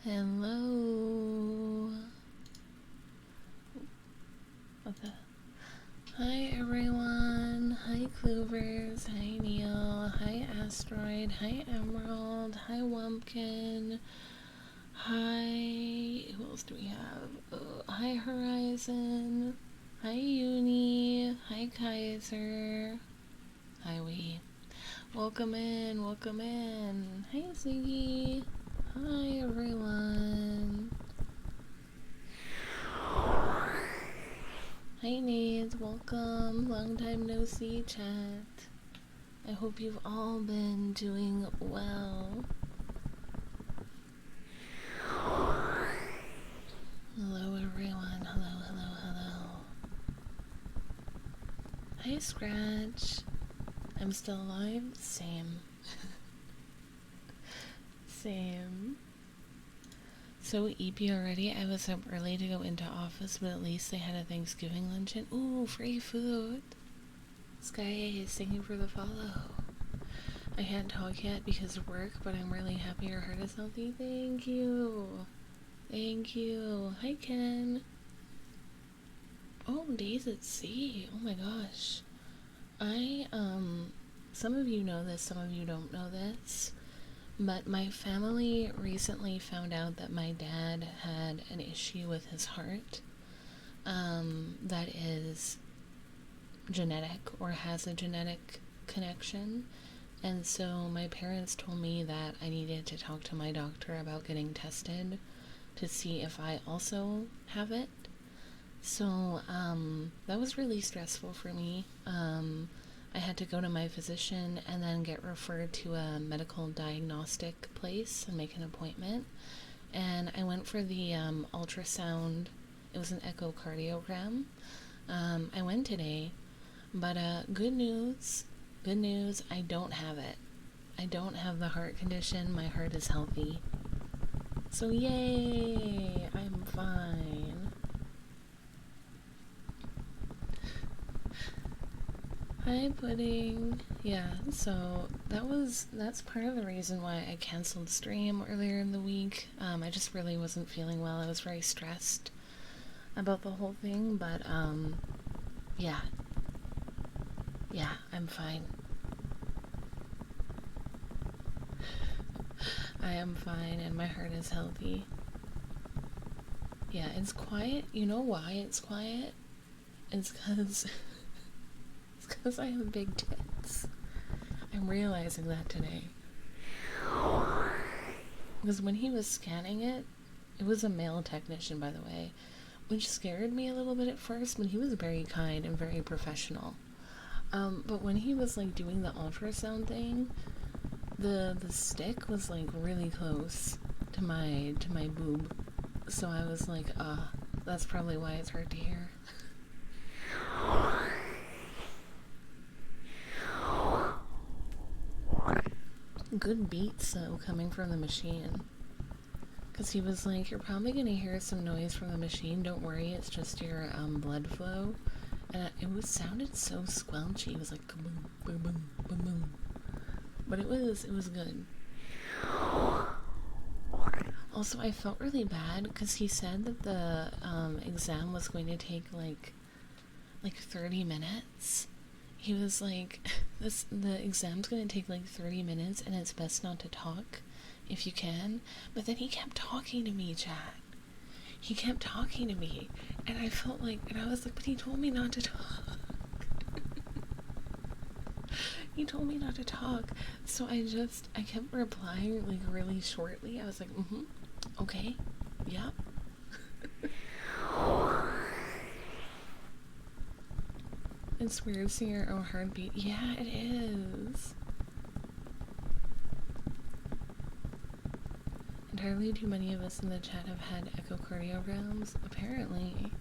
Hello. What the? Hi everyone. Hi Clovers. Hi Neil. Hi Asteroid. Hi Emerald. Hi Wumpkin. Hi. Who else do we have? Hi Horizon. Hi Uni. Hi Kaiser. Hi Wee. Welcome in. Welcome in. Hi Ziggy. Hi everyone. Hi Nate, welcome. Long time no see, chat. I hope you've all been doing well. Hello everyone. Hello, hello, hello. Hi Scratch. I'm still alive? Same. Same. So EP already? I was up early to go into office, but at least they had a Thanksgiving luncheon. Ooh, free food. Sky, thank you for the follow. I can't talk yet because of work, but I'm really happy your heart is healthy. Thank you. Thank you. Hi, Ken. Oh, days at sea. Oh my gosh. Some of you know this, some of you don't know this, but my family recently found out that my dad had an issue with his heart, that is genetic or has a genetic connection. And so my parents told me that I needed to talk to my doctor about getting tested to see if I also have it. So that was really stressful for me. I had to go to my physician and then get referred to a medical diagnostic place and make an appointment. And I went for the ultrasound. It was an echocardiogram. I went today, but good news, I don't have it. I don't have the heart condition. My heart is healthy. So yay, I'm fine. Hi, Pudding. Yeah, so that's part of the reason why I canceled stream earlier in the week. I just really wasn't feeling well. I was very stressed about the whole thing, but yeah, I'm fine. I am fine, and my heart is healthy. Yeah, it's quiet. You know why it's quiet? It's because I have big tits. I'm realizing that today. Because when he was scanning it, it was a male technician, by the way, which scared me a little bit at first, but he was very kind and very professional. But when he was like doing the ultrasound thing, the stick was like really close to my boob, so I was like, that's probably why it's hard to hear. Good beats though coming from the machine. Because he was like, you're probably going to hear some noise from the machine. Don't worry, it's just your blood flow. And it sounded so squelchy. It was like, boom, boom, boom, boom, boom. But it was good. Also, I felt really bad because he said that the exam was going to take like 30 minutes. He was like, the exam's going to take like 30 minutes and it's best not to talk if you can. But then he kept talking to me, chat. He kept talking to me, and I felt like, and I was like, but he told me not to talk. He told me not to talk. So I kept replying like really shortly. I was like, okay, yep. It's weird seeing your own heartbeat. Yeah, it is. Entirely too many of us in the chat have had echocardiograms. Apparently.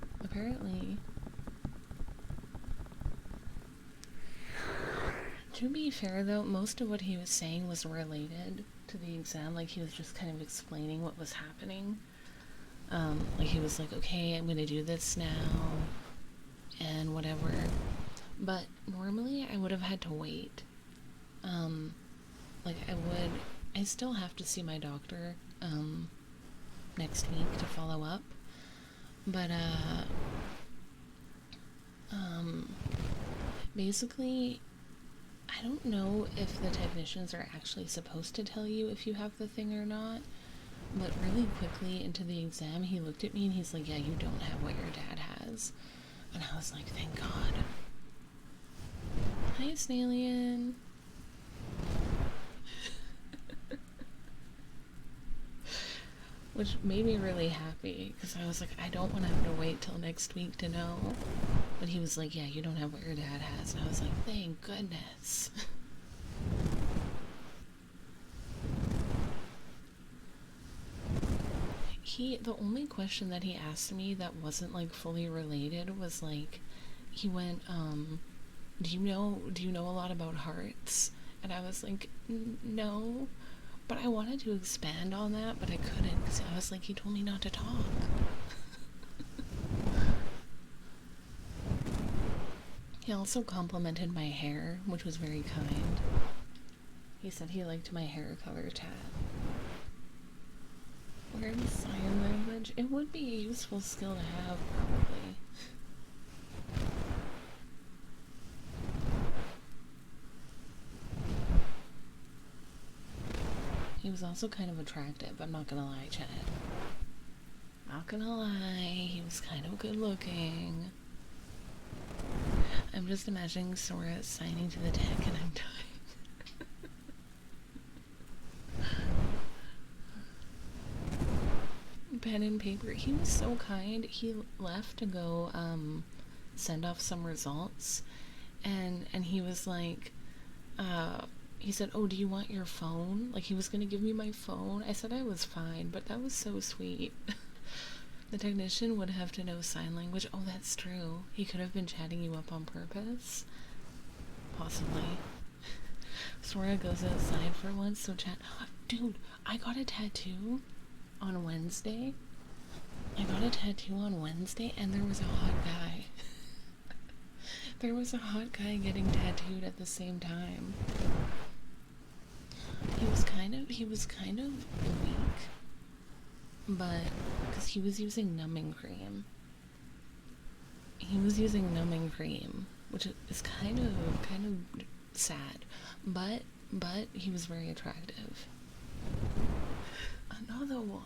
To be fair though, most of what he was saying was related to the exam. Like he was just kind of explaining what was happening. Like he was like, okay, I'm gonna do this now and whatever. But normally I would have had to wait. Like I still have to see my doctor. next week to follow up. But um, basically, I don't know if the technicians are actually supposed to tell you if you have the thing or not. But really quickly into the exam, he looked at me and he's like, "Yeah, you don't have what your dad has." And I was like, "Thank God." Hi, Snalien. Which made me really happy because I was like, I don't want to have to wait till next week to know. But he was like, "Yeah, you don't have what your dad has." And I was like, "Thank goodness." The only question that he asked me that wasn't like fully related was like, he went, do you know a lot about hearts? And I was like, No, but I wanted to expand on that, but I couldn't because I was like, he told me not to talk. He also complimented my hair, which was very kind. He said he liked my hair color tat. Learn sign language. It would be a useful skill to have, probably. He was also kind of attractive, I'm not gonna lie, Chad. Not gonna lie, he was kind of good looking. I'm just imagining Sora signing to the deck and I'm dying. Pen and paper. He was so kind. He left to go send off some results, and he was like, he said, "Oh, do you want your phone?" Like he was gonna give me my phone. I said I was fine, but that was so sweet. The technician would have to know sign language. Oh, that's true. He could have been chatting you up on purpose. Possibly. Sora goes outside for once, so chat. Dude, I got a tattoo on Wednesday. And there was a hot guy. There was a hot guy getting tattooed at the same time. He was kind of weak, but because he was using numbing cream. Which is kind of sad, but he was very attractive. Another one.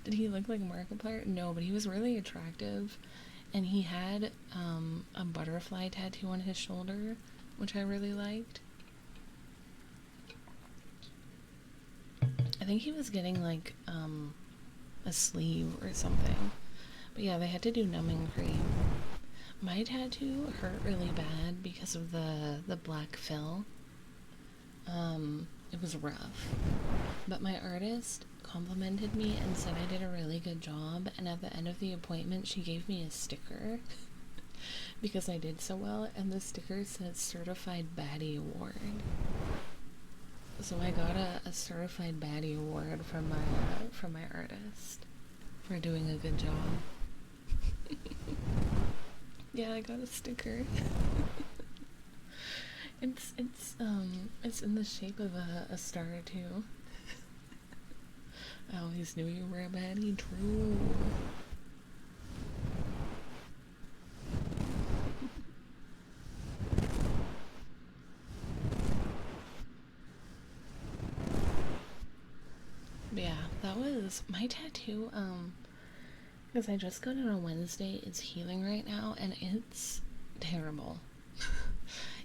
Did he look like Markiplier? No, but he was really attractive, and he had a butterfly tattoo on his shoulder, which I really liked. I think he was getting like a sleeve or something. But yeah, they had to do numbing cream. My tattoo hurt really bad because of the black fill. It was rough. But my artist complimented me and said I did a really good job, and at the end of the appointment she gave me a sticker because I did so well, and the sticker said Certified Baddie Award. So I got a Certified Baddie Award from my artist for doing a good job. Yeah, I got a sticker. It's in the shape of a star too. I always knew you were a baddie. True. But yeah, that was my tattoo. Because I just got it on Wednesday. It's healing right now, and it's terrible.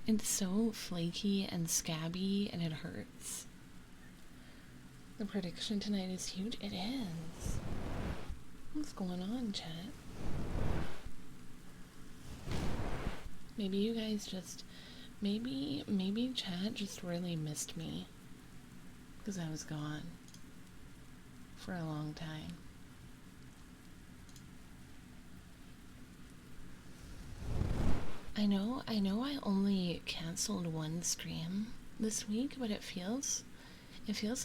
It's so flaky and scabby, and it hurts. The prediction tonight is huge. It is. What's going on, chat? Maybe you guys just... Maybe chat just really missed me. Because I was gone. For a long time. I know I only canceled one stream this week, but it feels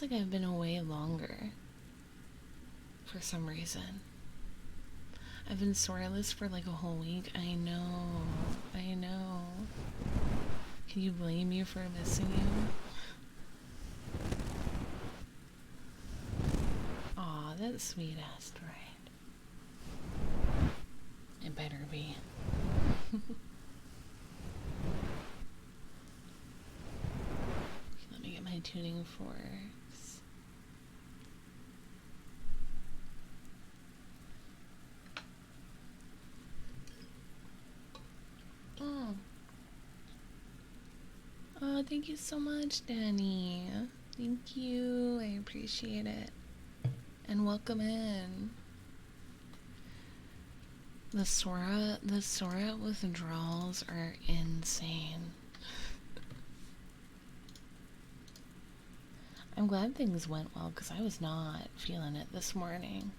like I've been away longer. For some reason. I've been soreless for like a whole week. I know. Can you blame me for missing you? Aw, sweet asteroid. It better be. Let me get my tuning forks. Oh. Oh, thank you so much, Danny. Thank you. I appreciate it. And welcome in. The Sora withdrawals are insane. I'm glad things went well because I was not feeling it this morning.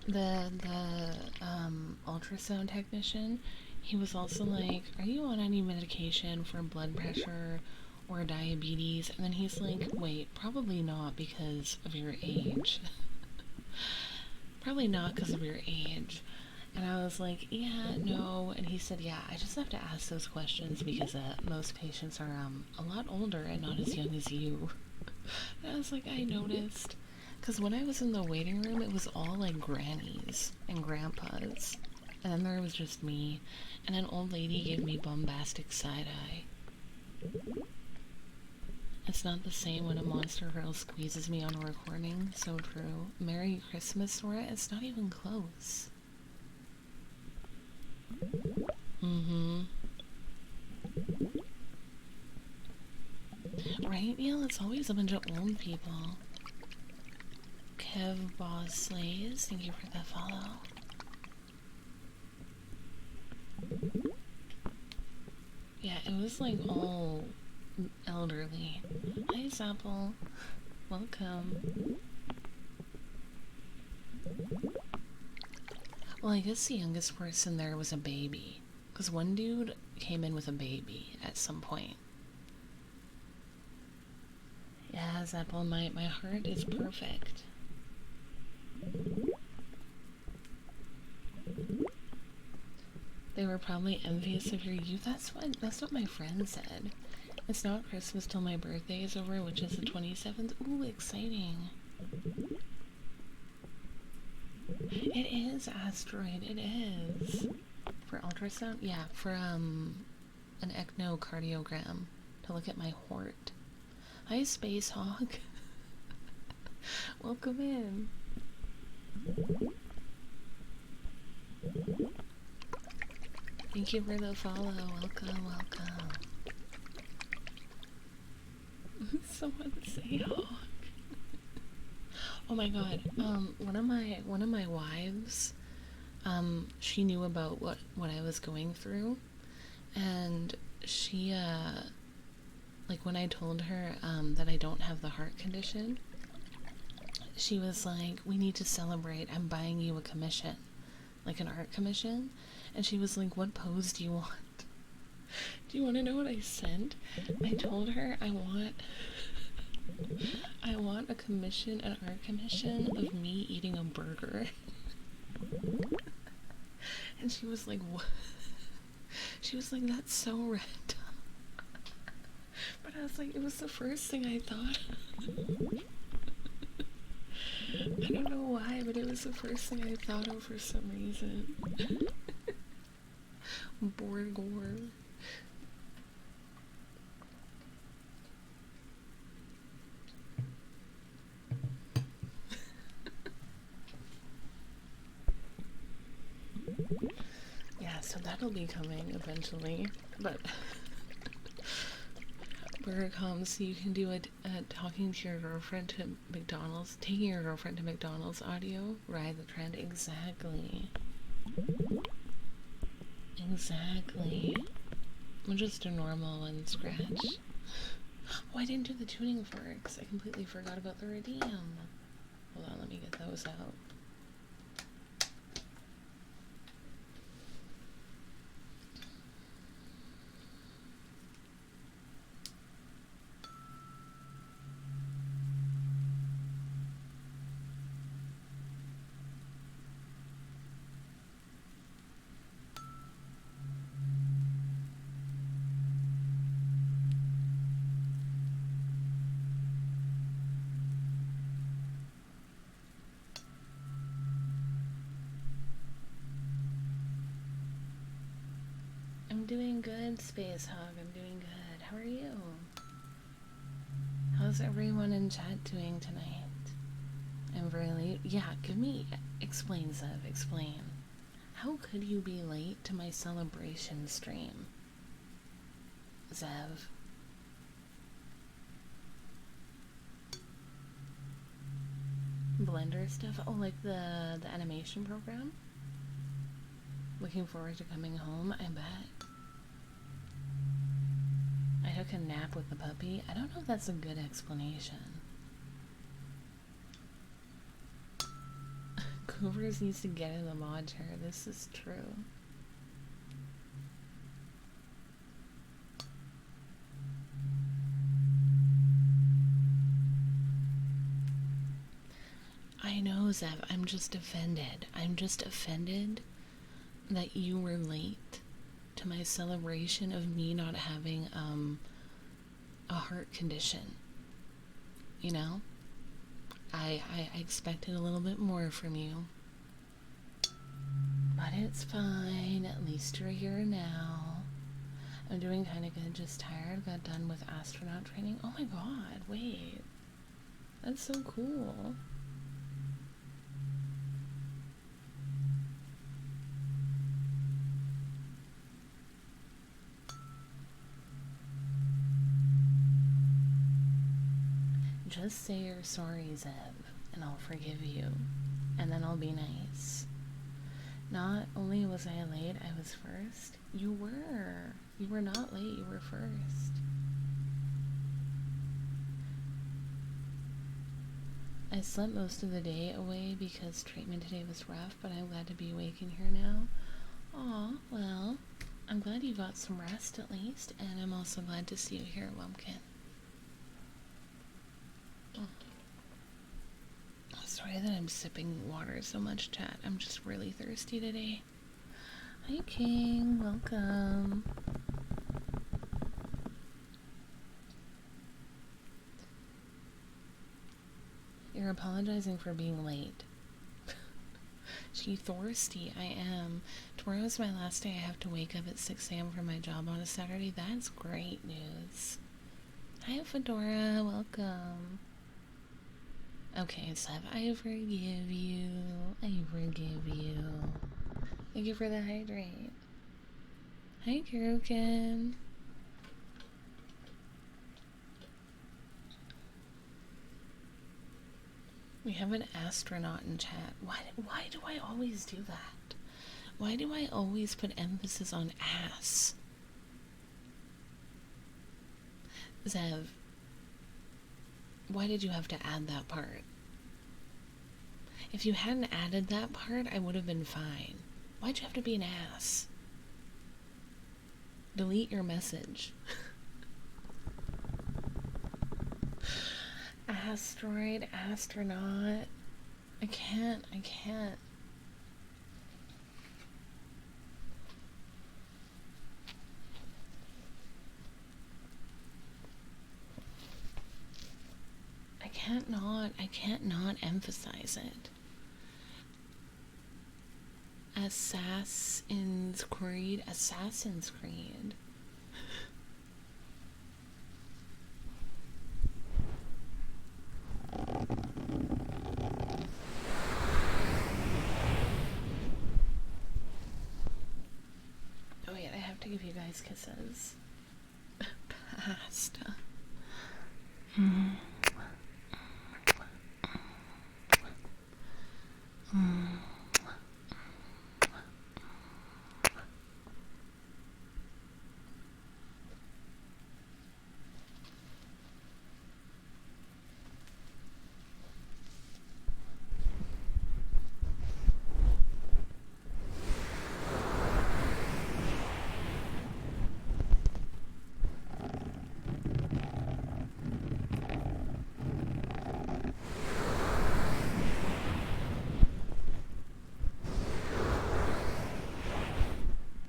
The ultrasound technician, he was also like, "Are you on any medication for blood pressure or diabetes?" And then he's like, "Wait, probably not because of your age." Probably not because of your age. And I was like, "Yeah, no." And he said, "Yeah, I just have to ask those questions because most patients are a lot older and not as young as you." And I was like, "I noticed." Because when I was in the waiting room, it was all like grannies and grandpas. And then there was just me. And an old lady gave me bombastic side-eye. It's not the same when a monster girl squeezes me on a recording. So true. Merry Christmas, Sora. It's not even close. Right, Neil? It's always a bunch of old people. Kev Boss Slays, thank you for the follow. Yeah, it was like all elderly. Hi, Zapple. Welcome. Well, I guess the youngest person there was a baby. Because one dude came in with a baby at some point. Yeah, Zapple, my heart is perfect. They were probably envious of your youth. That's what my friend said. It's not Christmas till my birthday is over, which is the 27th. Ooh, exciting. It is, Asteroid, it is. For ultrasound? Yeah, for an echocardiogram to look at my hort. Hi, Space Hawk. Welcome in. Thank you for the follow. Welcome, welcome. Someone say Hawk. Oh my god. One of my wives, she knew about what I was going through, and she like when I told her that I don't have the heart condition, she was like, "We need to celebrate. I'm buying you a commission, like an art commission." And she was like, "What pose do you want?" Do you want to know what I sent? I told her I want a commission, an art commission of me eating a burger. And she was like, "What?" She was like, "That's so random." But I was like, it was the first thing I thought of. I don't know why, but it was the first thing I thought of for some reason. Borgor. Yeah, so that'll be coming eventually, but Burger comes so you can do a talking to your girlfriend to McDonald's, taking your girlfriend to McDonald's audio, ride the trend. Exactly. Exactly. I'm just a normal one scratch. Oh, I didn't do the tuning forks. I completely forgot about the redeem. Hold on, let me get those out. good, Space Hog. I'm doing good. How are you? How's everyone in chat doing tonight? I'm very late. Yeah, explain, Zev, explain. How could you be late to my celebration stream, Zev? Blender stuff? Oh, like the animation program? Looking forward to coming home, I bet. I took a nap with the puppy. I don't know if that's a good explanation. Coopers needs to get in the mod chair. This is true. I know, Zev. I'm just offended. I'm just offended that you were late to my celebration of me not having a heart condition. You know? I expected a little bit more from you. But it's fine. At least you're here now. I'm doing kind of good. Just tired. Got done with astronaut training. Oh my god, wait. That's so cool. Just say you're sorry, Zeb, and I'll forgive you, and then I'll be nice. Not only was I late, I was first. You were. You were not late, you were first. I slept most of the day away because treatment today was rough, but I'm glad to be awake in here now. Aw, well, I'm glad you got some rest at least, and I'm also glad to see you here, Lumpkin. Sorry that I'm sipping water so much, chat. I'm just really thirsty today. Hi, King. Welcome. You're apologizing for being late. She thirsty. I am. Tomorrow is my last day. I have to wake up at 6 a.m. for my job on a Saturday. That's great news. Hi, Fedora. Welcome. Okay, Seth, I forgive you. I forgive you. Thank you for the hydrate. Hi, Kurokin. We have an astronaut in chat. Why do I always do that? Why do I always put emphasis on ass? Zev, why did you have to add that part? If you hadn't added that part, I would have been fine. Why'd you have to be an ass? Delete your message. Asteroid, astronaut. I can't. I can't not emphasize it. Assassin's Creed. Oh yeah, I have to give you guys kisses. Pasta.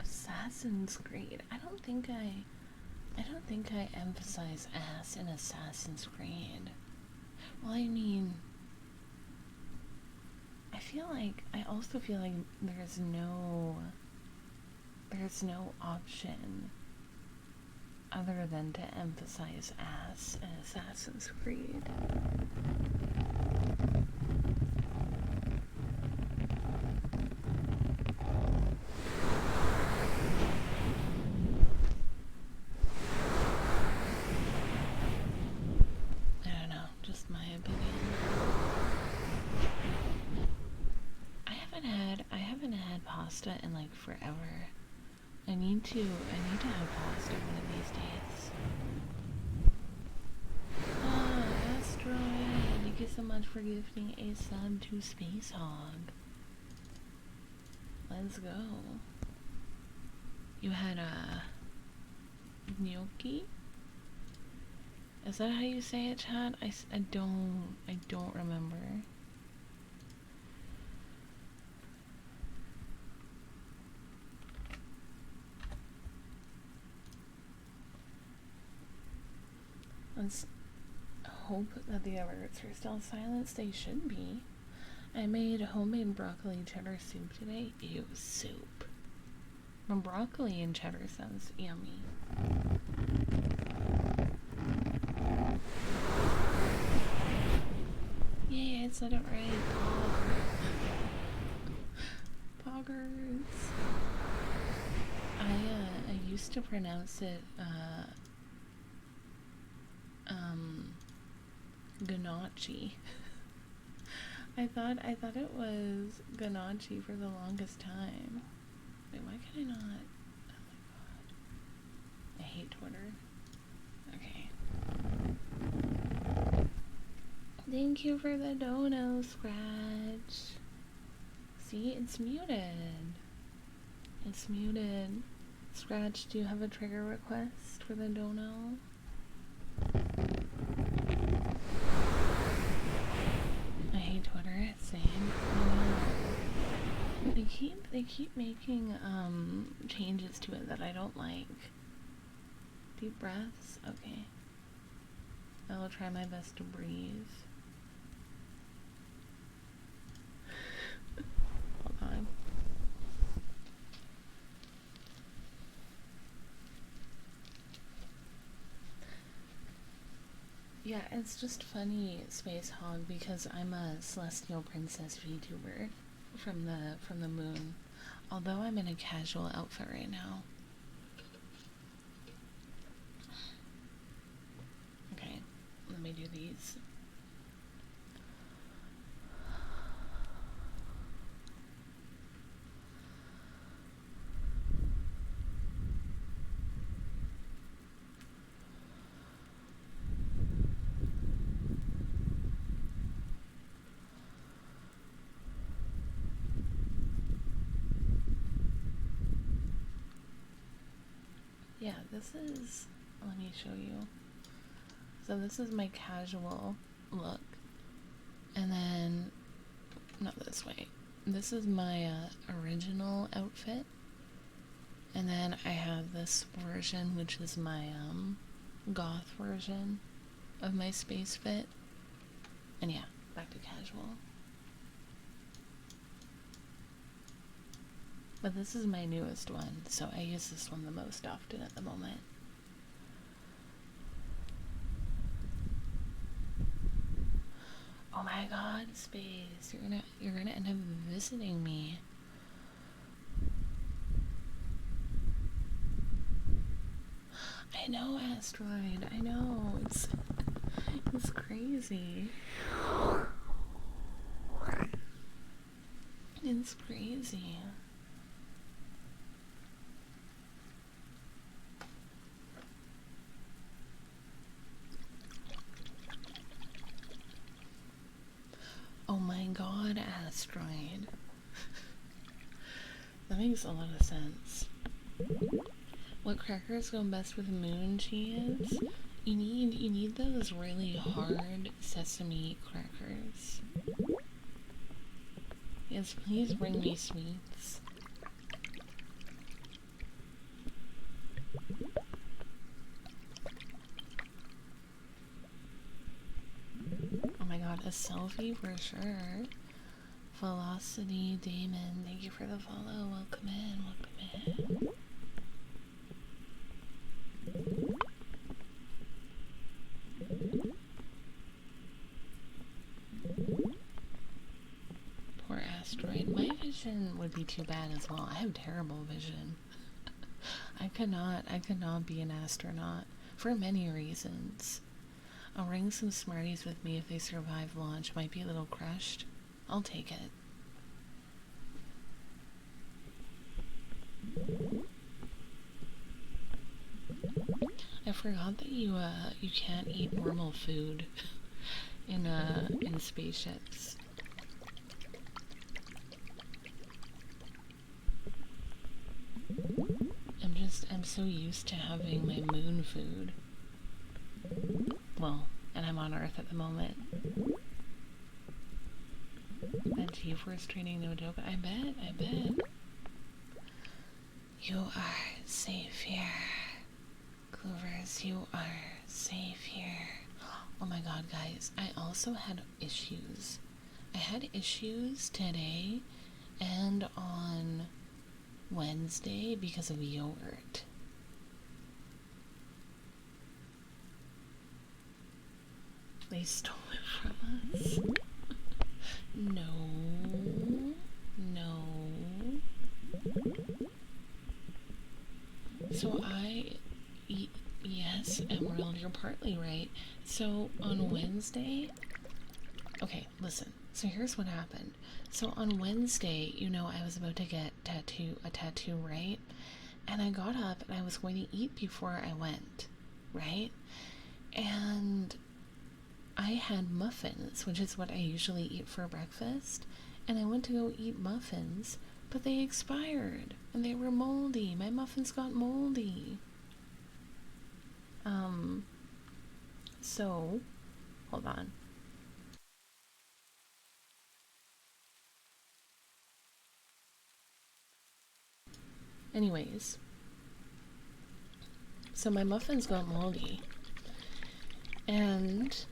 Assassin's Creed. I don't think I emphasize ass in Assassin's Creed. Well, I mean, I also feel like there's no option other than to emphasize ass in Assassin's Creed. I don't know, just my opinion. I haven't had pasta in like forever. I need to have pasta one of these days. Oh, Asteroid, thank you so much for gifting a sub to Space Hog. Let's go. You had a gnocchi? Is that how you say it, Chad? I don't remember. Let's hope that the alerts are still silenced. They should be. I made homemade broccoli cheddar soup today. Ew, soup. My broccoli and cheddar sounds yummy. Yeah, I said it right. Poggers. I used to pronounce it ganache. I thought it was ganache for the longest time. Wait, why can I not? Oh my god. I hate Twitter. Okay. Thank you for the dono, Scratch. See, it's muted. It's muted. Scratch, do you have a trigger request for the dono? I hate Twitter. Same. They keep making changes to it that I don't like. Deep breaths. Okay. I will try my best to breathe. Hold on. Yeah, it's just funny, Space Hog, because I'm a Celestial Princess VTuber from the moon. Although I'm in a casual outfit right now. Okay, let me do these. Yeah, this is, let me show you. So this is my casual look. And then, not this way. This is my original outfit. And then I have this version, which is my goth version of my space fit. And yeah, back to casual. But this is my newest one, so I use this one the most often at the moment. Oh my god, Space, you're gonna end up visiting me. I know, Asteroid, I know, it's crazy. It's crazy. Oh my god, Asteroid. That makes a lot of sense. What crackers go best with moon cheese? You need those really hard sesame crackers. Yes, please bring me sweets. Oh my god, a selfie for sure. Velocity Damon, thank you for the follow. Welcome in, welcome in. asteroid, my vision would be too bad as well. I have terrible vision. I could not be an astronaut for many reasons. I'll bring some Smarties with me if they survive launch. Might be a little crushed. I'll take it. I forgot that you can't eat normal food in spaceships. I'm so used to having my moon food. Well, and I'm on Earth at the moment. That G-force training, no joke. I bet. You are safe here. Clovers, you are safe here. Oh my god, guys, I also had issues. I had issues today and on Wednesday because of yogurt. They stole it from us. No. So yes, Emerald, you're partly right. So on Wednesday, okay, listen. So here's what happened. So on Wednesday, I was about to get a tattoo, right? And I got up and I was going to eat before I went, right? And I had muffins, which is what I usually eat for breakfast. And I went to go eat muffins, but they expired and they were moldy. My muffins got moldy. So, hold on. Anyways, so my muffins got moldy. And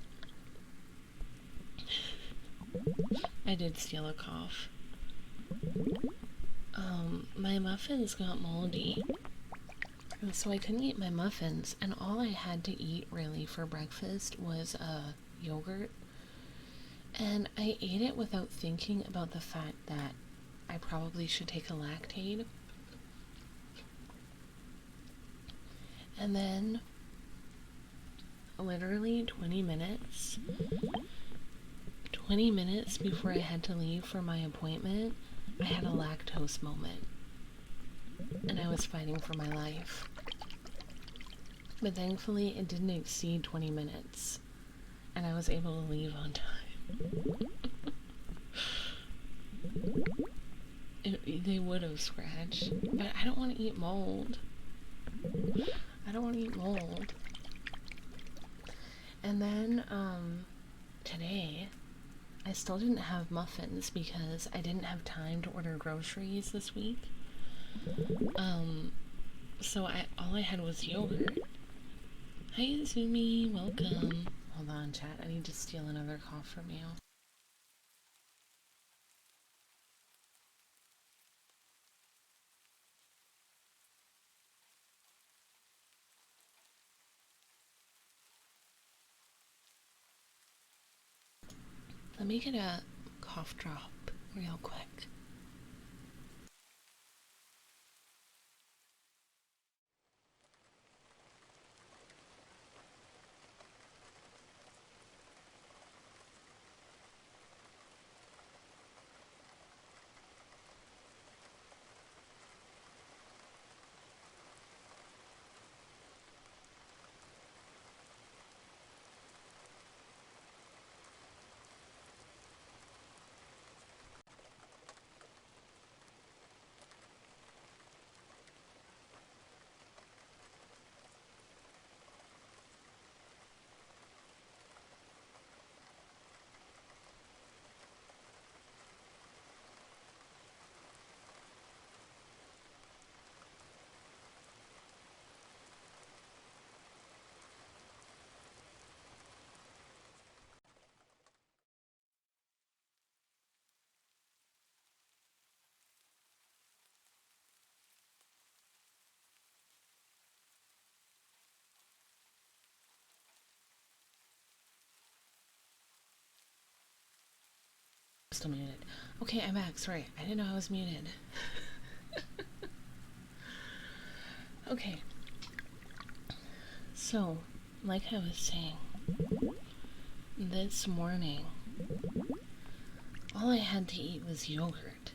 I did steal a cough. My muffins got moldy. And so I couldn't eat my muffins, and all I had to eat really for breakfast was yogurt. And I ate it without thinking about the fact that I probably should take a Lactaid. And then, literally 20 minutes before I had to leave for my appointment, I had a lactose moment. And I was fighting for my life. But thankfully, it didn't exceed 20 minutes. And I was able to leave on time. They would have scratched. But I don't want to eat mold. And then, today, I still didn't have muffins because I didn't have time to order groceries this week. So all I had was yogurt. Hi, Zumi, welcome. Hold on, chat. I need to steal another cough from you. Let me get a cough drop real quick. Still muted. Okay, I'm back. Sorry, I didn't know I was muted. Okay, so, like I was saying, this morning, all I had to eat was yogurt.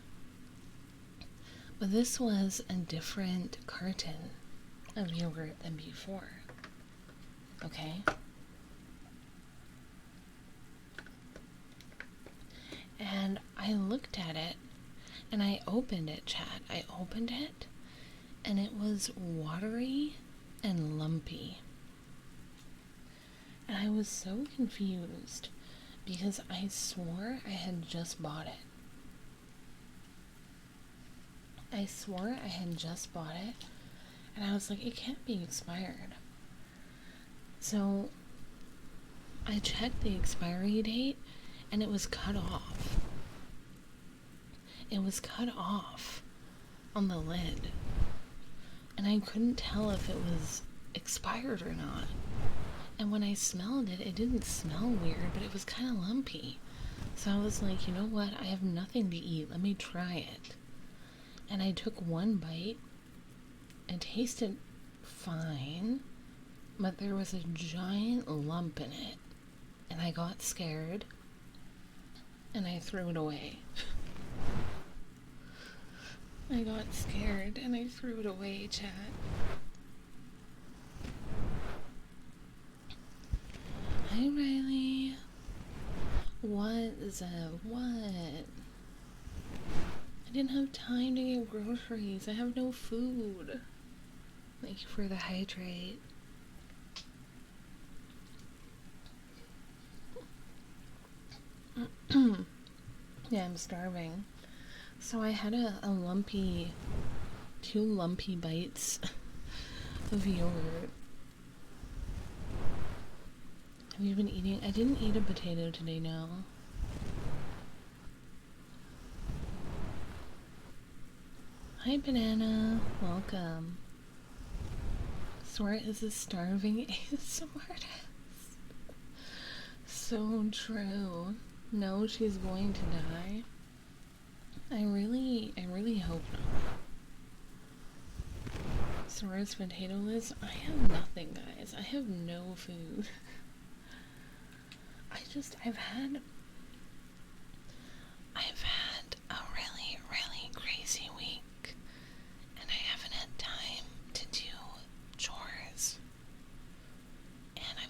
But this was a different carton of yogurt than before. Okay? And I looked at it, and I opened it, Chad. I opened it, and it was watery and lumpy. And I was so confused because I swore I had just bought it. I swore I had just bought it, and I was like, it can't be expired. So I checked the expiry date, and it was cut off. It was cut off on the lid, and I couldn't tell if it was expired or not. And when I smelled it, it didn't smell weird, but it was kind of lumpy. So I was like, you know what? I have nothing to eat. Let me try it. And I took one bite. It tasted fine, but there was a giant lump in it. And I got scared, and I threw it away. I got scared, and I threw it away, chat. Hi, Riley. What is that? What? I didn't have time to get groceries. I have no food. Thank you for the hydrate. Yeah, I'm starving. So I had two lumpy bites of yogurt. Have you been eating? I didn't eat a potato today, no. Hi, Banana. Welcome. Sora is a starving ASMR artist. So true. No, she's going to die. I really hope not. Sora's potato list? I have nothing, guys. I have no food. I've had a really, really crazy week, and I haven't had time to do chores. And I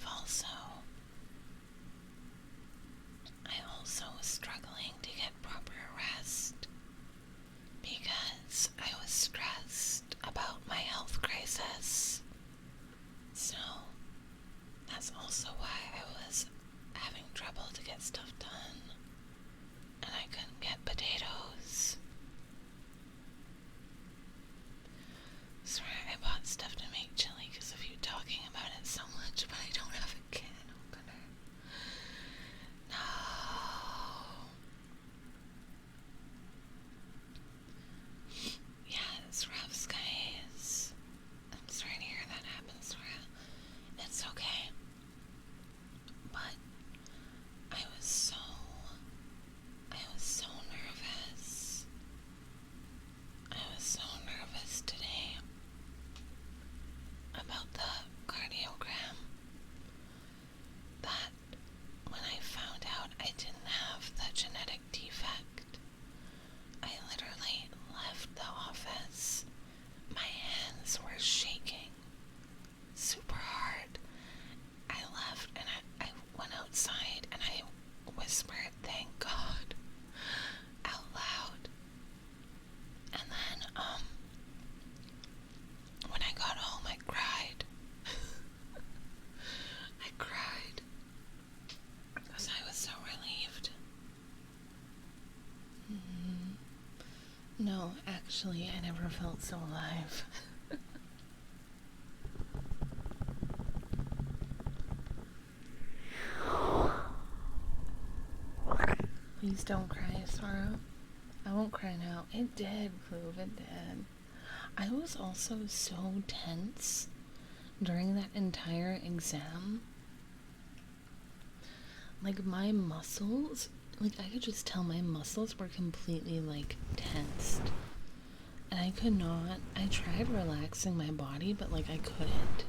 also was struggling to get proper rest because I was stressed about my health crisis. So that's also why I was having trouble to get stuff done, and I couldn't get potatoes. Sorry, I bought stuff to make chili because of you talking about it so much, but I don't have a can opener. No. Yeah, it's rough, guys. I'm sorry to hear that happen, Sora. It's okay. But I was so nervous. I was so nervous today about the cardiogram that when I found out I didn't have the genetic defect, I literally left the office. My hands were shaking super hard. I left and I went outside and I whispered, "Thank God," out loud. And then, when I got home, I cried. I cried because I was so relieved. No, actually, I never felt so alive. Please don't cry, Sorrow. I won't cry now. It did, Clove, it did. I was also so tense during that entire exam. Like, my muscles like, I could just tell my muscles were completely, like, tensed. And I could not, I tried relaxing my body, but, like, I couldn't.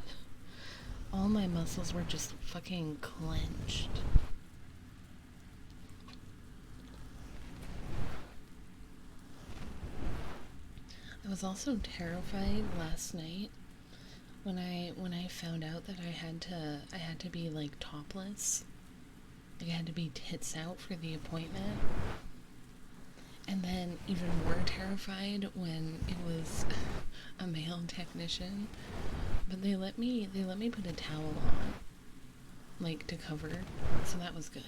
All my muscles were just fucking clenched. I was also terrified last night when I found out that I had to be like topless. Like I had to be tits out for the appointment. And then even more terrified when it was a male technician. But they let me put a towel on, like to cover, so that was good.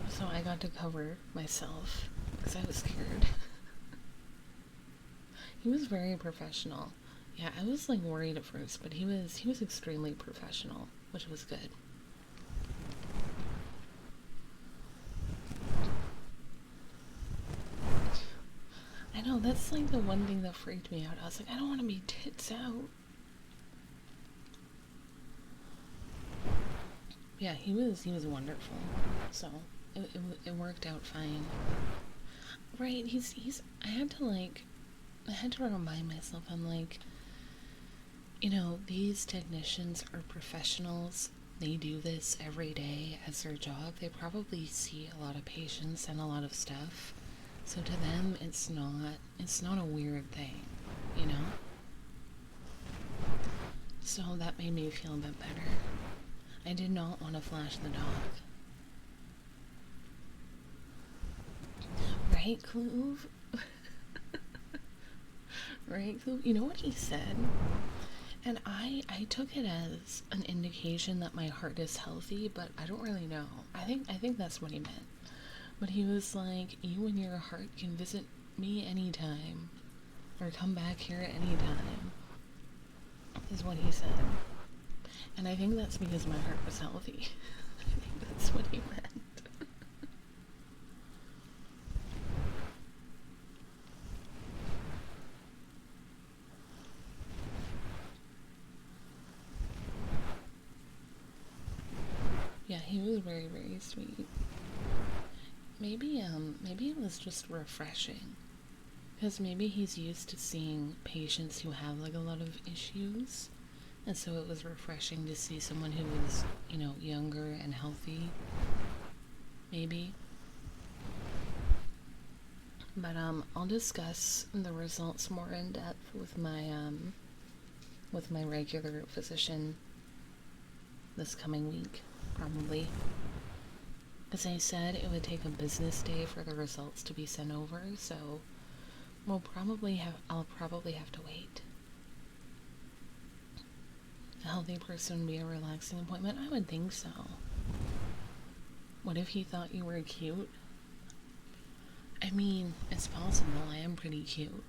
So I got to cover myself because I was scared. He was very professional. Yeah, I was like worried at first, but he was extremely professional, which was good. I know, that's like the one thing that freaked me out. I was like, I don't want to be tits out. Yeah, he was wonderful. So it worked out fine. Right, he's I had to remind myself, I'm like, these technicians are professionals. They do this every day as their job. They probably see a lot of patients and a lot of stuff. So to them, it's not a weird thing, you know? So that made me feel a bit better. I did not want to flash the dog. Right, Clove? Right, Clove? You know what he said? And I took it as an indication that my heart is healthy, but I don't really know. I think that's what he meant. But he was like, you and your heart can visit me anytime. Or come back here at any time. Is what he said. And I think that's because my heart was healthy. I think that's what he meant. Yeah, he was very, very sweet. Maybe it was just refreshing. Because maybe he's used to seeing patients who have like a lot of issues. And so it was refreshing to see someone who was, younger and healthy. Maybe. But I'll discuss the results more in depth with my regular physician this coming week, probably. As I said, it would take a business day for the results to be sent over, so I'll probably have to wait. A healthy person would be a relaxing appointment? I would think so. What if he thought you were cute? I mean, it's possible. I am pretty cute.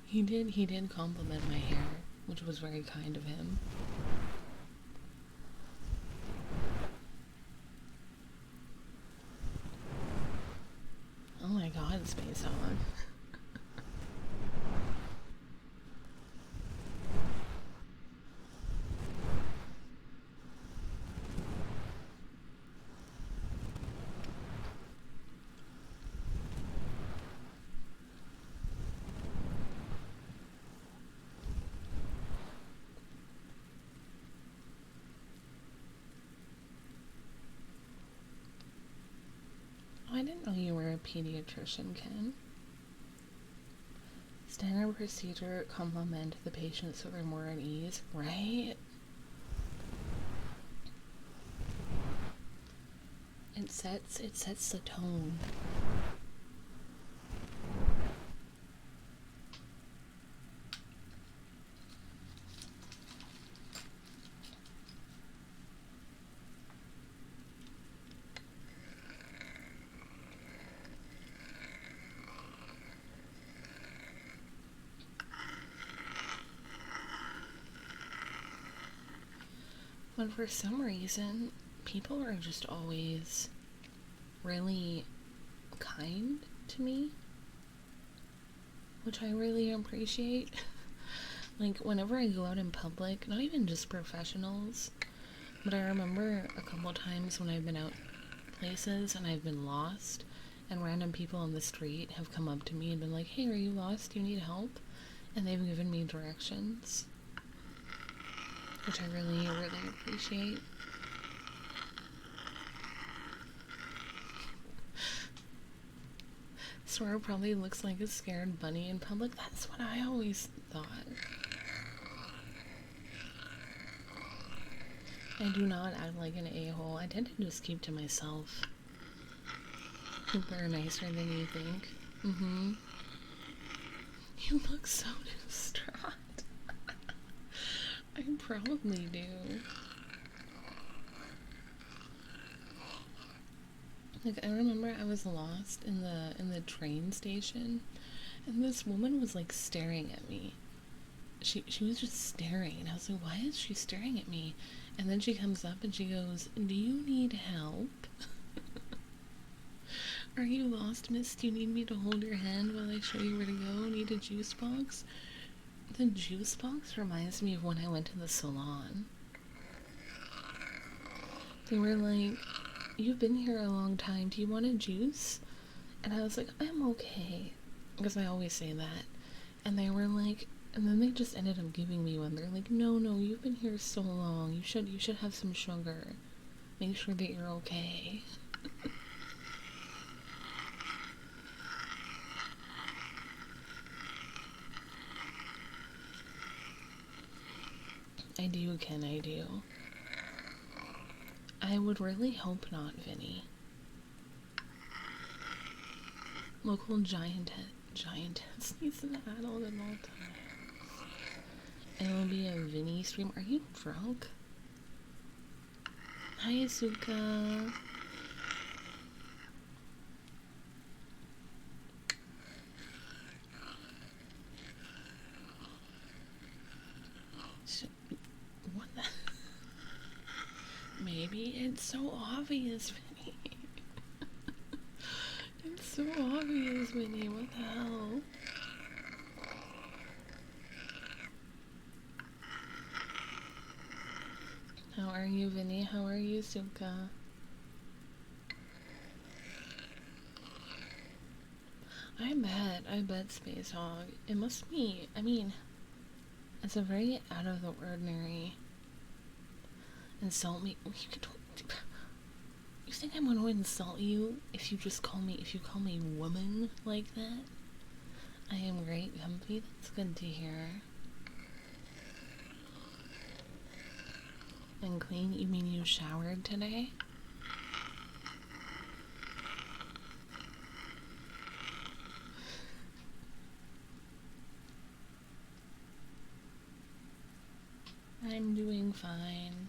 He did compliment my hair, which was very kind of him. Oh my god, Space On. Oh, I didn't know you were a pediatrician, Ken. Standard procedure, compliment the patient so they're more at ease, right? It sets the tone. But for some reason, people are just always really kind to me, which I really appreciate. Like, whenever I go out in public, not even just professionals, But I remember a couple times when I've been out places and I've been lost, and random people on the street have come up to me and been like, hey, are you lost? Do you need help? And they've given me directions, which I really, really appreciate. Sora probably looks like a scared bunny in public. That's what I always thought. I do not act like an a-hole. I tend to just keep to myself. People are nicer than you think. Mm-hmm. You look so distraught. I probably do. Like, I remember I was lost in the train station, and this woman was like staring at me. She was just staring, and I was like, why is she staring at me? And then she comes up and she goes, do you need help? Are you lost, miss? Do you need me to hold your hand while I show you where to go? Need a juice box? The juice box reminds me of when I went to the salon. They were like, you've been here a long time. Do you want a juice? And I was like, I'm okay. Because I always say that. And they were like, and then they just ended up giving me one. They're like, no, you've been here so long. You should have some sugar. Make sure that you're okay. I do, Ken, I do. I would really hope not, Vinny. Local giantess needs an adult at all times. It'll be a Vinny stream. Are you drunk? Hi, Asuka. What the? Maybe it's so obvious, Vinny. It's so obvious, Vinny. What the hell? How are you, Vinny? How are you, Suka? I bet, Space Hog. It must be, I mean, it's a very out of the ordinary insult me. You think I'm gonna insult you if you call me woman like that? I am great, Comfy. That's good to hear. And clean, you mean you showered today? I'm doing fine.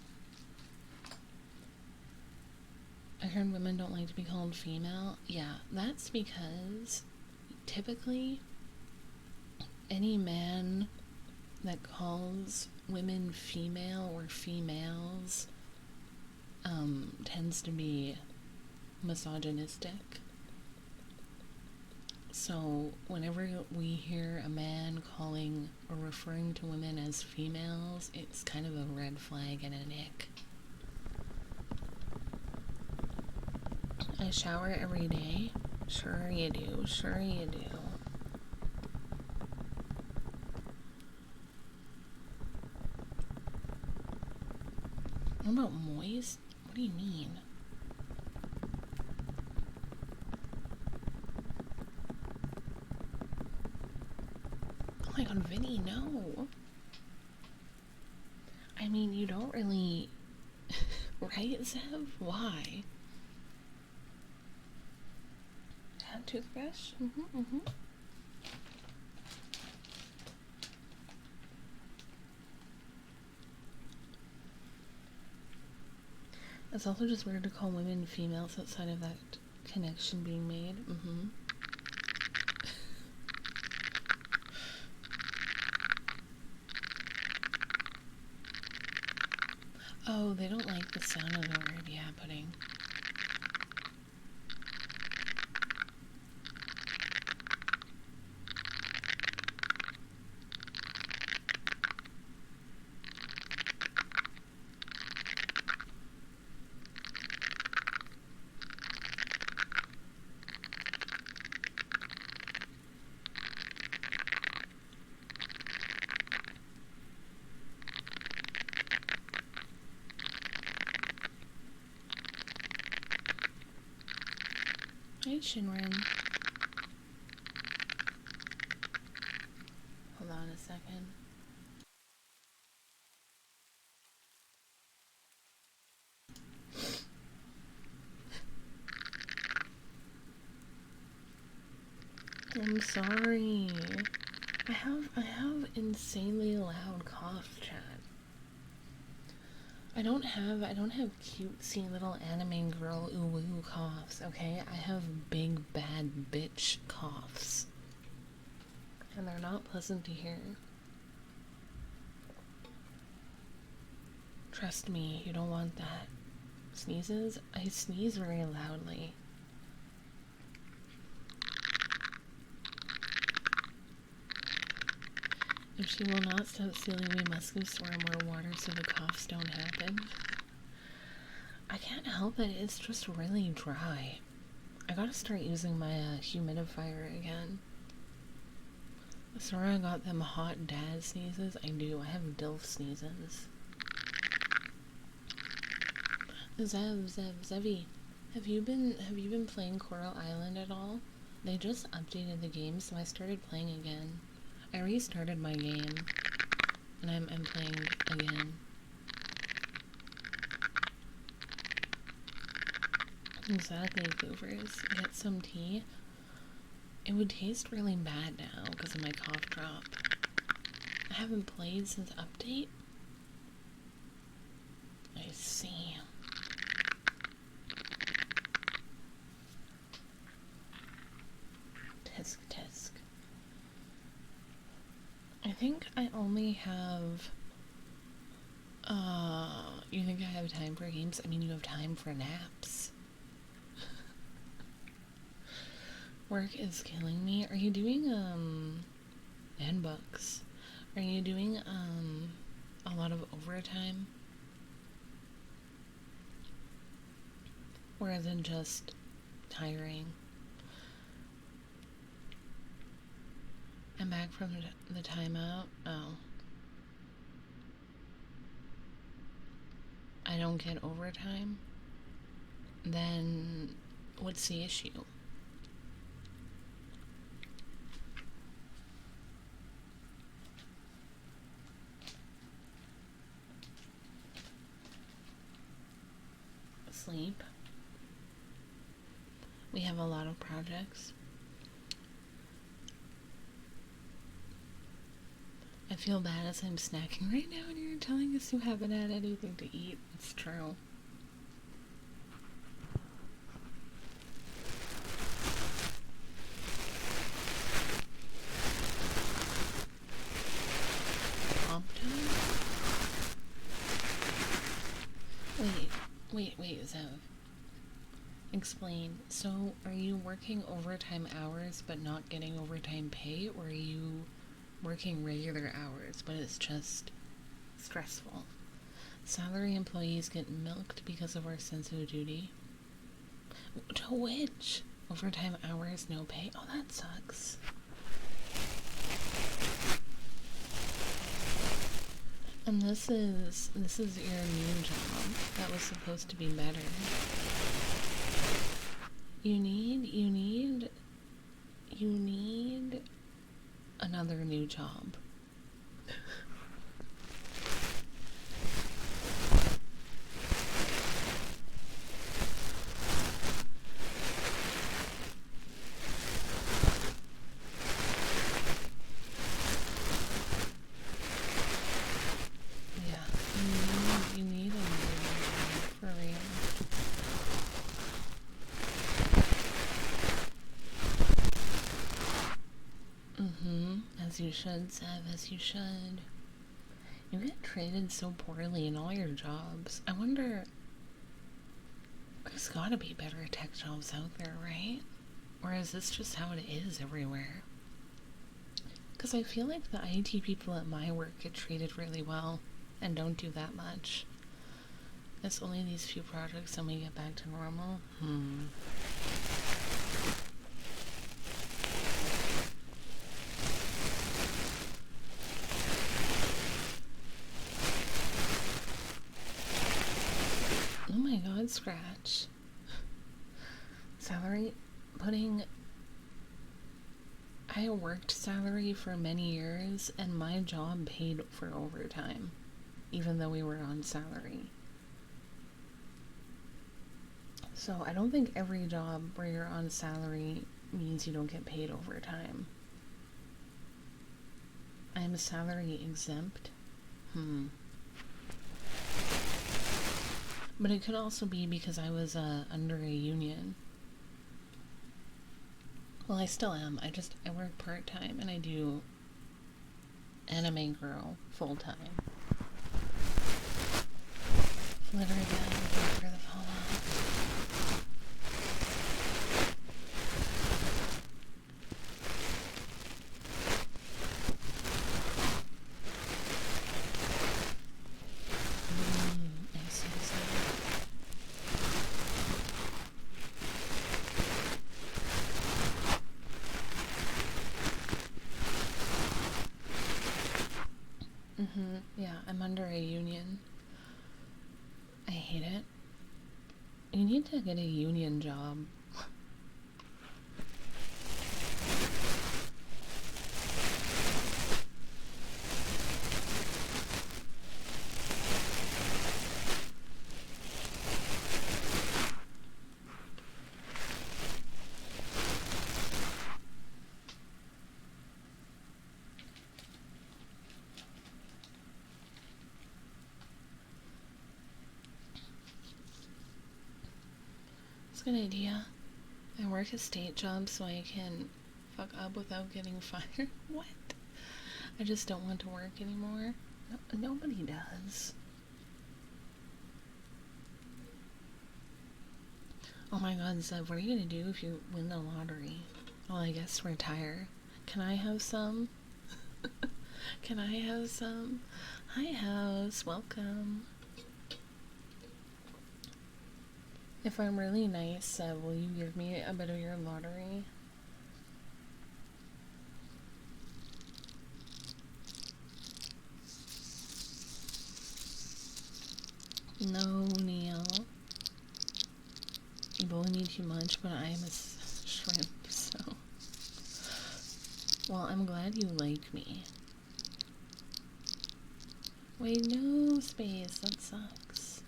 I heard women don't like to be called female. Yeah, that's because typically any man that calls women female or females tends to be misogynistic. So whenever we hear a man calling or referring to women as females, it's kind of a red flag and an ick. I shower every day. Sure you do. Sure you do. What about moist? What do you mean? Oh my god, Vinny, no. I mean, you don't really... right, Zev? Why? Have toothbrush? It's also just weird to call women females outside of that connection being made. Oh, they don't like the sound of the word, yeah, pudding. Hi, Shinran. Hold on a second. I'm sorry. I have insanely loud cough chat. I don't have cutesy little anime girl ooh woo coughs, okay? I have big bad bitch coughs. And they're not pleasant to hear. Trust me, you don't want that. Sneezes? I sneeze very loudly. If she will not stop stealing, we must give Sora more water so the coughs don't happen. I can't help it, it's just really dry. I gotta start using my humidifier again. Sora got them hot dad sneezes. I do, I have DILF sneezes. Zevi, have you been playing Coral Island at all? They just updated the game, so I started playing again. I restarted my game, and I'm playing again. Exactly, Goovers. Get some tea. It would taste really bad now because of my cough drop. I haven't played since update. I see. Tisk tisk. I think I only have... you think I have time for games? I mean, you have time for naps. Work is killing me. Are you doing, and books? Are you doing, a lot of overtime? Or is it just tiring? I'm back from the timeout. Oh. I don't get overtime? Then what's the issue? Sleep. We have a lot of projects. I feel bad as I'm snacking right now and you're telling us you haven't had anything to eat. It's true. Comp time? Wait, Zev. Explain. So, are you working overtime hours but not getting overtime pay, or are you working regular hours but it's just stressful? Salary employees get milked because of our sense of duty. To which? Overtime hours, no pay? Oh, that sucks. And this is your new job that was supposed to be better. You need another new job. You need a new job, for real. As you should, Sev, as you should. You get treated so poorly in all your jobs. I wonder... There's gotta be better tech jobs out there, right? Or is this just how it is everywhere? Because I feel like the IT people at my work get treated really well and don't do that much. It's only these few projects and we get back to normal. Oh my god, Scratch. Salary I worked salary for many years, and my job paid for overtime, even though we were on salary. So I don't think every job where you're on salary means you don't get paid overtime. I am salary exempt. But it could also be because I was under a union. Well, I still am. I work part-time and I do Anime Girl full-time. Flitter again, looking for the follow-up. I see. Yeah, I'm under a union. I hate it. You need to get a union job. It's a good idea. I work a state job so I can fuck up without getting fired. What? I just don't want to work anymore. No, nobody does. Oh my god, Zev, what are you gonna do if you win the lottery? Well, I guess retire. Can I have some? Can I have some? Hi, house. Welcome. If I'm really nice, will you give me a bit of your lottery? No, Neil. You bully me too much, but I am a shrimp, so... Well, I'm glad you like me. Wait, no space. That sucks.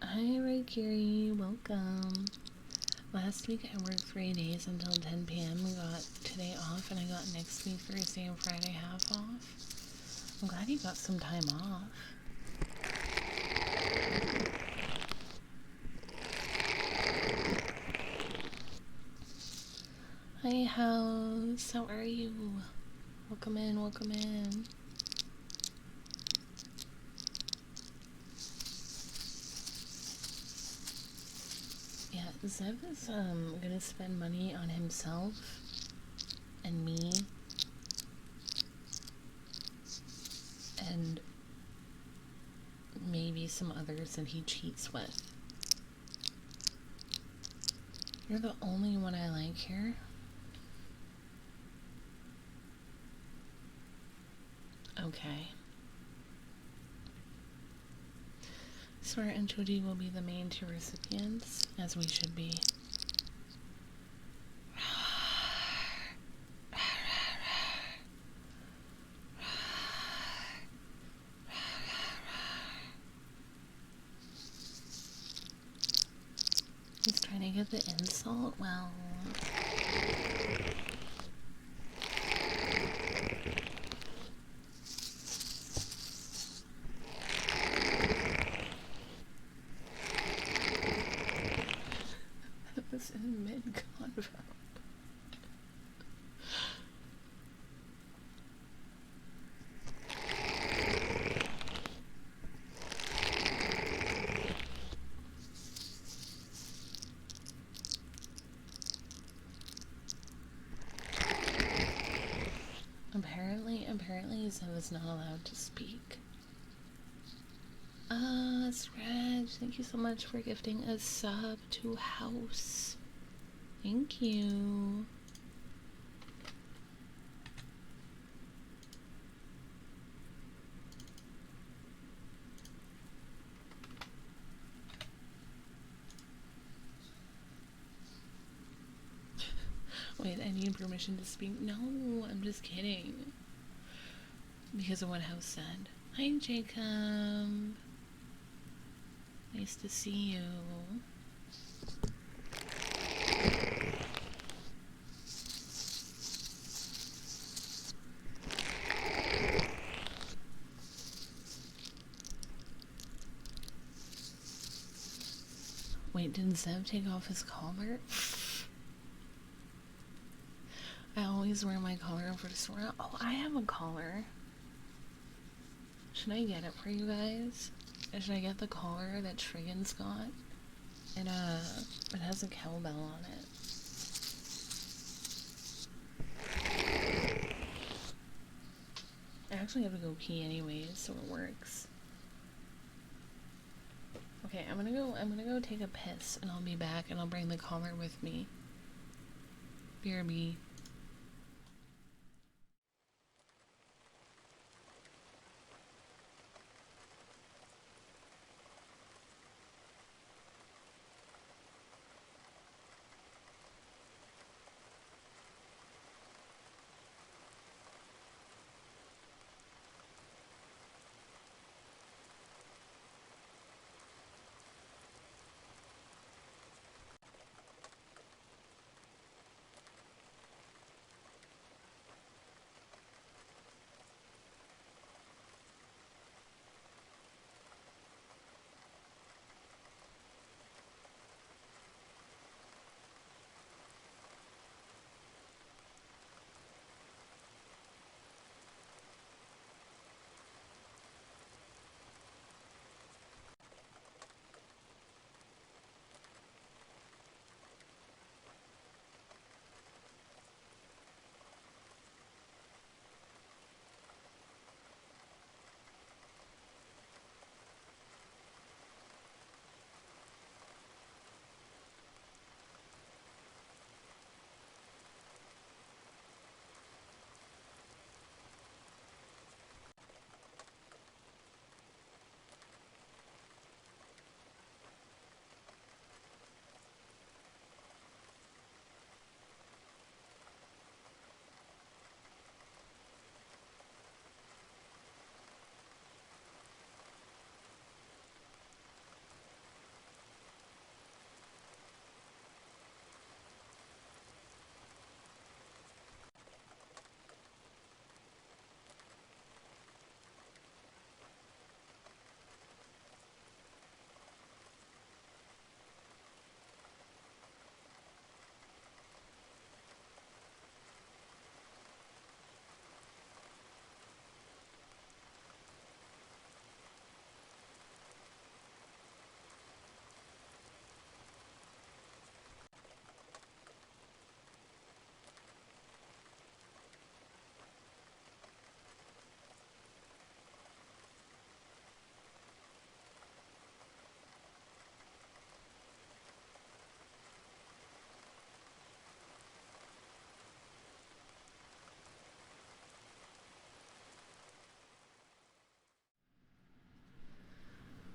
Hi, Raikiri. Welcome. Last week I worked 3 days until 10 p.m. and got today off, and I got next week Thursday and Friday half off. I'm glad you got some time off. Hi, house. How are you? Welcome in, welcome in. Yeah, Zev is gonna spend money on himself and me and maybe some others that he cheats with. You're the only one I like here. Okay. Swear and Jody will be the main two recipients, as we should be. He's trying to get the insult? Well... This in mid-convo. Apparently Zev is not allowed to speak. Scratch, thank you so much for gifting a sub to House. Thank you. me permission to speak. No, I'm just kidding. Because of what House said. Hi, Jacob. Nice to see you. Wait, didn't Zev take off his collar? I always wear my collar for Sora. Oh, I have a collar. Should I get it for you guys? Should I get the collar that Trigan's got? It has a cowbell on it. I actually have to go pee anyways, so it works. Okay, I'm gonna go take a piss, and I'll be back, and I'll bring the collar with me. BRB.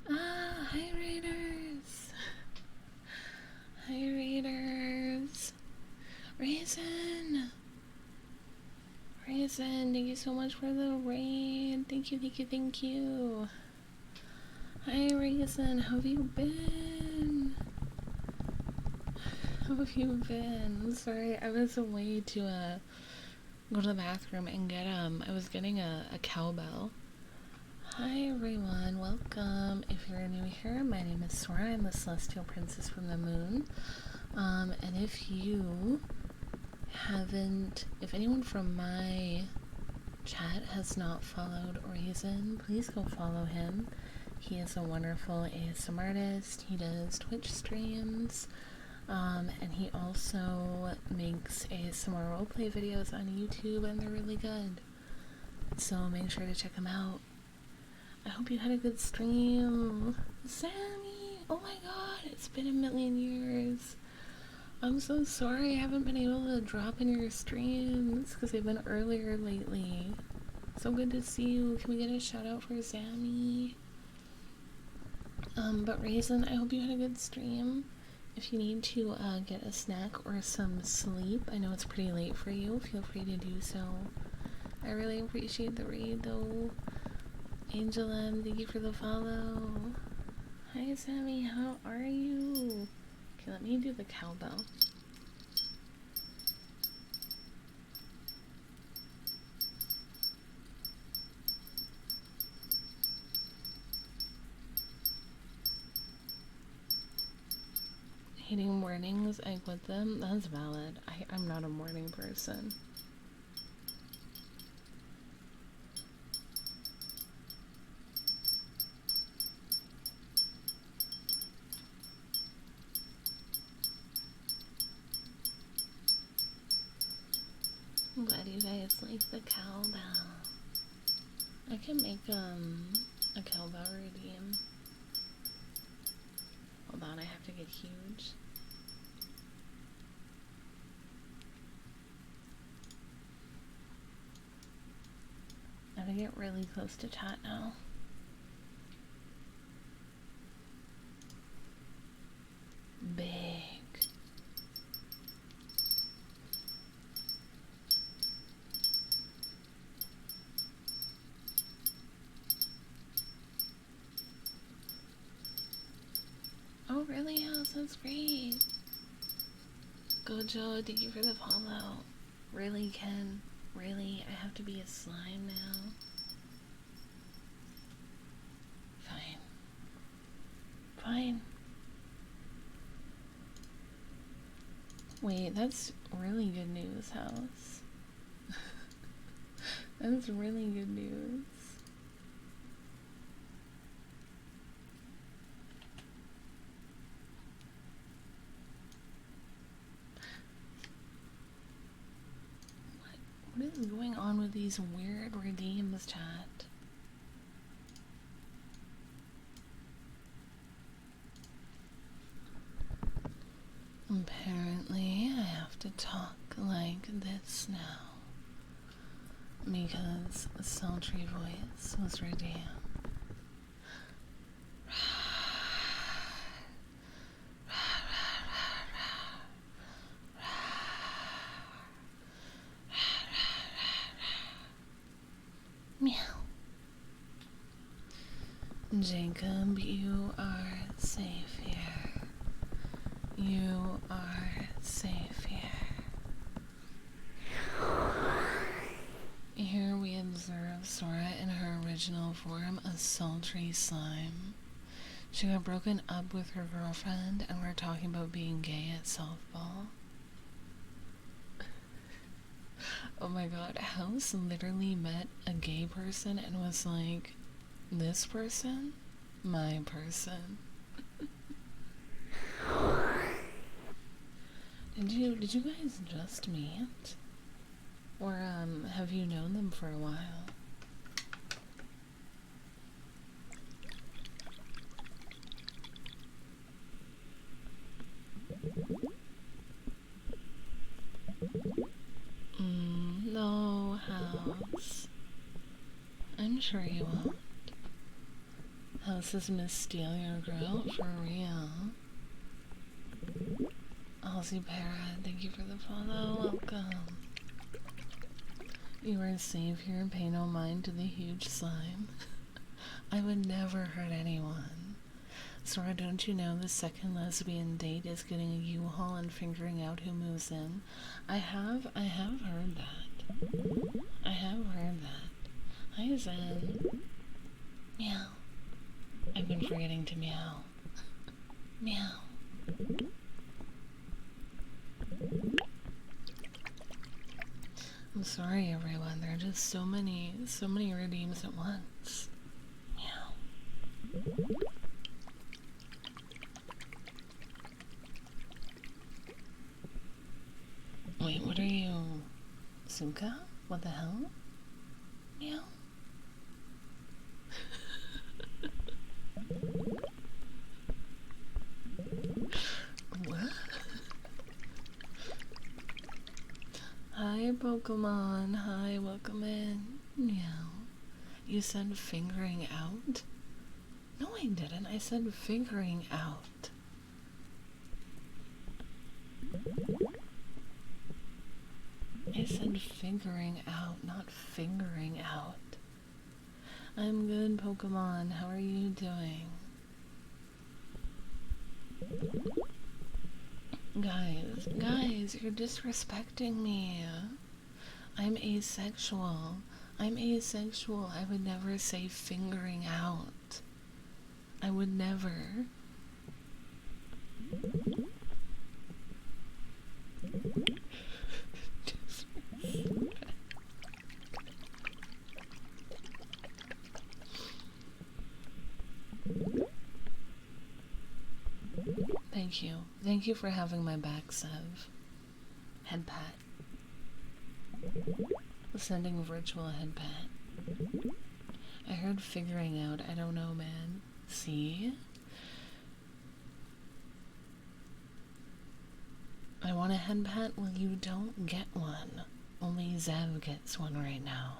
Hi Raiders! Hi Raiders! Raisin! Raisin, thank you so much for the raid. Thank you, thank you, thank you. Hi Raisin, how have you been? How have you been? Sorry, I was away to go to the bathroom and get I was getting a cowbell. Hi everyone, welcome. If you're new here, my name is Sora. I'm the Celestial Princess from the Moon. And if you haven't, if anyone from my chat has not followed Raisin, please go follow him. He is a wonderful ASMR artist. He does Twitch streams. And he also makes ASMR roleplay videos on YouTube, and they're really good. So make sure to check him out. I hope you had a good stream. Sammy! Oh my god, it's been a million years. I'm so sorry I haven't been able to drop in your streams because they've been earlier lately. So good to see you. Can we get a shout out for Sammy? But Raisin, I hope you had a good stream. If you need to get a snack or some sleep, I know it's pretty late for you, feel free to do so. I really appreciate the read though. Angel M, thank you for the follow. Hi Sammy, how are you? Okay, let me do the cowbell. Hating mornings, I quit them. That's valid. I'm not a morning person. I'm glad you guys like the cowbell. I can make a cowbell redeem. Hold on, I have to get huge. I have to get really close to chat now. Big. Oh, really, House? That's great. Gojo, thank you for the follow. Really, Ken? Really? I have to be a slime now? Fine. Fine. Wait, that's really good news, House. That's really good news. What is going on with these weird redeems, chat? Apparently, I have to talk like this now. Because a sultry voice was redeemed. Meow. Jacob, you are safe here. You are safe here. Here we observe Sora in her original form, a sultry slime. She got broken up with her girlfriend, and we're talking about being gay at softball. Oh my god, House literally met a gay person and was like, this person? My person. Did you guys just meet? Or, have you known them for a while? No, House. I'm sure you won't. House is Miss Steal Your Girl, for real. Aussie Para, thank you for the follow, welcome. You are safe here and pay no mind to the huge slime. I would never hurt anyone. Sora, don't you know the second lesbian date is getting a U-Haul and figuring out who moves in? I have heard that. I have heard that. Hi, Zen. Meow. I've been forgetting to meow. Meow. I'm sorry, everyone. There are just so many redeems at once. Meow. Wait, what are you... Suka? What the hell? Meow. What? Hi, Pokemon. Hi, welcome in. Meow. You said fingering out? No, I didn't. I said figuring out. I said figuring out, not fingering out. I'm good, Pokemon. How are you doing? Guys, you're disrespecting me. I'm asexual. I'm asexual. I would never say fingering out. I would never. Thank you. Thank you for having my back, Sev. Head pat. Sending virtual head pat. I heard figuring out. I don't know, man. See? I want a head pat? Well, you don't get one. Only Zev gets one right now.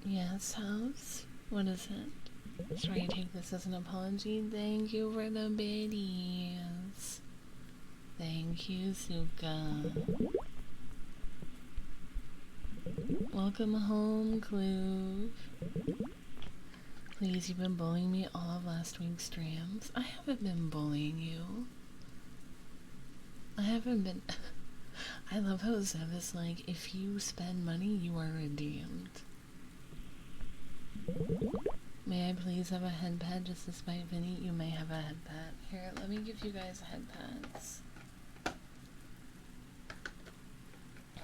Yes, house? What is it? Sorry, take this as an apology. Thank you for the biddies. Thank you, Suka. Welcome home, Cloove. Please, you've been bullying me all of last week's streams. I haven't been bullying you. I haven't been... I love how Zev is like, if you spend money, you are redeemed. May I please have a head pad just to spite Vinny? You may have a head pad. Here, let me give you guys head pads.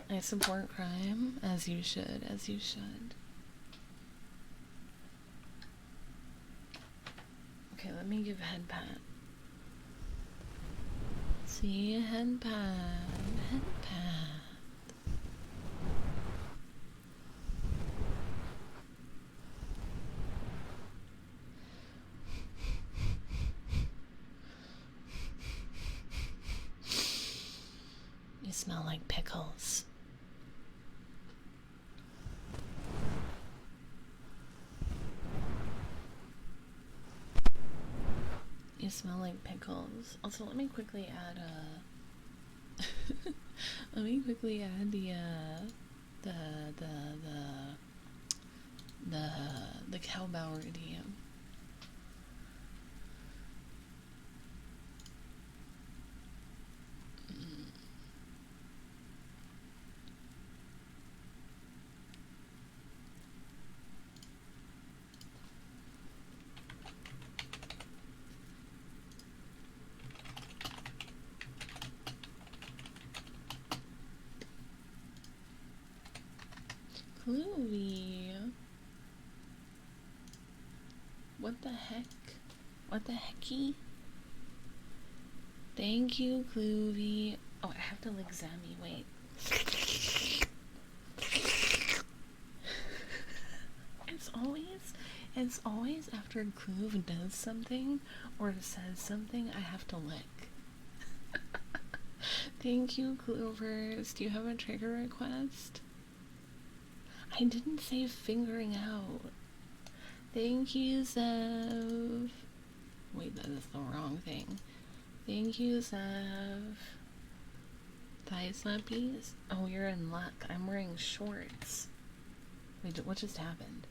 I support crime, as you should, as you should. Okay, let me give a head pat. See, head pad, head pad. You smell like pickles. You smell like pickles. Also, let me quickly add let me quickly add the cowbell redeem. Chloe. What the heck? What the hecky? Thank you, Chloe. Oh, I have to lick Zammy. Wait. It's always after Cloove does something or says something, I have to lick. Thank you, Clovers. Do you have a trigger request? I didn't say fingering out. Thank you, Zev. Wait, that is the wrong thing. Thank you, Zev. Thigh slappies? Oh, you're in luck. I'm wearing shorts. Wait, what just happened?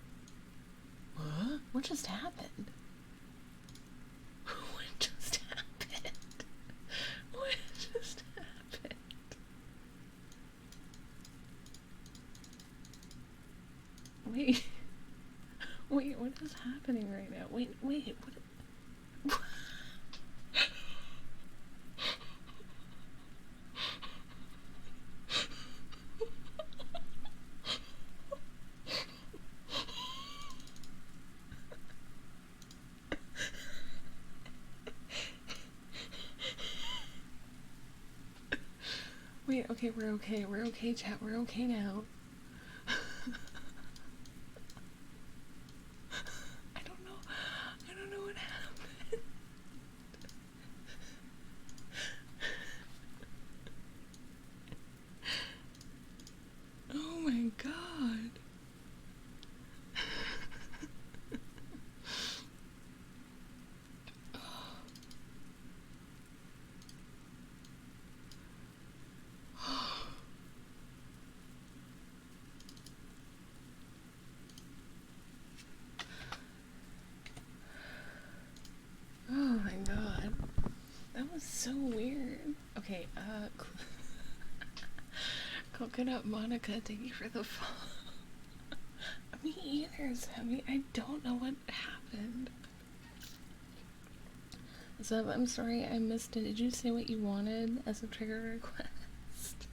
What? What just happened? What just happened? What just happened? Wait. Wait, what is happening right now? Wait, what? Wait, okay, we're okay, chat, we're okay now. Coconut Monica, thank you for the follow. Me either, Sammy. I don't know what happened. Zeb, I'm sorry I missed it. Did you say what you wanted as a trigger request?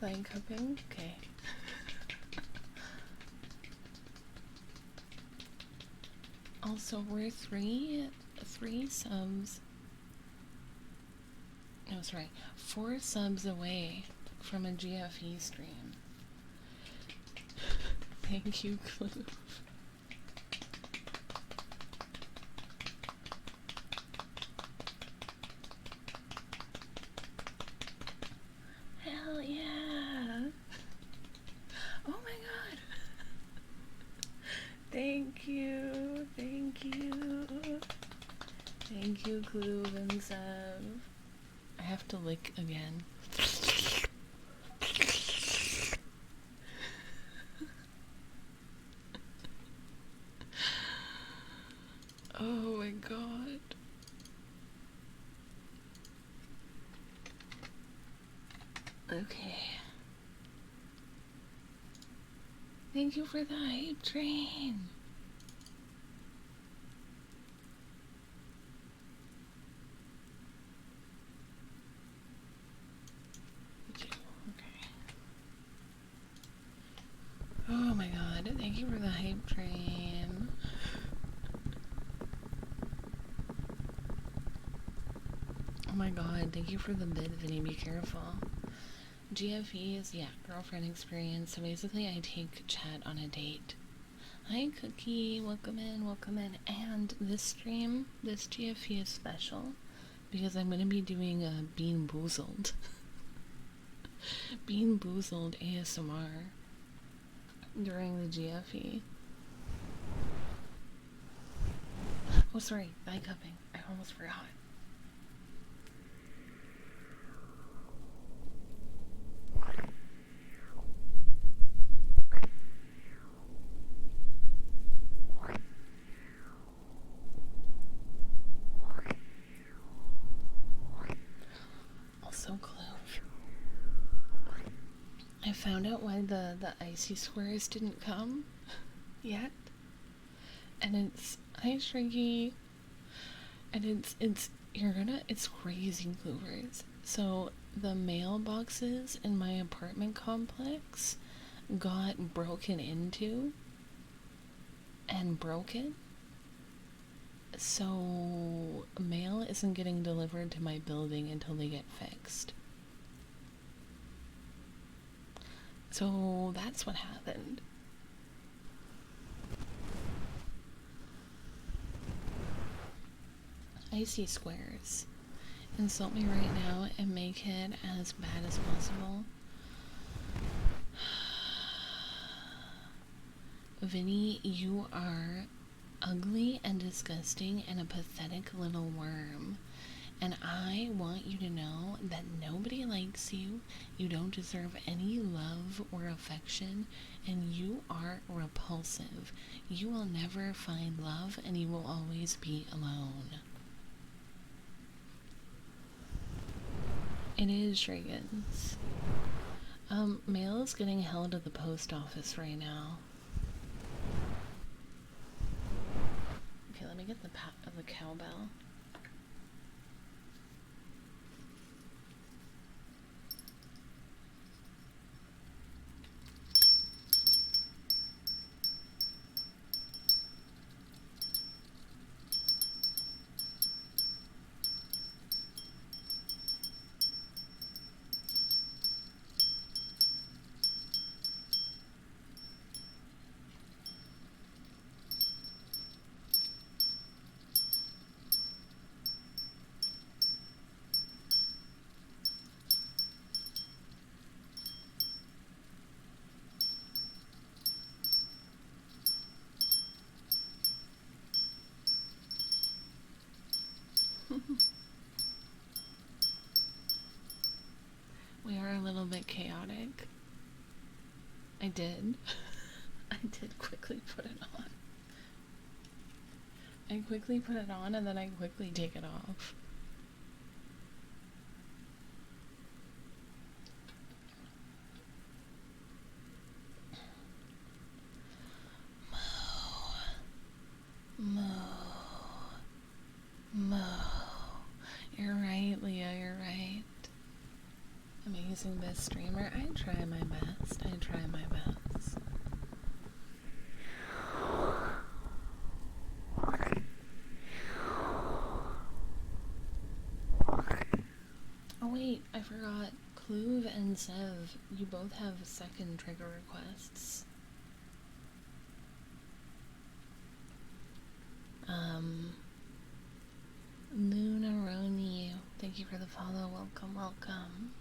Line cupping? Okay. Also, we're three subs. No, sorry, 4 subs away from a GFE stream. Thank you, Clue. Hell yeah! Oh my god! Thank you, thank you. Thank you, Clue and Sev. I have to lick again. Oh my god. Okay. Thank you for the hype train. Oh my god, thank you for the hype train. Oh my god, thank you for the bid, Vinny, be careful. GFE is, yeah, girlfriend experience, so basically I take chat on a date. Hi Cookie, welcome in, and this stream, this GFE is special, because I'm gonna be doing a Bean Boozled. Bean Boozled ASMR. During the GFE. Oh, sorry, thigh cupping. I almost forgot. Also, Clove. I found out why the icy squares didn't come yet. And it's hi Shrinky. And it's crazy, Clovers. So the mailboxes in my apartment complex got broken into and broken. So mail isn't getting delivered to my building until they get fixed. So that's what happened. Icy squares. Insult me right now and make it as bad as possible. Vinny, you are ugly and disgusting and a pathetic little worm. And I want you to know that nobody likes you, you don't deserve any love or affection, and you are repulsive. You will never find love, and you will always be alone. It is Dragons. Mail is getting held at the post office right now. Okay, let me get the cowbell. We are a little bit chaotic. I did. I did quickly put it on. I quickly put it on and then I quickly take it off. Mo. You're right, Leah, you're right. Amazing this streamer. I try my best. Oh wait, I forgot. Kluve and Sev, you both have second trigger requests. Lunaroni, thank you for the follow. Welcome.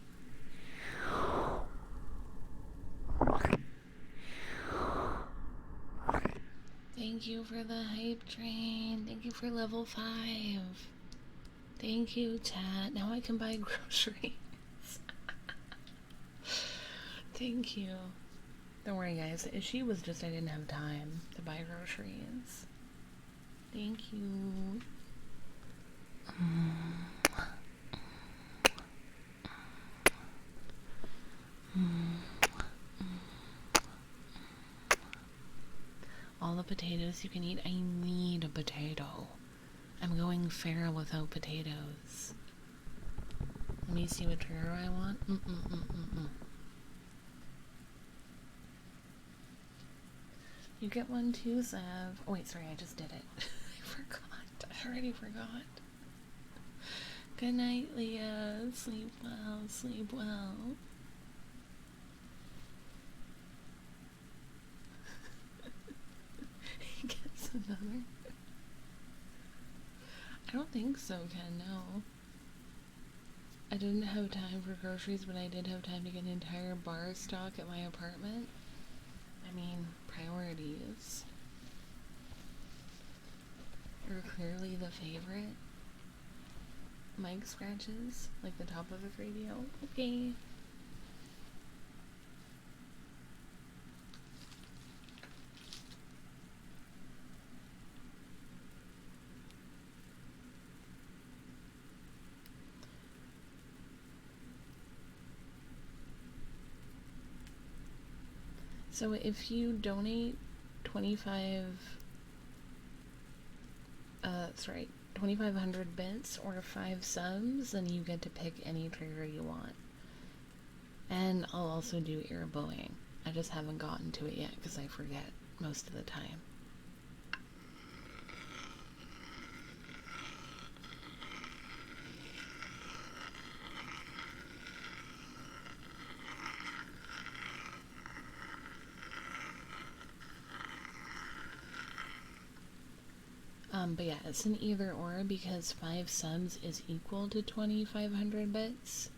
Thank you for the hype train. Thank you for level 5. Thank you, chat. Now I can buy groceries. Thank you. Don't worry, guys. She was just I didn't have time to buy groceries. Thank you. All the potatoes you can eat. I need a potato. I'm going feral without potatoes. Let me see what trigger I want. You get one too, Zev. Oh wait, sorry, I just did it. I forgot. I already forgot. Good night, Leah. Sleep well, sleep well. He gets another. I don't think so, Ken, no. I didn't have time for groceries, but I did have time to get an entire bar stock at my apartment. I mean, priorities. You're clearly the favorite. Mic scratches, like the top of the radio. Okay. So if you donate 2,500 bits or 5 subs, then you get to pick any trigger you want. And I'll also do ear bowing. I just haven't gotten to it yet because I forget most of the time. But yeah, it's an either or because 5 subs is equal to 2,500 bits.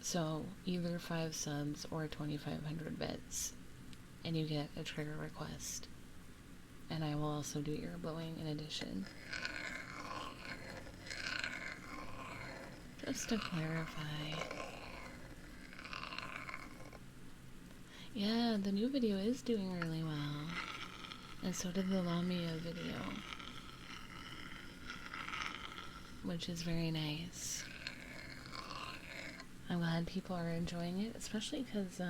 So either 5 subs or 2,500 bits, and you get a trigger request. And I will also do ear blowing in addition. Just to clarify. Yeah, the new video is doing really well. And so did the Lamia video. Which is very nice. I'm glad people are enjoying it, especially because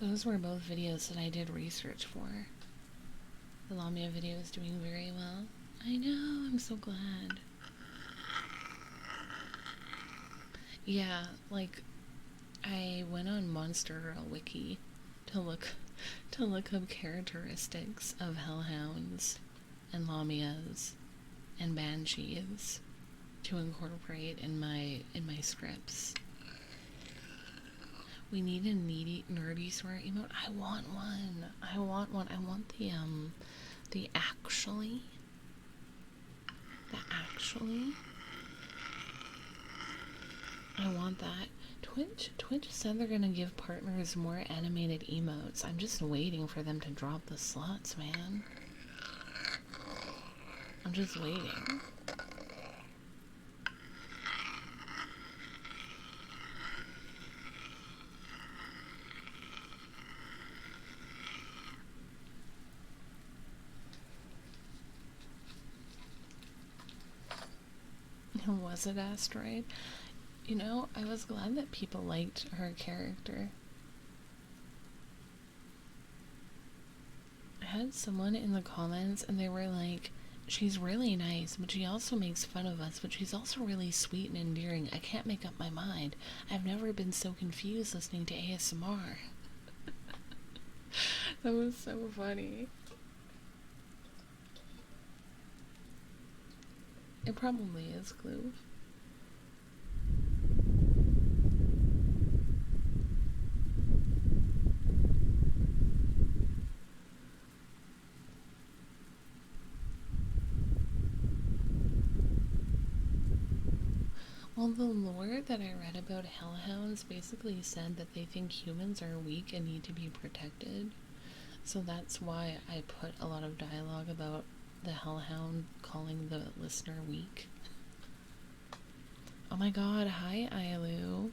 those were both videos that I did research for. The Lamia video is doing very well. I know, I'm so glad. Yeah, like, I went on Monster Girl Wiki to look up characteristics of hellhounds and lamias and banshees to incorporate in my scripts. We need a nerdy swear emote. I want one. I want the actually. I want that. Twitch said they're gonna give partners more animated emotes. I'm just waiting for them to drop the slots, man. I'm just waiting. Was it asteroid? You know, I was glad that people liked her character. I had someone in the comments and they were like, she's really nice, but she also makes fun of us, but she's also really sweet and endearing. I can't make up my mind. I've never been so confused listening to ASMR. That was so funny. It probably is, Clove. Well, the lore that I read about hellhounds basically said that they think humans are weak and need to be protected. So that's why I put a lot of dialogue about the hellhound calling the listener weak. Oh my god, hi Ailu.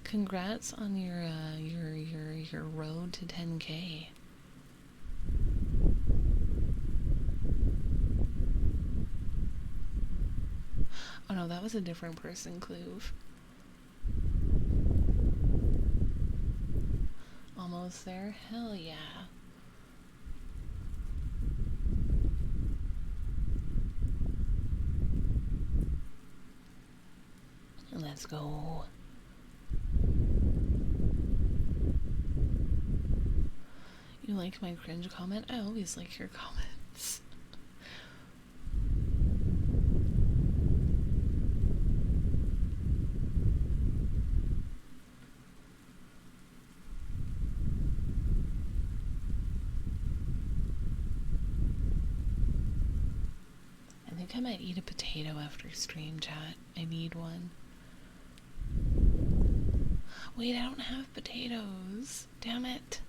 Congrats on your road to 10K. Oh no, that was a different person, Clove. Almost there? Hell yeah. Let's go. You like my cringe comment? I always like your comments. I think I might eat a potato after stream chat. I need one. Wait, I don't have potatoes. Damn it.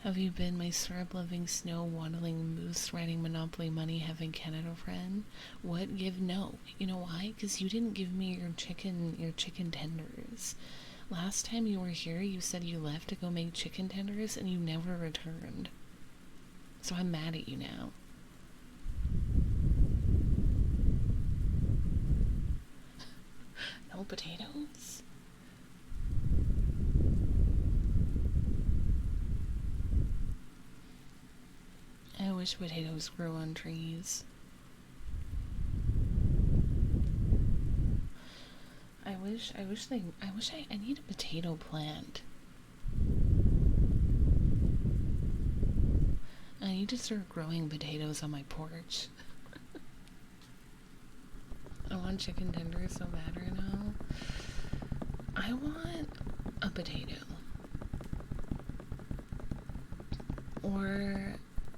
Have you been my syrup-loving, snow-waddling, moose-riding, Monopoly money-having Canada friend? What? Give no. You know why? Because you didn't give me your chicken tenders. Last time you were here, you said you left to go make chicken tenders, and you never returned. So I'm mad at you now. No potatoes? I wish potatoes grew on trees. I need a potato plant. I need to start growing potatoes on my porch. I want chicken tenders so bad right now. I want a potato. Or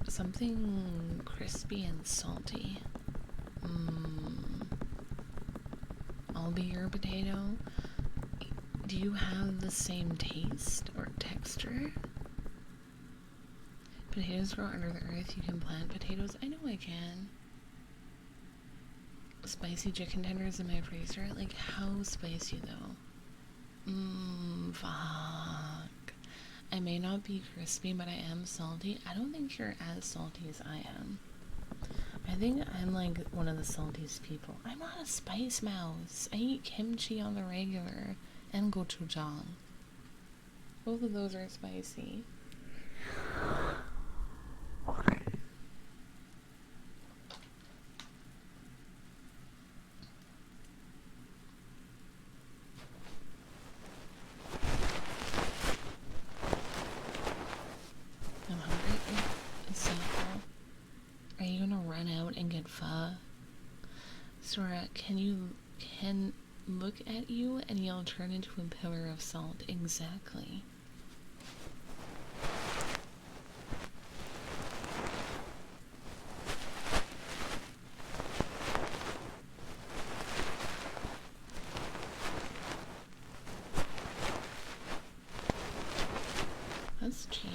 something crispy and salty. I'll be your potato. Do you have the same taste or texture? Potatoes grow under the earth. You can plant potatoes. I know I can. Spicy chicken tenders in my freezer. Like, how spicy though? Fuck. I may not be crispy, but I am salty. I don't think you're as salty as I am. I think I'm like one of the saltiest people. I'm not a spice mouse. I eat kimchi on the regular and gochujang. Both of those are spicy. I'm hungry. It's so cool. Are you gonna run out and get pho? Sora, can look at you and you'll turn into a pillar of salt. Exactly. That's cheap.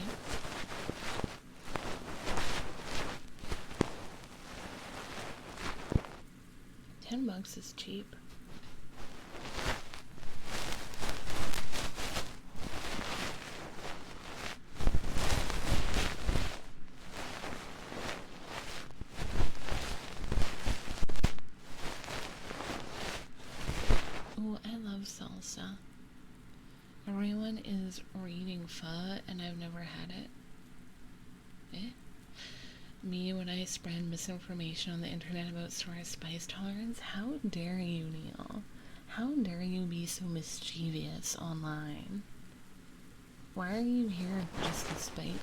$10 is cheap. Everyone is reading pho and I've never had it. Eh? Me when I spread misinformation on the internet about Sora's spice tolerance? How dare you, Neil? How dare you be so mischievous online? Why are you here just to spite me?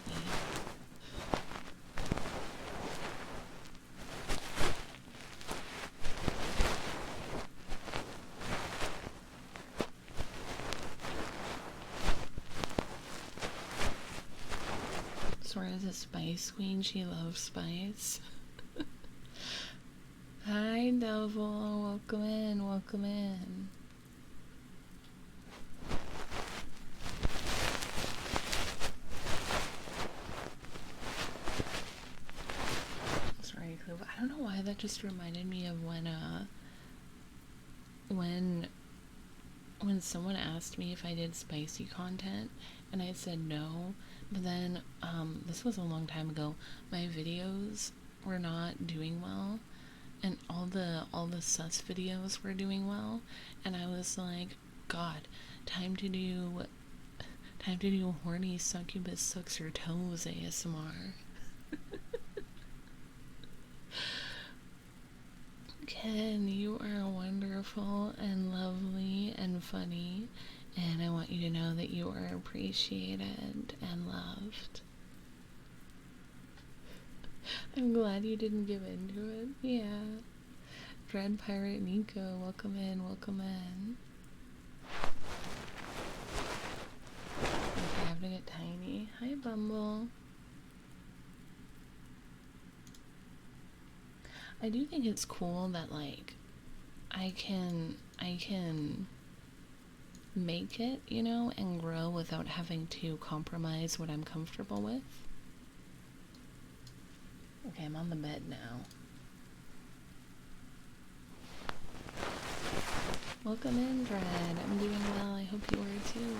Sora's a spice queen. She loves spice. Hi, Devil. Welcome in. Welcome in. Sorry, Clove. I don't know why that just reminded me of when someone asked me if I did spicy content and I said no, but then this was a long time ago. My videos were not doing well, and all the sus videos were doing well, and I was like, God, time to do horny succubus sucks her toes ASMR. Ken, you are wonderful and lovely and funny, and I want you to know that you are appreciated and loved. I'm glad you didn't give in to it. Yeah. Dread Pirate Nico, welcome in, welcome in. Okay, I have to get tiny. Hi, Bumble. I do think it's cool that, like, I can make it, you know, and grow without having to compromise what I'm comfortable with. Okay, I'm on the bed now. Welcome in, Dread. I'm doing well. I hope you are too.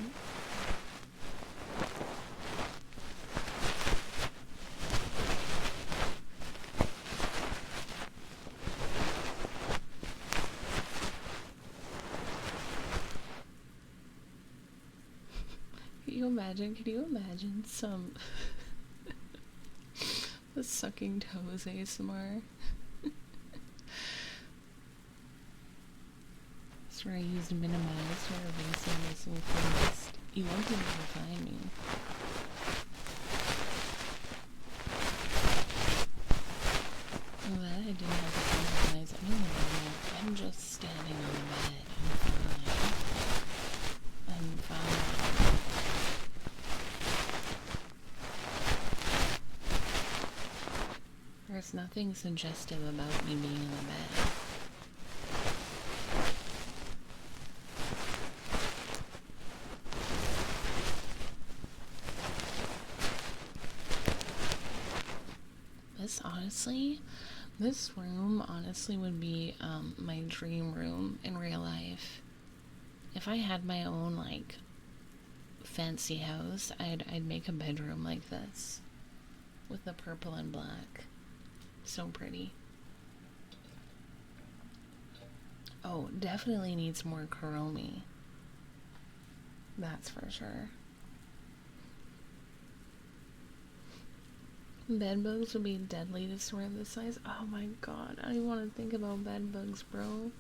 Could you imagine some the sucking toes ASMR? That's where I used minimize to erase and list. You won't be able to find me. Well, that I didn't have to minimize. I'm just standing on the bed. I'm fine. There's nothing suggestive about me being in the bed. This room honestly would be my dream room in real life. If I had my own, like, fancy house, I'd make a bedroom like this with the purple and black. So pretty. Oh, definitely needs more Kuromi. That's for sure. Bed bugs would be deadly to store this size. Oh my god, I don't want to think about bed bugs, bro.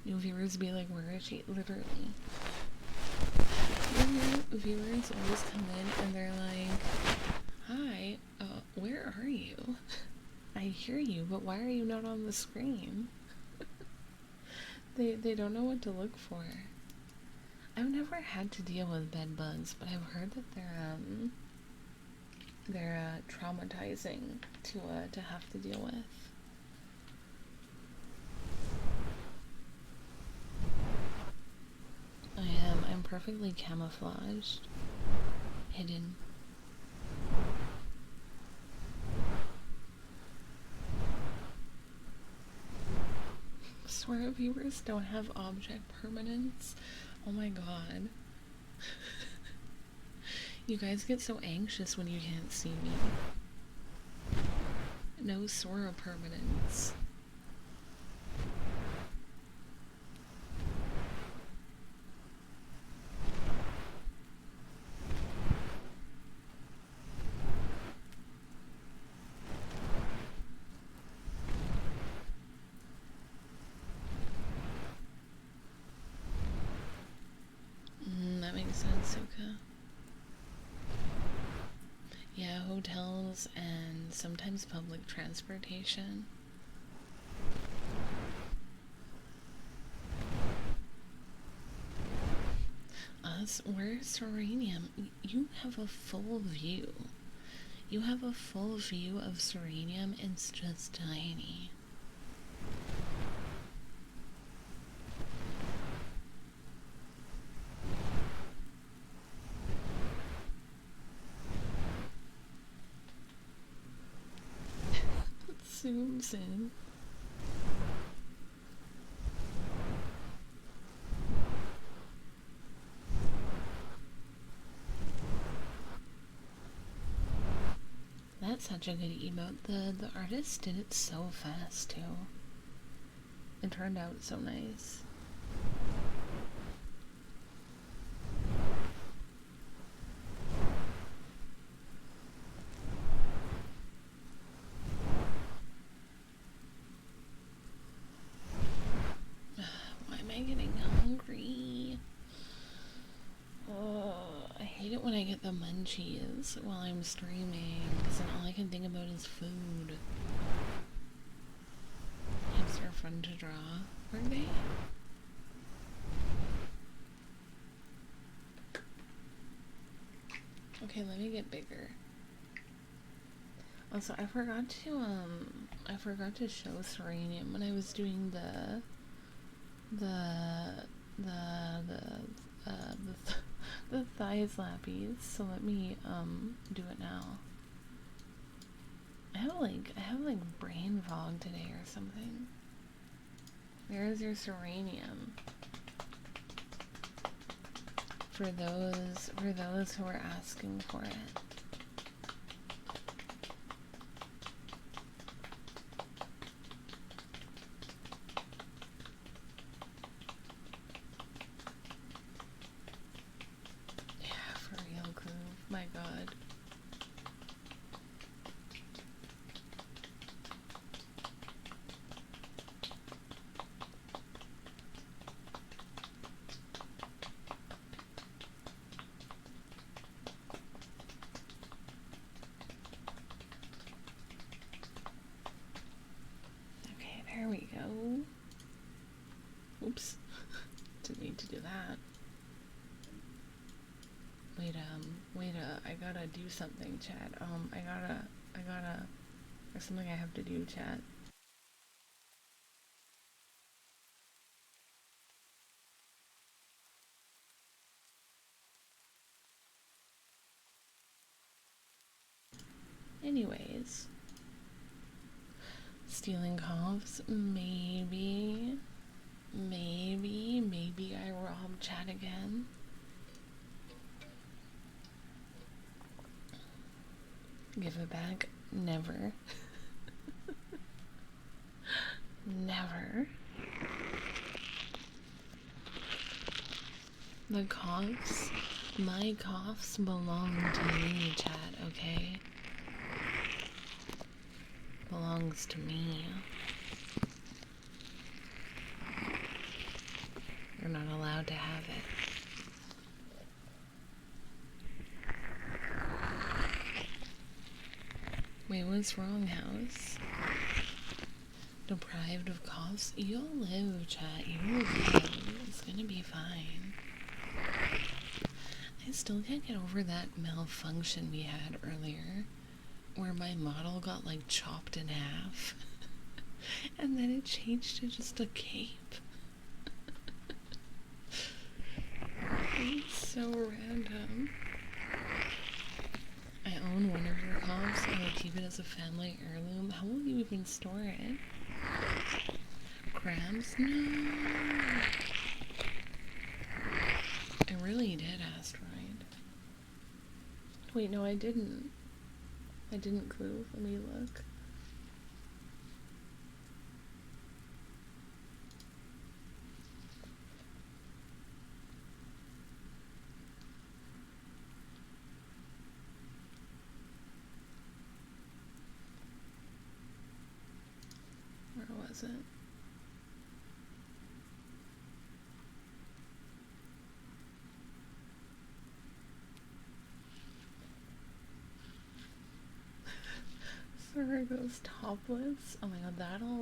New viewers be like, where is she? Literally. Your viewers always come in and they're like, hi, where are you? I hear you, but why are you not on the screen? They don't know what to look for. I've never had to deal with bed bugs, but I've heard that they're traumatizing to have to deal with. I'm perfectly camouflaged, hidden. Swear viewers don't have object permanence. Oh my god. You guys get so anxious when you can't see me. no sore permanence. That makes sense, okay. Yeah, hotels and sometimes public transportation. We're Serenium. You have a full view. You have a full view of Serenium. It's just tiny. It zooms in. That's such a good emote. The artist did it so fast too. It turned out so nice. Why am I getting hungry? I hate it when I get the munchies while I'm streaming, because then all I can think about is food. Hips are fun to draw, aren't they? Okay, let me get bigger. Also, I forgot to show Serenium when I was doing the thigh slappies. So let me do it now. I have like brain fog today or something. There's your Serenium. For those who are asking for it. My god. Okay, there we go. Oops. Didn't need to do that. Wait, I gotta do something, chat. There's something I have to do, chat. Anyways. Stealing coughs? Maybe I rob chat again. Give it back? Never. Never. The coughs, my coughs belong to me, chat, okay? Belongs to me. You're not allowed to have it. Wait, what's wrong, house? Deprived of coughs? You'll live, chat. You will live. It's gonna be fine. I still can't get over that malfunction we had earlier, where my model got like chopped in half, and then it changed to just a cape. It's so random. I own one of your coughs and I keep it as a family heirloom. How will you even store it? Crabs? No! I really did, Asteroid. Wait, no, I didn't. I didn't, Clue. Let me look. close it. Sarah goes topless. Oh my god,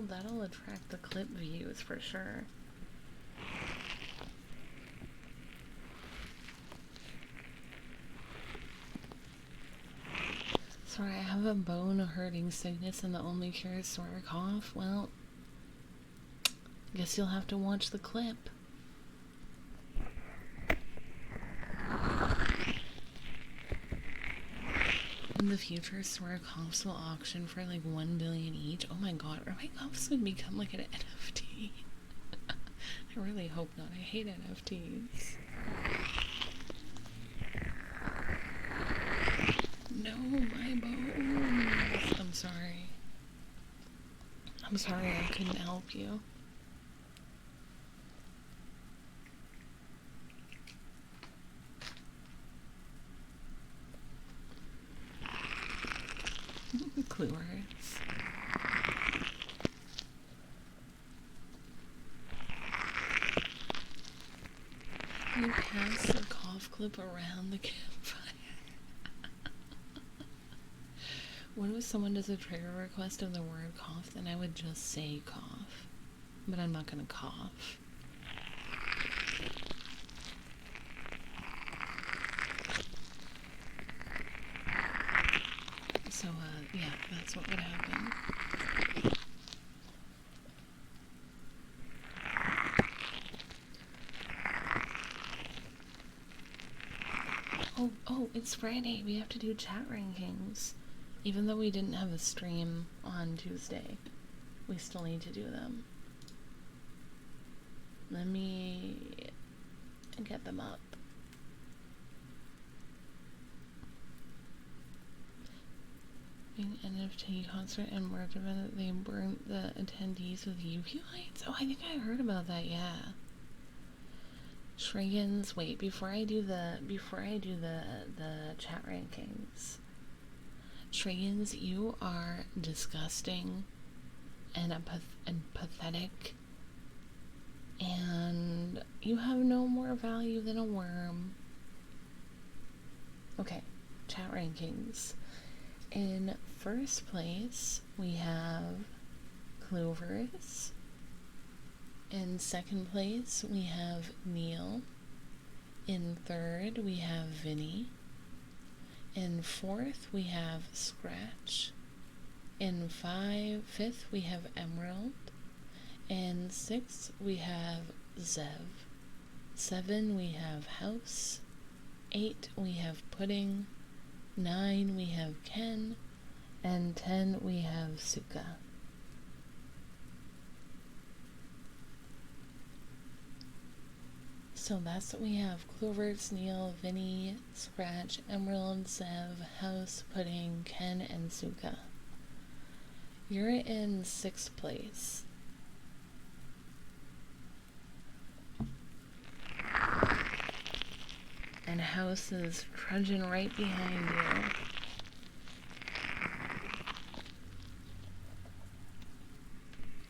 that'll attract the clip views for sure. Sorry, I have a bone hurting sickness and the only cure is sore cough. Well, guess you'll have to watch the clip. In the future, sore coughs will auction for like 1 billion each. Oh my god, or my coughs would become like an NFT. I really hope not. I hate NFTs. No, my bones. I'm sorry. I'm sorry I couldn't help you. Cluers. You pass the cough clip around the campfire. What if someone does a trigger request of the word cough? Then I would just say cough. But I'm not gonna cough. So, yeah, that's what would happen. Oh, it's Friday. We have to do chat rankings. Even though we didn't have a stream on Tuesday, we still need to do them. Let me get them up. Being NFT concert and merch event, they burnt the attendees with UV lights. Oh, I think I heard about that. Yeah. Shriggins, wait, before I do the chat rankings. Shriggins, you are disgusting and pathetic, and you have no more value than a worm. Okay, chat rankings. In first place, we have Clovers. In second place, we have Neil. In third, we have Vinny. In fourth, we have Scratch. In fifth, we have Emerald. In sixth, we have Zev. 7, we have House. 8, we have Pudding. 9, we have Ken. And 10, we have Suka. So that's what we have. Clovers, Neil, Vinny, Scratch, Emerald, Zev, House, Pudding, Ken, and Suka. You're in 6th place. And House is trudging right behind you.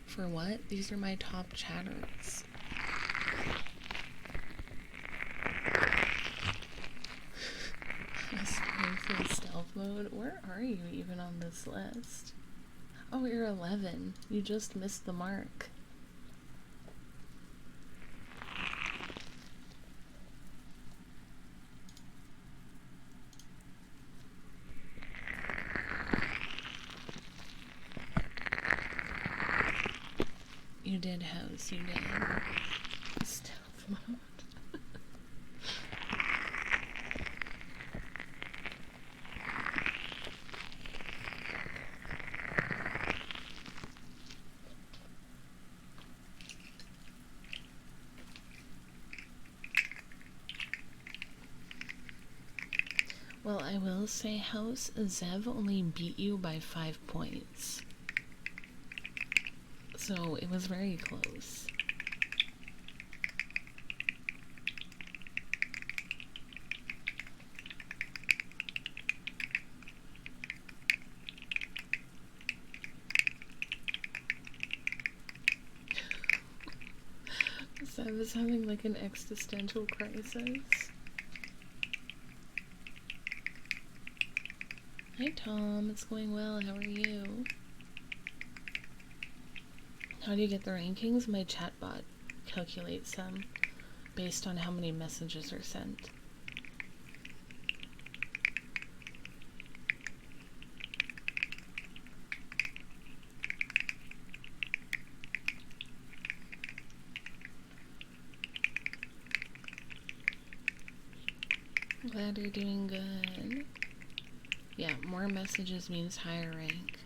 For what? These are my top chatters. Stealth mode? Where are you even on this list? Oh, you're 11. You just missed the mark. You did, House, you did. Stealth mode. Well, I will say, House, Zev only beat you by 5 points. So it was very close. I was having like an existential crisis. Hi Tom, it's going well, how are you? How do you get the rankings? My chatbot calculates them based on how many messages are sent. Glad you're doing good. Yeah, more messages means higher rank.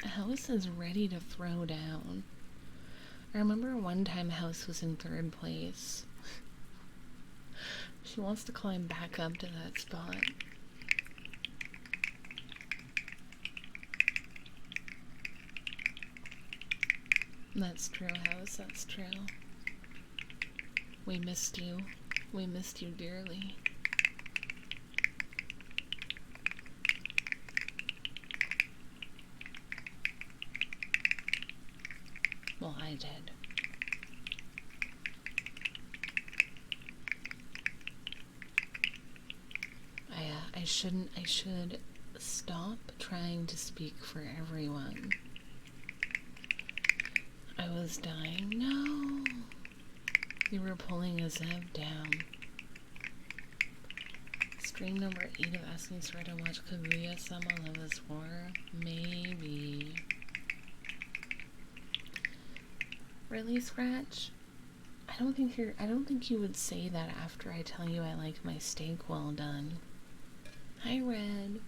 House is ready to throw down. I remember one time House was in 3rd place. She wants to climb back up to that spot. That's true, House, that's true. We missed you. We missed you dearly. Well, I did. I should stop trying to speak for everyone. I was dying. No! You were pulling a Zev down. Stream number 8 of asking Sora to watch Kaguya Sama Love is War? Maybe. Really, Scratch? I don't think you would say that after I tell you I like my steak well done. Hi, Red.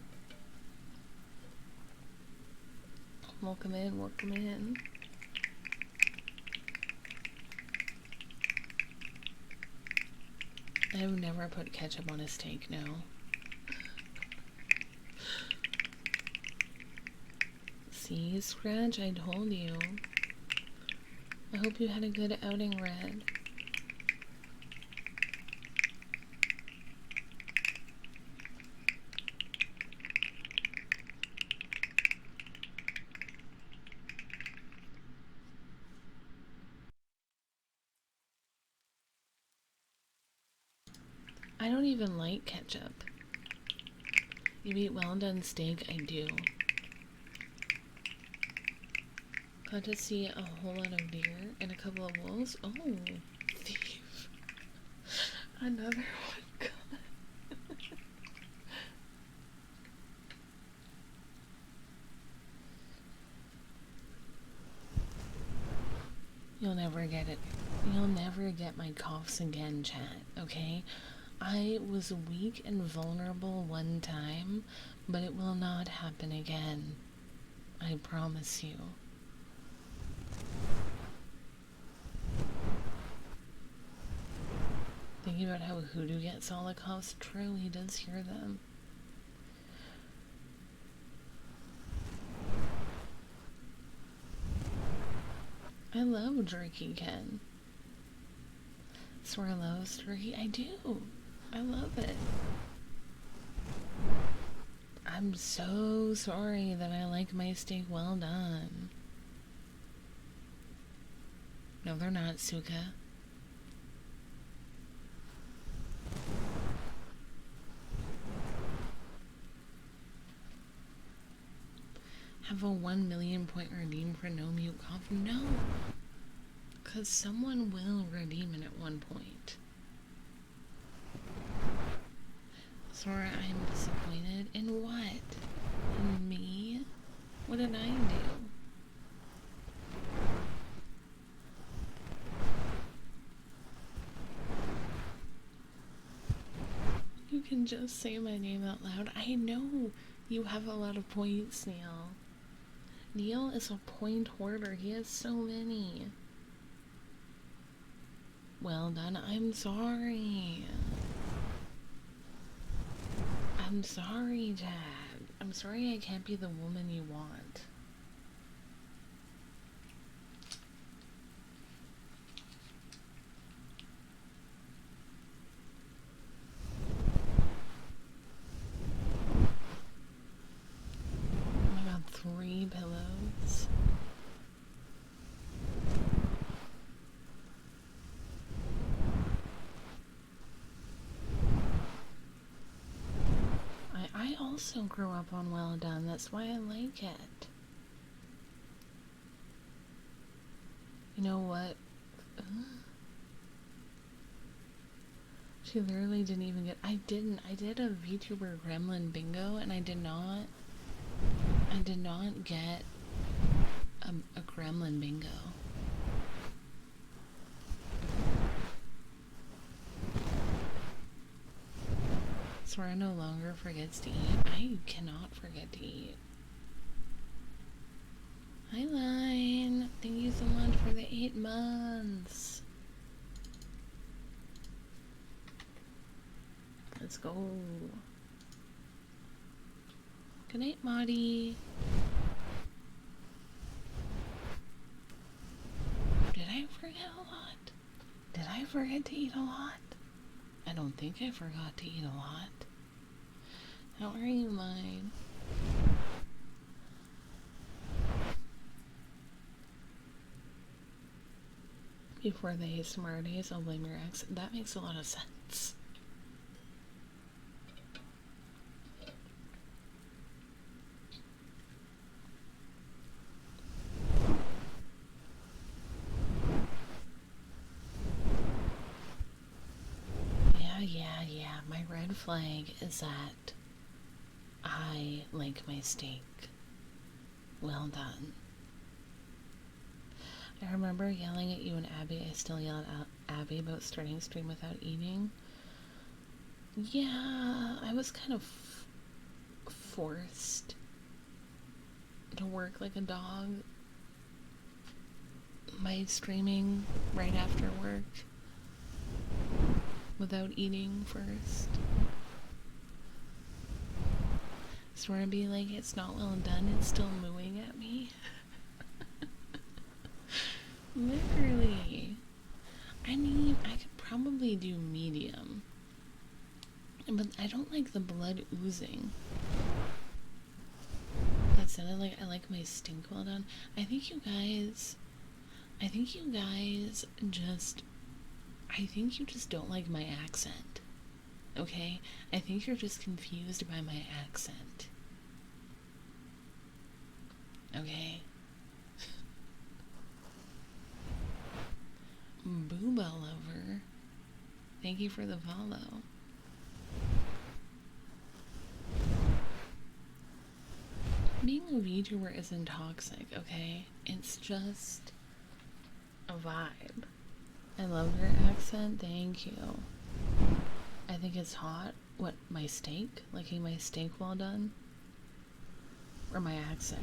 Welcome in, welcome in. I've never put ketchup on a steak, no. See, Scratch, I told you. I hope you had a good outing, Red. I don't even like ketchup. You eat well done steak? I do. Got to see a whole lot of deer and a couple of wolves. Oh, thief. Another one. God. You'll never get it. You'll never get my coughs again, chat, okay? I was weak and vulnerable one time, but it will not happen again. I promise you. Thinking about how Hoodoo gets all the coughs. True, he does hear them. I love jerky, Ken. Sora loves jerky. I do. I love it. I'm so sorry that I like my steak well done. No, they're not, Suka. Have a 1 million point redeem for no mute cough? No. Because someone will redeem it at one point. Sora, I'm disappointed. In what? In me? What did I do? You can just say my name out loud. I know you have a lot of points, Neil. Neil is a point hoarder. He has so many. Well done. I'm sorry. I'm sorry, Dad. I'm sorry I can't be the woman you want. also grew up on Well Done. That's why I like it. You know what? She literally didn't even get... I did a VTuber Gremlin bingo, and I did not get a Gremlin bingo. Sora no longer forgets to eat. I cannot forget to eat. Hi, Line. Thank you so much for the 8 months. Let's go. Good night, Maudie. Did I forget a lot? Did I forget to eat a lot? I don't think I forgot to eat a lot. How are you, mine? Before the ASMR days, I'll blame your ex. That makes a lot of sense. Yeah. My red flag is that I like my steak well done. I remember yelling at you and Abby. I still yell at Abby about starting stream without eating. Yeah, I was kind of forced to work like a dog by streaming right after work without eating first. So we're gonna be like, it's not well done, it's still mooing at me. Literally. I mean, I could probably do medium, but I don't like the blood oozing. That said, I like my stink well done. I think you guys just don't like my accent. Okay? I think you're just confused by my accent. Okay? Booba lover. Thank you for the follow. Being a VTuber isn't toxic, okay? It's just a vibe. I love your accent, thank you. I think it's hot. What, my steak? Liking my steak well done? Or my accent?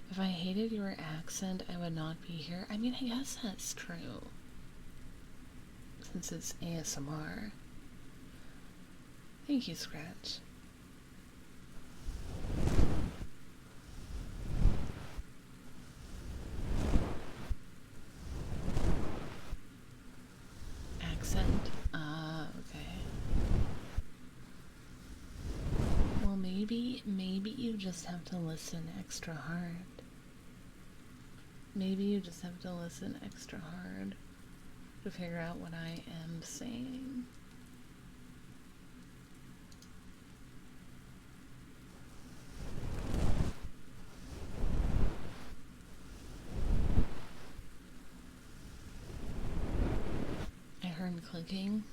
If I hated your accent, I would not be here. I mean, I guess that's true. Since it's ASMR. Thank you, Scratch. Accent? Okay. Well, maybe you just have to listen extra hard. Maybe you just have to listen extra hard to figure out what I am saying. I heard clicking.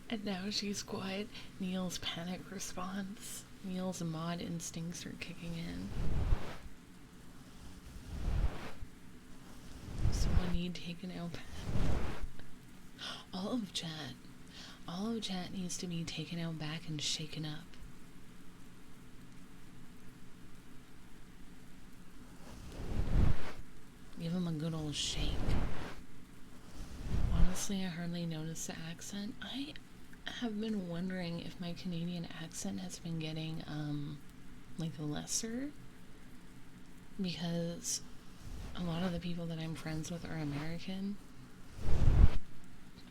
And now she's quiet. Neil's panic response. Neil's mod instincts are kicking in. Someone need taken out. All of chat needs to be taken out back and shaken up. Give him a good old shake. Honestly, I hardly noticed the accent. I have been wondering if my Canadian accent has been getting, like, lesser. Because a lot of the people that I'm friends with are American.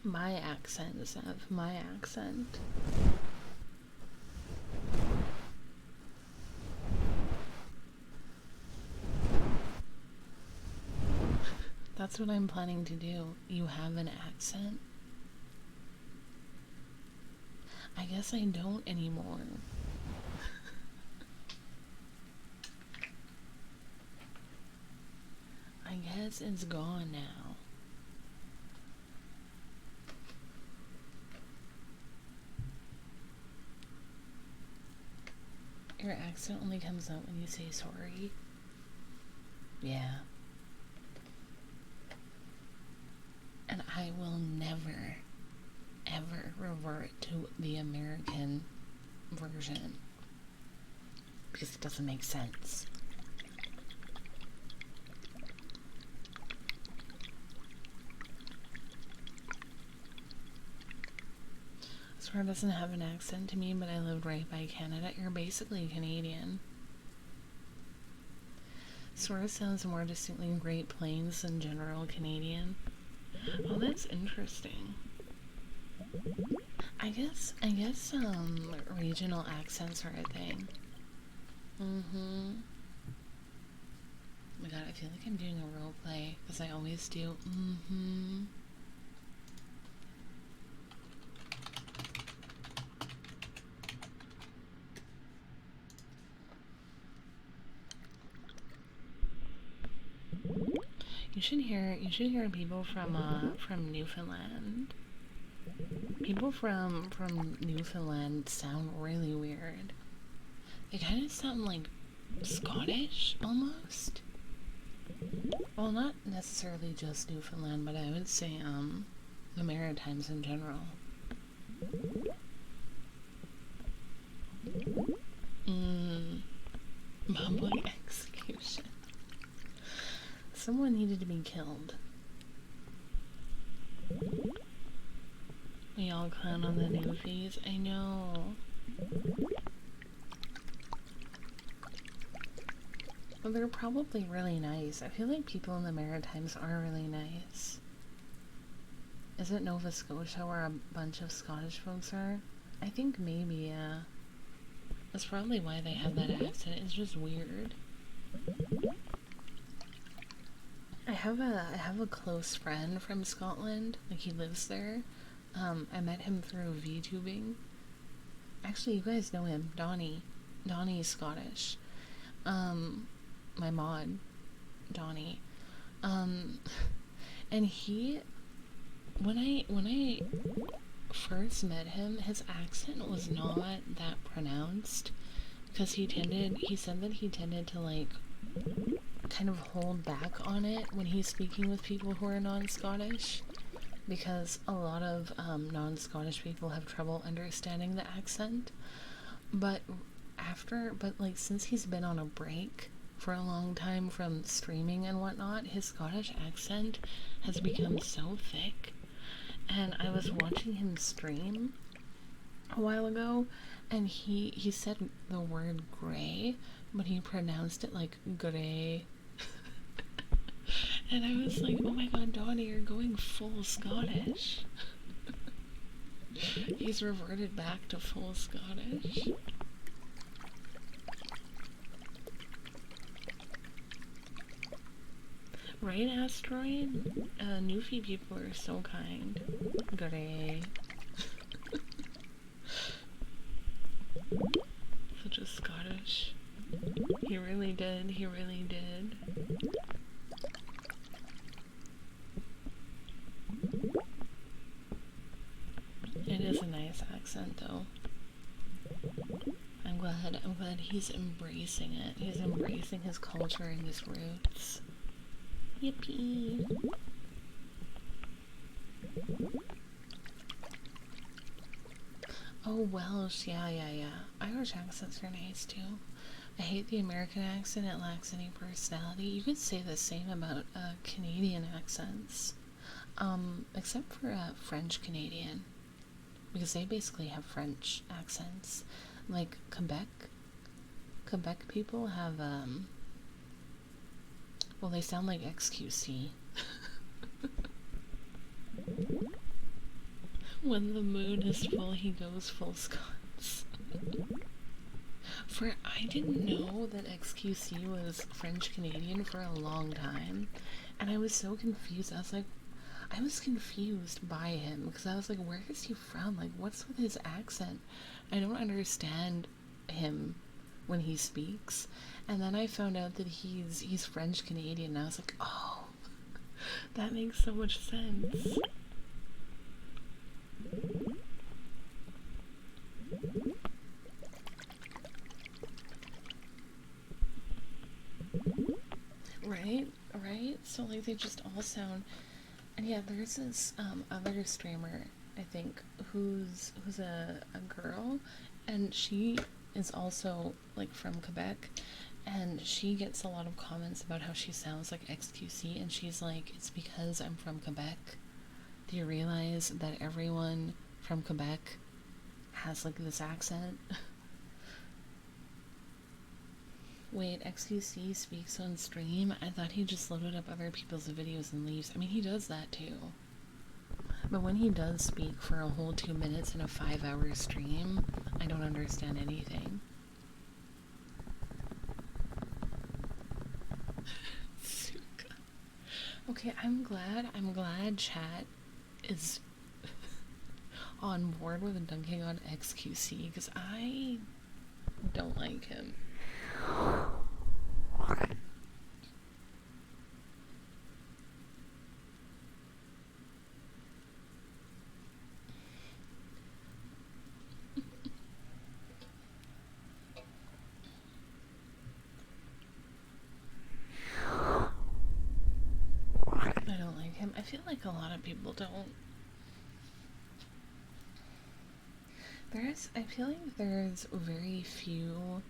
My accent is my accent. That's what I'm planning to do. You have an accent? I guess I don't anymore. I guess it's gone now. Your accent only comes out when you say sorry. Yeah. And I will never, ever revert to the American version because it doesn't make sense. Swear doesn't have an accent to me, but I lived right by Canada. You're basically Canadian. Swear sounds more distinctly Great Plains than general Canadian. Oh, that's interesting. I guess regional accents are a thing. Mm-hmm. Oh my god, I feel like I'm doing a role play, because I always do. Mm-hmm. You should hear people from Newfoundland. People from Newfoundland sound really weird. They kind of sound like Scottish almost. Well, not necessarily just Newfoundland, but I would say the Maritimes in general. Mumbling execution. Someone needed to be killed. We all clown on the Newfies. I know. Well, they're probably really nice. I feel like people in the Maritimes are really nice. Is it Nova Scotia where a bunch of Scottish folks are? I think maybe, yeah. That's probably why they have that accent. It's just weird. I have a close friend from Scotland. Like, he lives there. I met him through VTubing. Actually, you guys know him, Donnie. Donnie's Scottish. My mod, Donnie. And he, when I first met him, his accent was not that pronounced, because he said that he tended to, like, kind of hold back on it when he's speaking with people who are non-Scottish, because a lot of non-Scottish people have trouble understanding the accent. But like, since he's been on a break for a long time from streaming and whatnot, his Scottish accent has become so thick. And I was watching him stream a while ago, and he said the word grey, but he pronounced it like grey. And I was like, oh my god, Donnie, you're going full Scottish. He's reverted back to full Scottish. Right, Asteroid? Newfie people are so kind. Grey. Such a Scottish. He really did. He really did. It is a nice accent, though. I'm glad he's embracing it. He's embracing his culture and his roots. Yippee! Oh, Welsh, yeah. Irish accents are nice, too. I hate the American accent, it lacks any personality. You could say the same about Canadian accents. Except for French Canadian. Because they basically have French accents. Like, Quebec people have, well, they sound like XQC. When the moon is full, he goes full Scots. I didn't know that XQC was French Canadian for a long time, and I was so confused. I was confused by him because I was like, where is he from? Like, what's with his accent? I don't understand him when he speaks. And then I found out that he's French Canadian, and I was like, oh, that makes so much sense. Right, right. So like they just all sound. And yeah, there's this other streamer, I think, who's a girl, and she is also like from Quebec, and she gets a lot of comments about how she sounds like XQC, and she's like, it's because I'm from Quebec. Do you realize that everyone from Quebec has like this accent? Wait, XQC speaks on stream? I thought he just loaded up other people's videos and leaves. I mean, he does that too. But when he does speak for a whole 2 minutes in a 5-hour stream, I don't understand anything. Okay, I'm glad chat is on board with dunking on XQC, because I don't like him. I don't like him. I feel like a lot of people don't. I feel like there's very few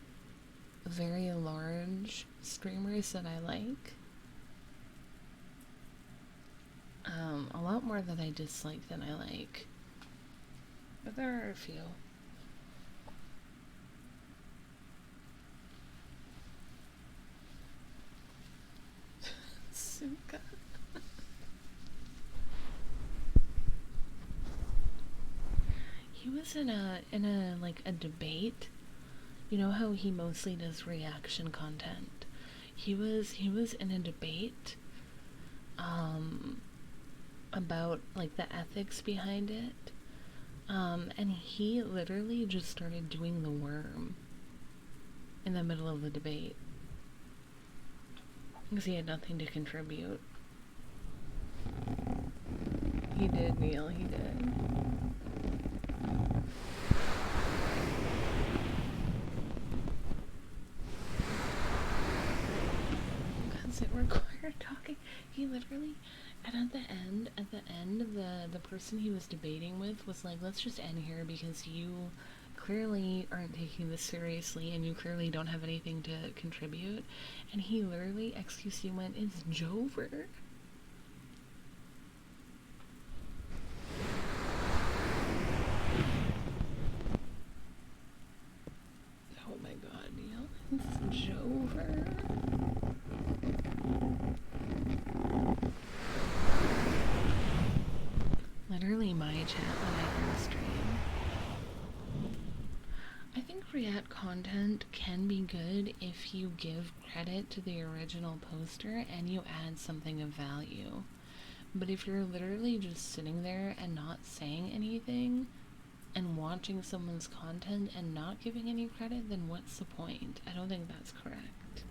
very large streamers that I like. A lot more that I dislike than I like. But there are a few. Suka. He was in a like a debate. You know how he mostly does reaction content. He was in a debate about like the ethics behind it. And he literally just started doing the worm in the middle of the debate because he had nothing to contribute. He did, Neil, he did. Because it required talking. He literally, and at the end, the person he was debating with was like, let's just end here because you clearly aren't taking this seriously and you clearly don't have anything to contribute. And he literally, XQC went, it's Jover. Oh my god, Neil, it's Jover. Literally my chat when I stream. I think React content can be good if you give credit to the original poster and you add something of value. But if you're literally just sitting there and not saying anything and watching someone's content and not giving any credit, then what's the point? I don't think that's correct.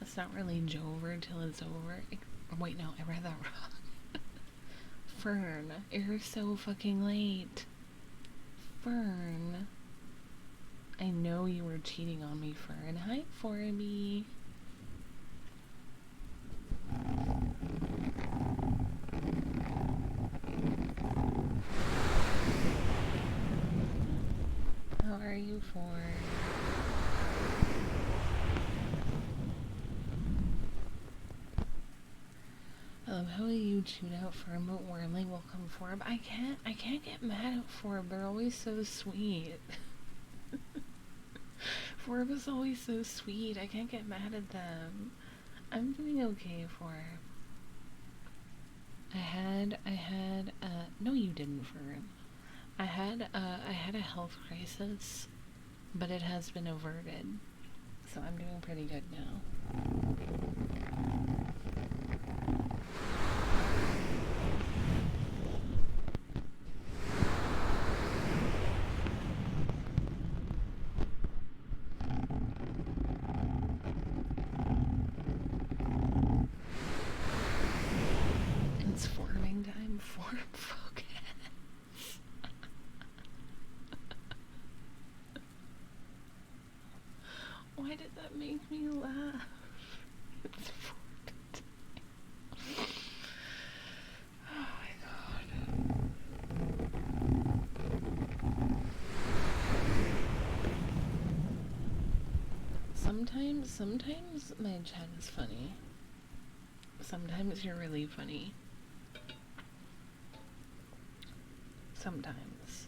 It's not really Jover till it's over. Wait, no, I read that wrong. Fern, you're so fucking late. Fern. I know you were cheating on me, Fern. Hi, Forby. How are you, Fern? How will you tune out Forb but warmly welcome Forb? I can't get mad at Forb. They're always so sweet. Forb is always so sweet. I can't get mad at them. I'm doing okay for. No, you didn't, Fern. I had a health crisis, but it has been averted, so I'm doing pretty good now. It's forming time. Form focus. Why did that make me laugh? It's forming time. Oh my god. Sometimes my chat is funny. Sometimes you're really funny. Sometimes.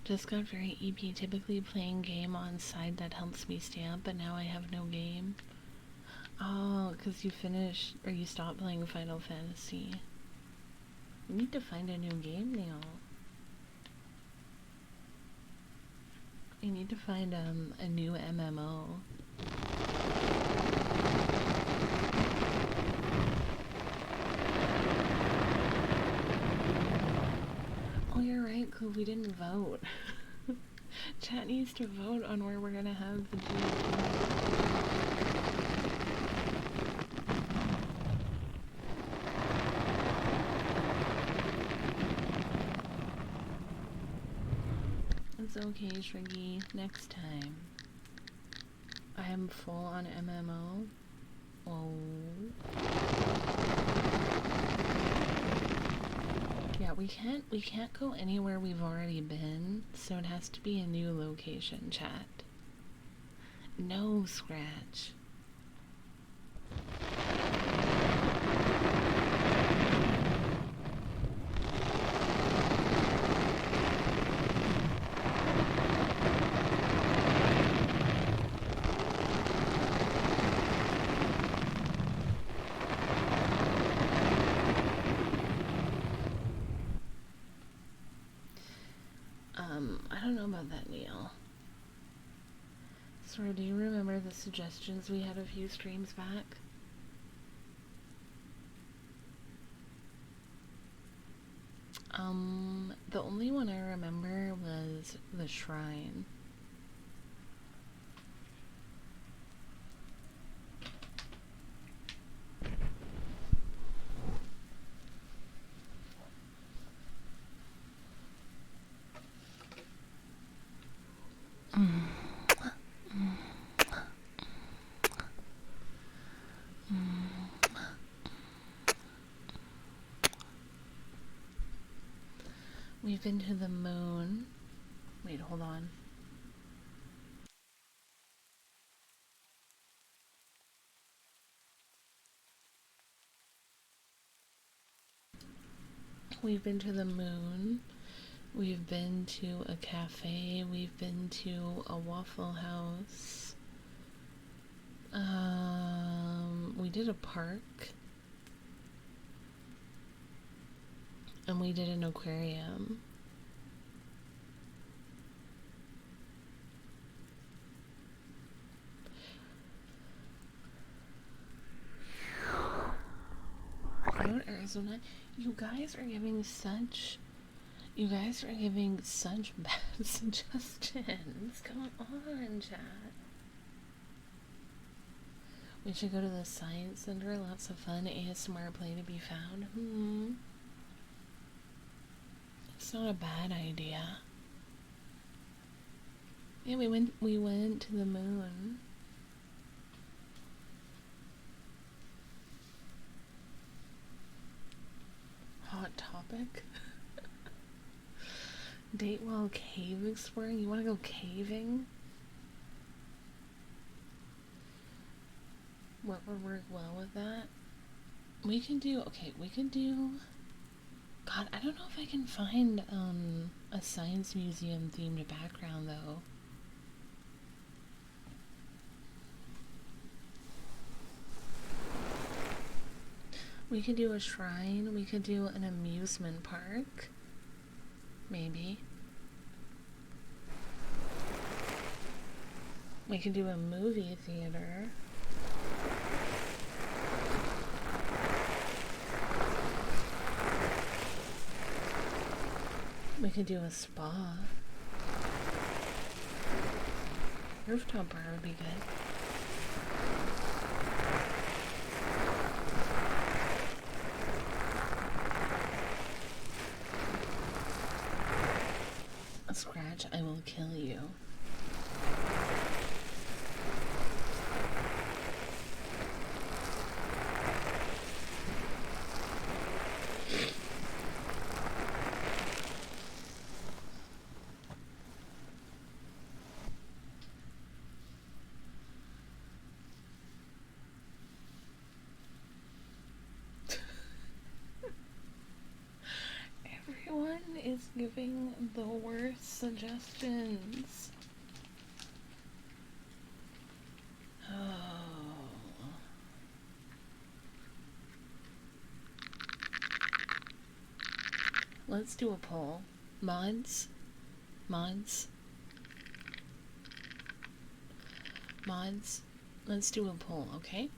Just got very EP, typically playing game on side that helps me stay up, but now I have no game. Oh, because you finished, or you stopped playing Final Fantasy. You need to find a new game, Neil. You need to find a new MMO. Oh, you're right, because we didn't vote. Chat needs to vote on where we're gonna have the It's okay, Shriggy. Next time. I am full on MMO. Oh. Yeah, we can't go anywhere we've already been, so it has to be a new location, chat. No, Scratch. I don't know about that, Neil. Sorry, do you remember the suggestions we had a few streams back? The only one I remember was the shrine. We've been to the moon. Wait, hold on. We've been to the moon. We've been to a cafe. We've been to a Waffle House. We did a park. And we did an aquarium. Arizona. You guys are giving such bad suggestions. Come on, chat. We should go to the Science Center. Lots of fun ASMR play to be found. It's not a bad idea. Yeah, we went to the moon. Hot topic. Date while cave exploring? You want to go caving? What would work well with that? We can do God, I don't know if I can find a science museum themed background though. We could do a shrine, we could do an amusement park. Maybe. We could do a movie theater. We could do a spa. Rooftop bar would be good. A scratch, I will kill you. Everyone is giving the worst suggestions. Oh. Let's do a poll. Mods? Mods? Mods? Let's do a poll, okay?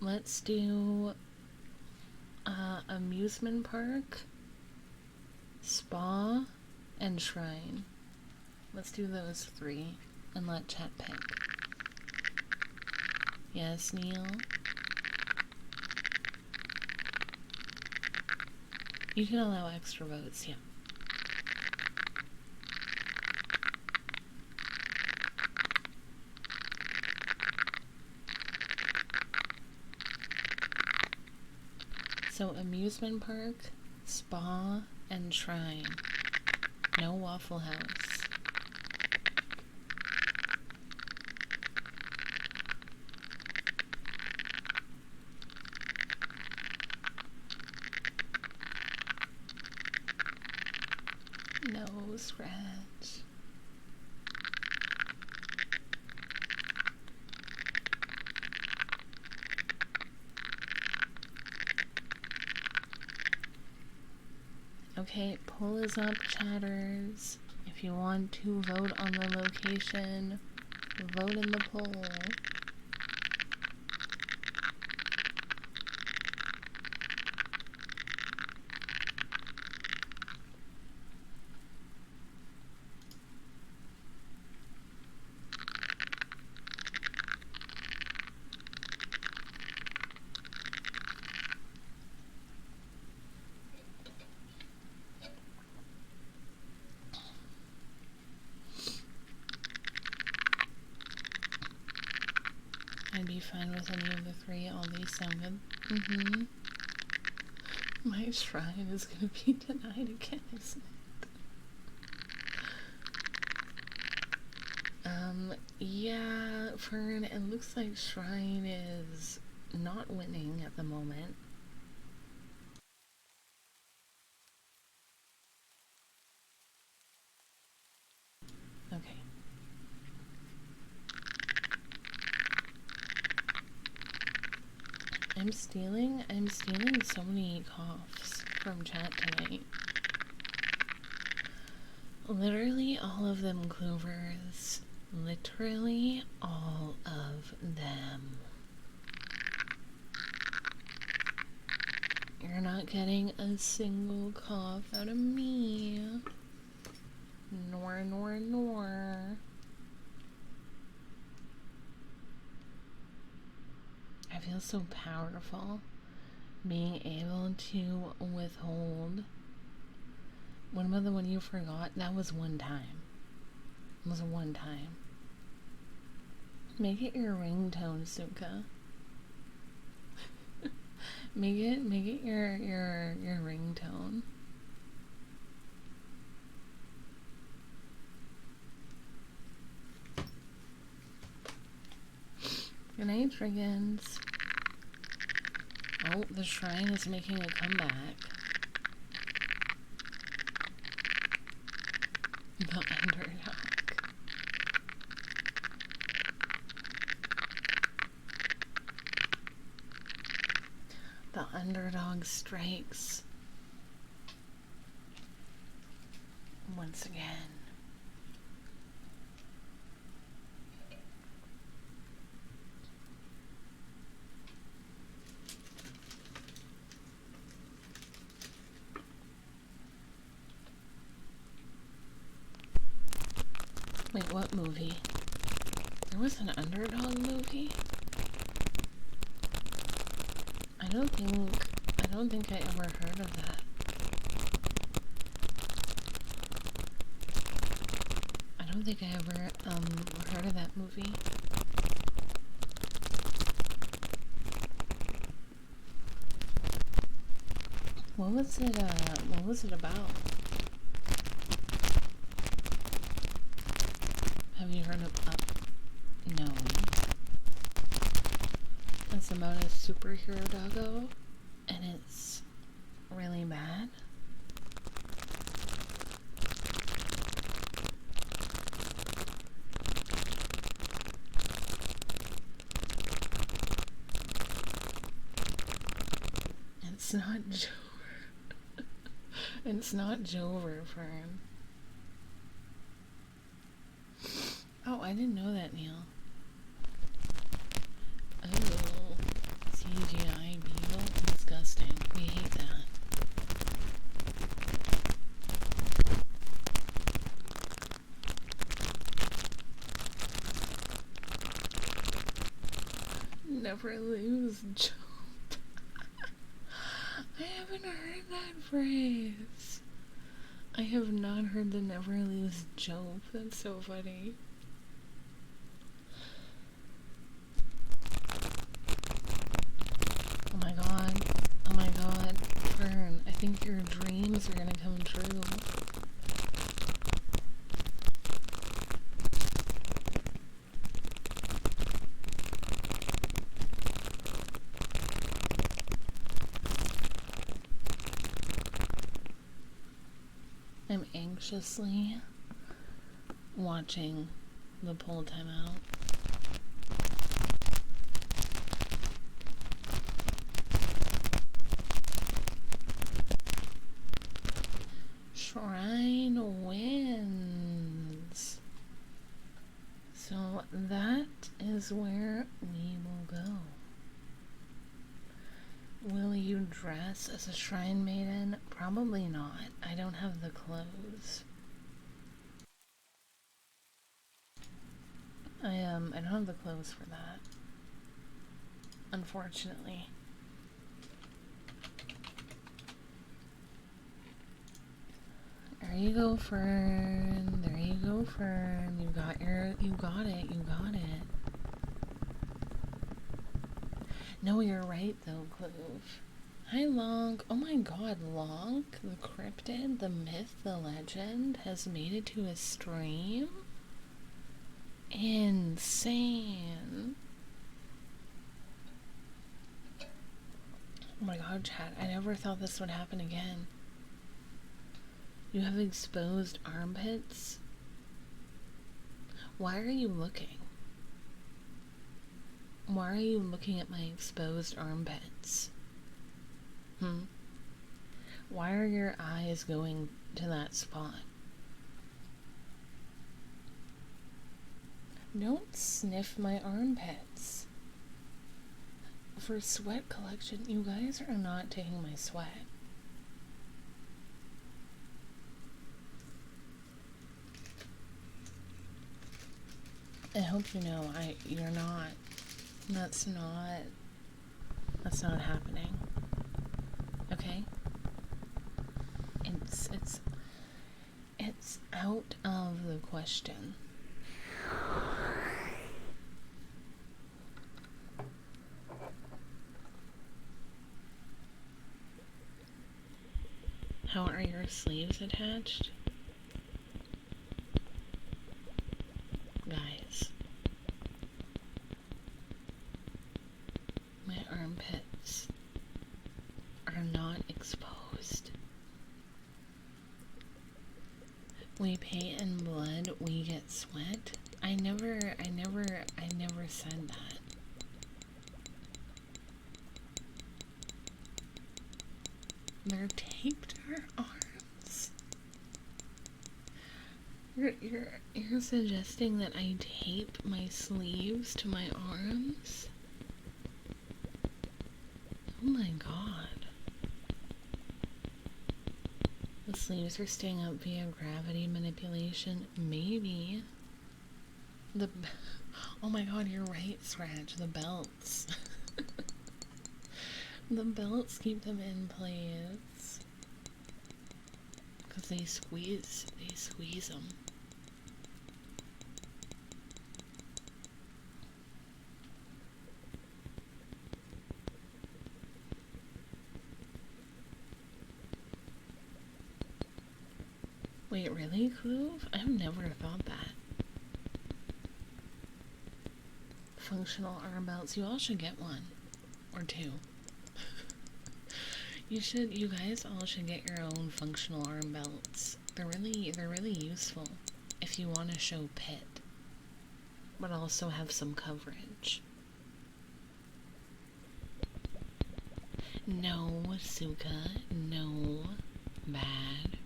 Let's do amusement park, spa, and shrine. Let's do those three and let chat pick. Yes, Neil? You can allow extra votes, yeah. So amusement park, spa, and shrine. No Waffle House. No scratch. Okay, poll is up, chatters. If you want to vote on the location, vote in the poll. I'd be fine with any of the three. All these sound good. My shrine is gonna be denied again, isn't it? Yeah, Fern, it looks like shrine is not winning at the moment. Okay. I'm stealing so many coughs from chat tonight. Literally all of them, Clovers. Literally all of them. You're not getting a single cough out of me. Nor. I feel so powerful being able to withhold. What about the one you forgot? That was one time. It was a one time. Make it your ringtone, Suka. make it your ringtone. Good night, Dragons. Oh, the shrine is making a comeback. The underdog. The underdog strikes once again. Wait, what movie? There was an underdog movie? I don't think I ever heard of that. I don't think I ever heard of that movie. What was it about? Have you heard of No. It's about a superhero doggo and it's really bad. It's not Joe. It's not Joe Fern. Oh, I didn't know that, Neil. Oh, CGI beetle? Disgusting. We hate that. Never lose Joe. I haven't heard that phrase. I have not heard the never lose joke. That's so funny. Oh my god, Fern, I think your dreams are gonna come true. I'm anxiously watching the poll timeout. Shrine wins. So that is where we will go. Will you dress as a shrine maiden? Probably not. I don't have the clothes. I don't have the clothes for that. Unfortunately. There you go, Fern. There you go, Fern. You got it. No, you're right though, Clove. Hi, Long. Oh my god, Long, the cryptid, the myth, the legend, has made it to a stream? Insane. Oh my god, chat, I never thought this would happen again. You have exposed armpits? Why are you looking? Why are you looking at my exposed armpits? Why are your eyes going to that spot? Don't sniff my armpits. For sweat collection, you guys are not taking my sweat. I hope you know you're not. That's not happening. Okay? It's out of the question. How are your sleeves attached? Guys. My armpits are not exposed. We pay in blood, we get sweat. I never said that. They're taped to our arms. You're suggesting that I tape my sleeves to my arms? Oh my god. The sleeves are staying up via gravity manipulation? Maybe. Oh my god, you're right, Scratch. The belts. The belts keep them in place. Because they squeeze them. Wait, really, Clove? I've never thought that. Functional arm belts. You all should get one. Or two. You guys all should get your own functional arm belts. They're really useful if you want to show pit, but also have some coverage. No, Suka, no. Bad.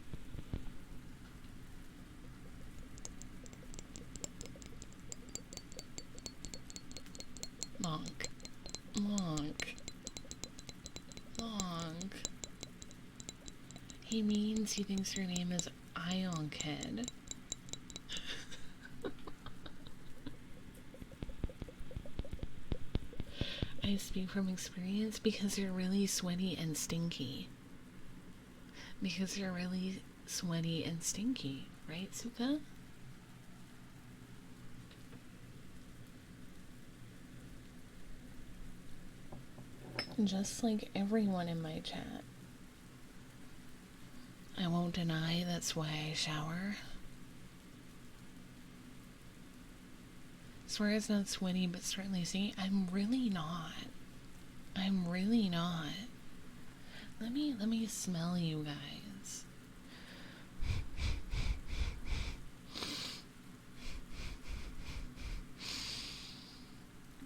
Lonk. He means he thinks your name is Ion Kid. I speak from experience because you're really sweaty and stinky. Because you're really sweaty and stinky, right, Suka? Just like everyone in my chat. I won't deny that's why I shower. Swear it's not sweaty, but certainly see, I'm really not. Let me smell you guys.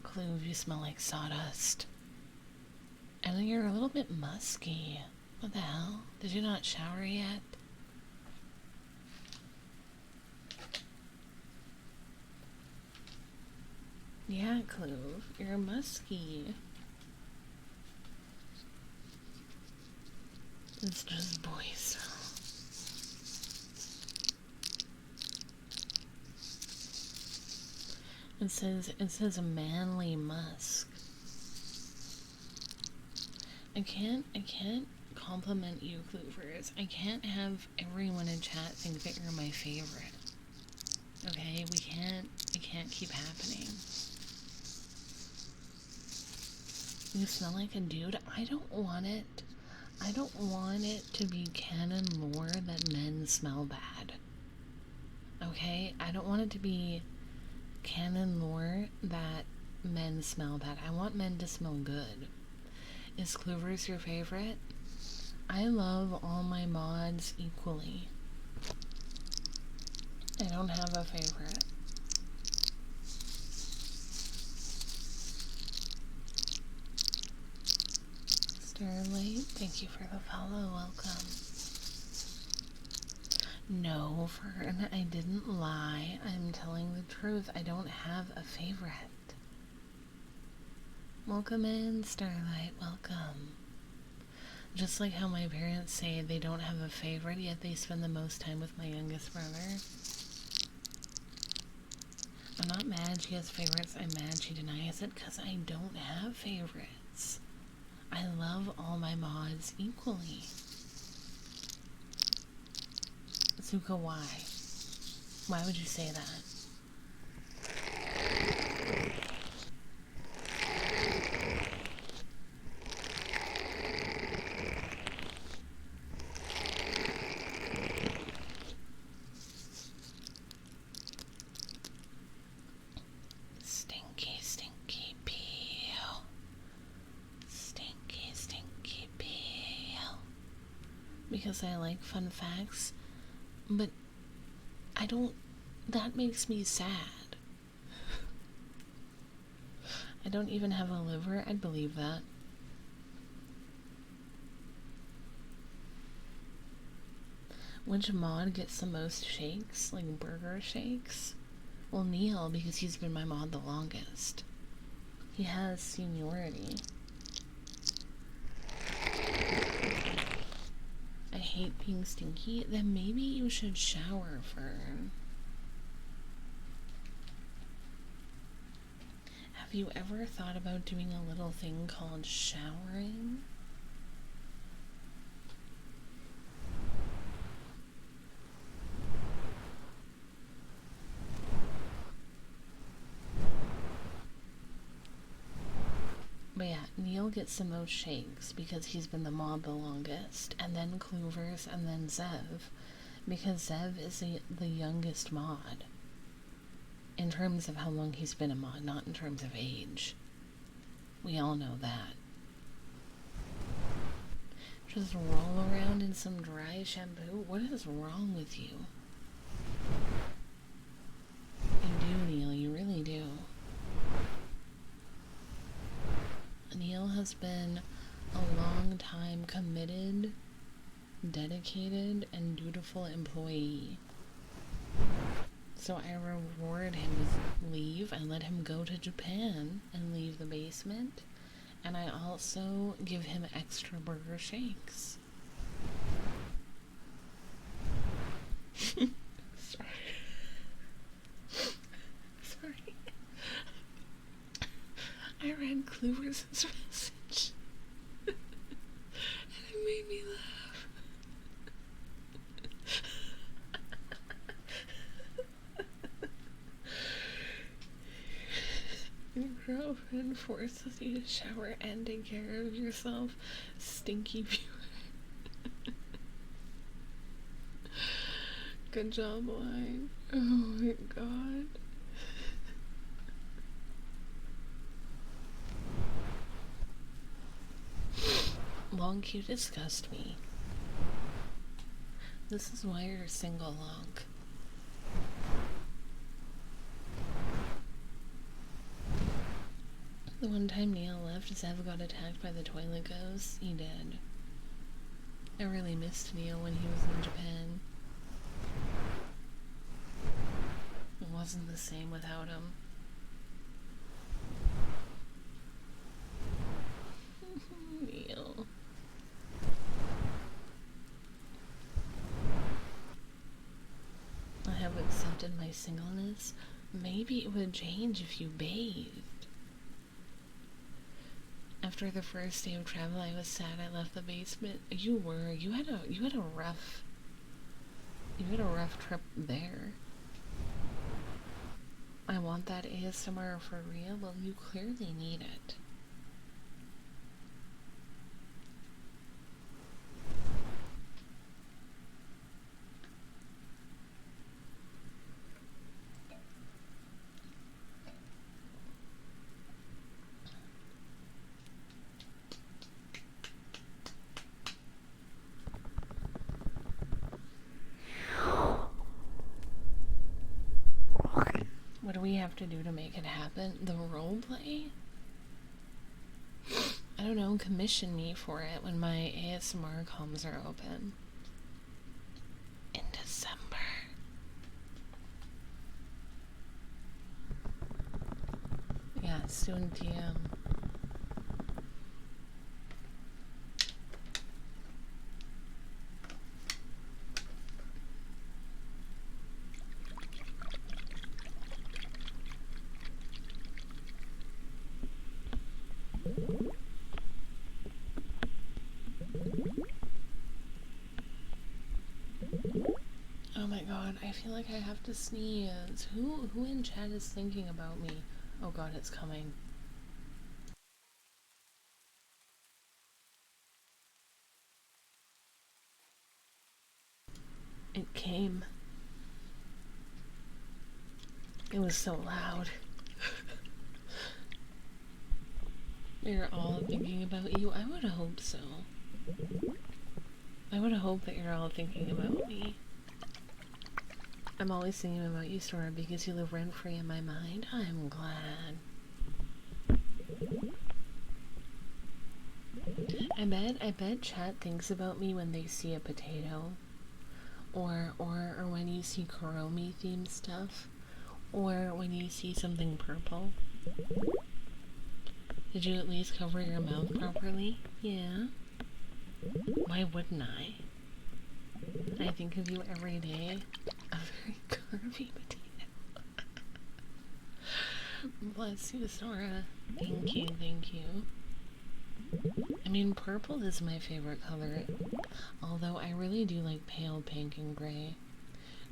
Clove, you smell like sawdust. And you're a little bit musky. What the hell? Did you not shower yet? Yeah, Clove, you're musky. It's just boys. It says a manly musk. I can't compliment you, Clovers. I can't have everyone in chat think that you're my favorite. Okay, it can't keep happening. You smell like a dude. I don't want it to be canon lore that men smell bad. Okay? I don't want it to be canon lore that men smell bad. I want men to smell good. Is Clovers your favorite? I love all my mods equally. I don't have a favorite. Starlight, thank you for the follow. Welcome. No, Fern, I didn't lie. I'm telling the truth. I don't have a favorite. Welcome in, Starlight. Welcome. Just like how my parents say they don't have a favorite, yet they spend the most time with my youngest brother. I'm not mad she has favorites. I'm mad she denies it because I don't have favorites. I love all my mods equally. Suka, why? Why would you say that? Stinky, stinky peel. Stinky, stinky peel. Because I like fun facts, but I don't, that makes me sad. I don't even have a liver. I'd believe that. Which mod gets the most shakes? Like burger shakes? Well, Neil, because he's been my mod the longest. He has seniority. I hate being stinky. Then maybe you should shower, Fern. Have you ever thought about doing a little thing called showering? But yeah, Neil gets the most shakes because he's been the mod the longest, and then Cloovers, and then Zev, because Zev is the youngest mod. In terms of how long he's been a mod, not in terms of age. We all know that. Just roll around in some dry shampoo? What is wrong with you? You do, Neil, you really do. Neil has been a long time committed, dedicated, and dutiful employee. So I reward him with leave. I let him go to Japan and leave the basement. And I also give him extra burger shakes. Sorry. Sorry. I read Clover's message. And it made me laugh. Your girlfriend forces you to shower and take care of yourself. Stinky viewer. Good job, line. Oh my god. Lonk, you disgust me. This is why you're single, Lonk. The one time Neil left, Zev got attacked by the toilet ghost. He did. I really missed Neil when he was in Japan. It wasn't the same without him. Neil. I have accepted my singleness. Maybe it would change if you bathed. After the first day of travel, I was sad I left the basement. You had a rough trip there. I want that ASMR for real. Well, you clearly need it. What do we have to do to make it happen? The roleplay? I don't know, commission me for it when my ASMR comms are open. In December. Yeah, soon TM. Oh my god, I feel like I have to sneeze. Who in chat is thinking about me? Oh god, it's coming. It came. It was so loud. They're all thinking about you? I would hope so. I would hope that you're all thinking about me. I'm always thinking about you, Sora, because you live rent-free in my mind. I'm glad. I bet chat thinks about me when they see a potato. Or when you see Kuromi themed stuff. Or when you see something purple. Did you at least cover your mouth properly? Yeah. Why wouldn't I? I think of you every day. A very curvy potato. Bless you, Sora. Thank you, thank you. I mean, purple is my favorite color, although I really do like pale pink and gray.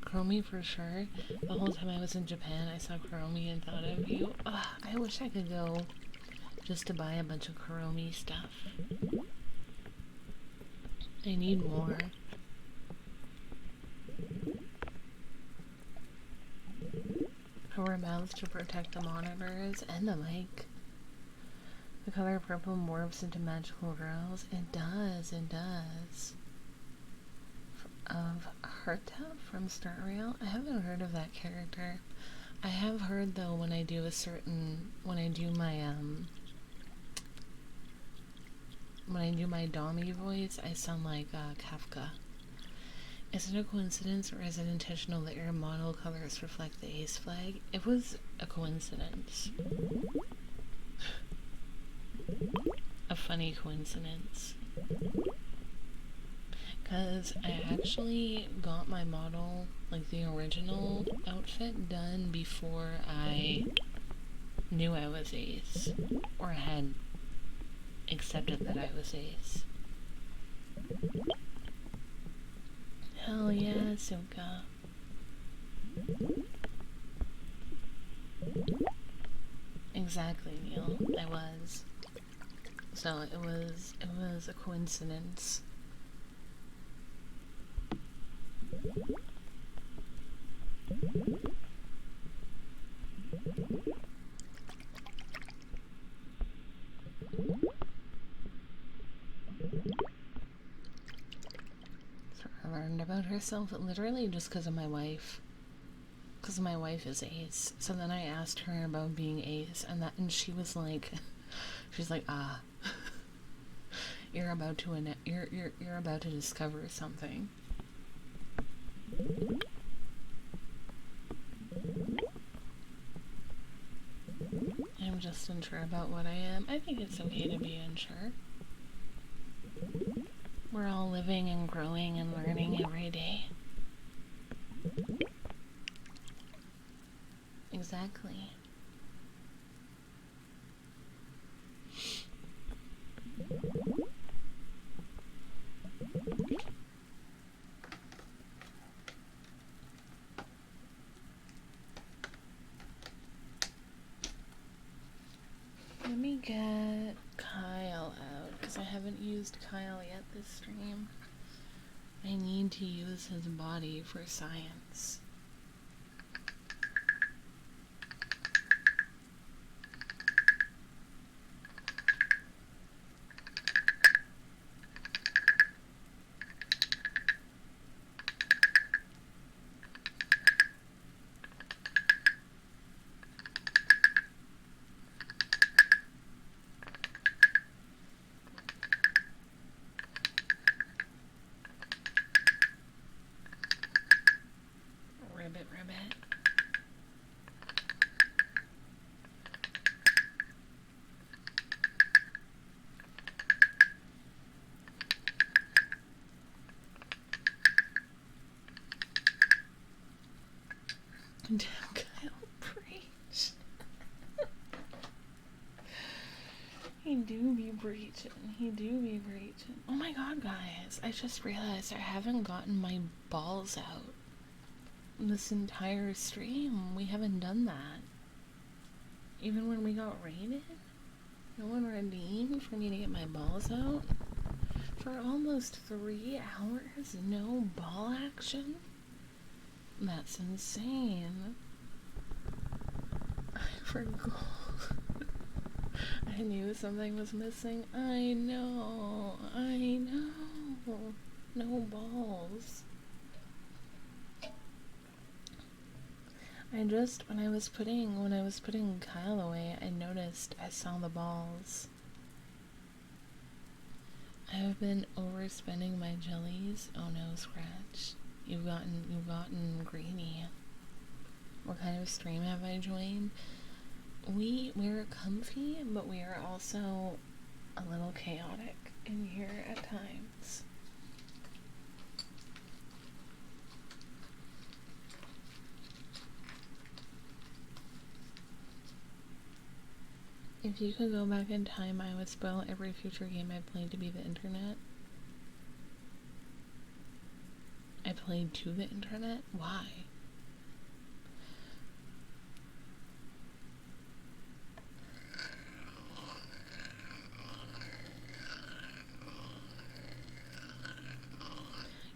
Chromie for sure. The whole time I was in Japan, I saw Chromie and thought of you. Ugh, I wish I could go just to buy a bunch of Chromie stuff. I need more. Cover mouths to protect the monitors and the mic. The color purple morphs into magical girls. It does, it does. Of Herta from Star Rail? I haven't heard of that character. I have heard though when I do my Domi voice, I sound like Kafka. Is it a coincidence or is it intentional that your model colors reflect the ace flag? It was a coincidence. A funny coincidence. Because I actually got my model, like the original outfit, done before I knew I was ace. Or had accepted that I was ace. Hell yeah, Silka. Exactly, Neil. I was. So it was a coincidence. I learned about herself literally just because of my wife. Because my wife is ace. So then I asked her about being ace, and she was like, she's like, you're about to discover something. I'm just unsure about what I am. I think it's okay to be unsure. We're all living and growing and learning every day. Exactly. Let me get Kyle out, because I haven't used Kyle yet this stream. I need to use his body for science. Ribbit. Damn, Kyle, preach. He do be breaching. Oh my god, guys. I just realized I haven't gotten my balls out this entire stream. We haven't done that. Even when we got raided? No one redeemed for me to get my balls out? For almost 3 hours, no ball action? That's insane. I forgot. I knew something was missing. I know. No balls. When I was putting Kyle away, I noticed I saw the balls. I've been overspending my jellies. Oh no, Scratch. You've gotten greeny. What kind of stream have I joined? We're comfy, but we are also a little chaotic in here at times. If you could go back in time, I would spoil every future game I played to be the internet. I played to the internet? Why?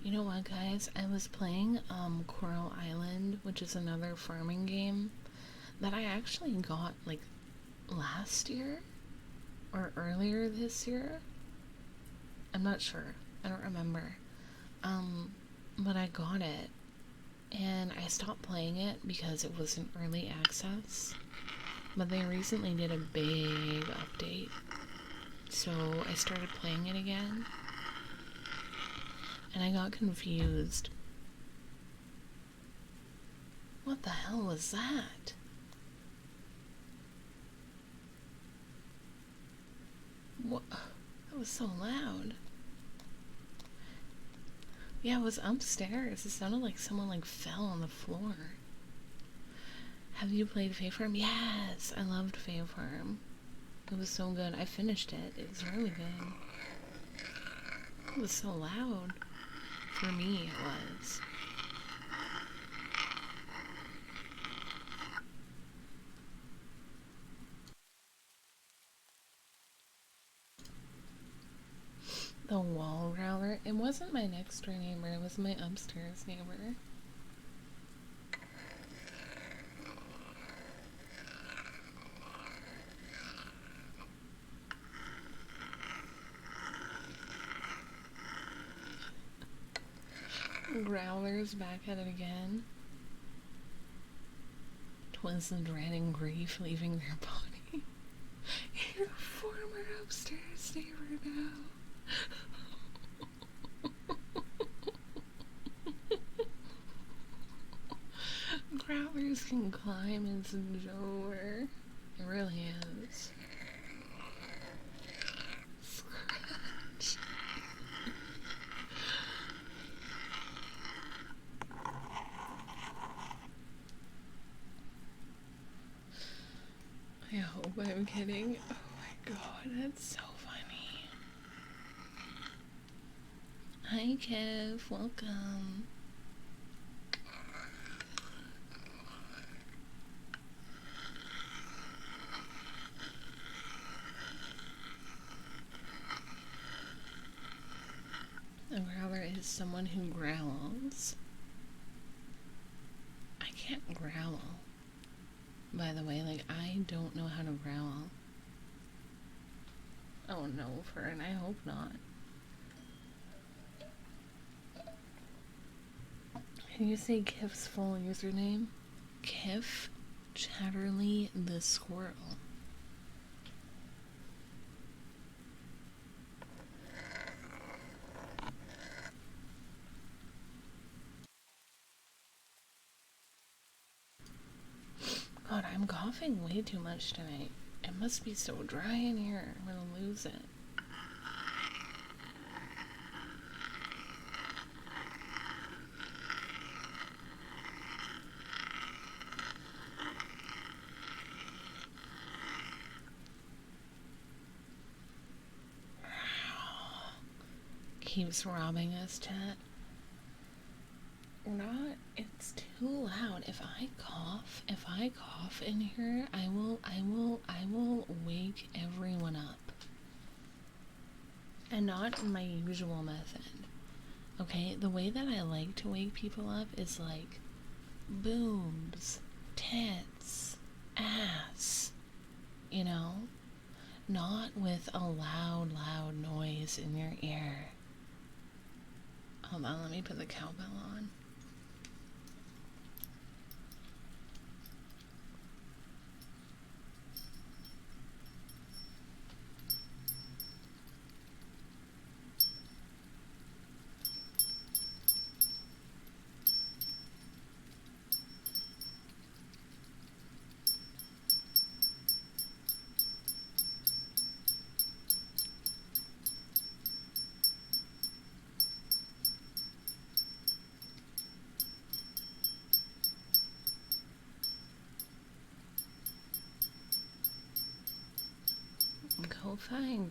You know what, guys? I was playing Coral Island, which is another farming game that I actually got like last year or earlier this year. I'm not sure. I don't remember. But I got it and I stopped playing it because it was in early access. But they recently did a big update, so I started playing it again. And I got confused. What the hell was that? What? That was so loud. Yeah, it was upstairs. It sounded like someone like fell on the floor. Have you played Fae Farm? Yes, I loved Fae Farm. It was so good. I finished it. It was really good. It was so loud. For me, it was. The wall growler? It wasn't my next door neighbor, it was my upstairs neighbor. Growler's back at it again. Twas the dread and grief leaving their body. Your former upstairs neighbor now. Growlers can climb into Joer. It really is. Scratch. I hope I'm kidding. Oh my god, that's so funny. Hi Kev, welcome. A growler is someone who growls. I can't growl. By the way, like, I don't know how to growl. Oh no, Fern, I hope not. Can you say Kif's full username? Kif Chatterley the Squirrel. God, I'm coughing way too much tonight. It must be so dry in here. I'm gonna lose it. Keeps robbing us, chat. Not, it's too loud. If I cough in here, I will wake everyone up. And not in my usual method. Okay, the way that I like to wake people up is like boobs, tits, ass, you know? Not with a loud noise in your ear. Hold on, let me put the cowbell on. Lo-fi growled.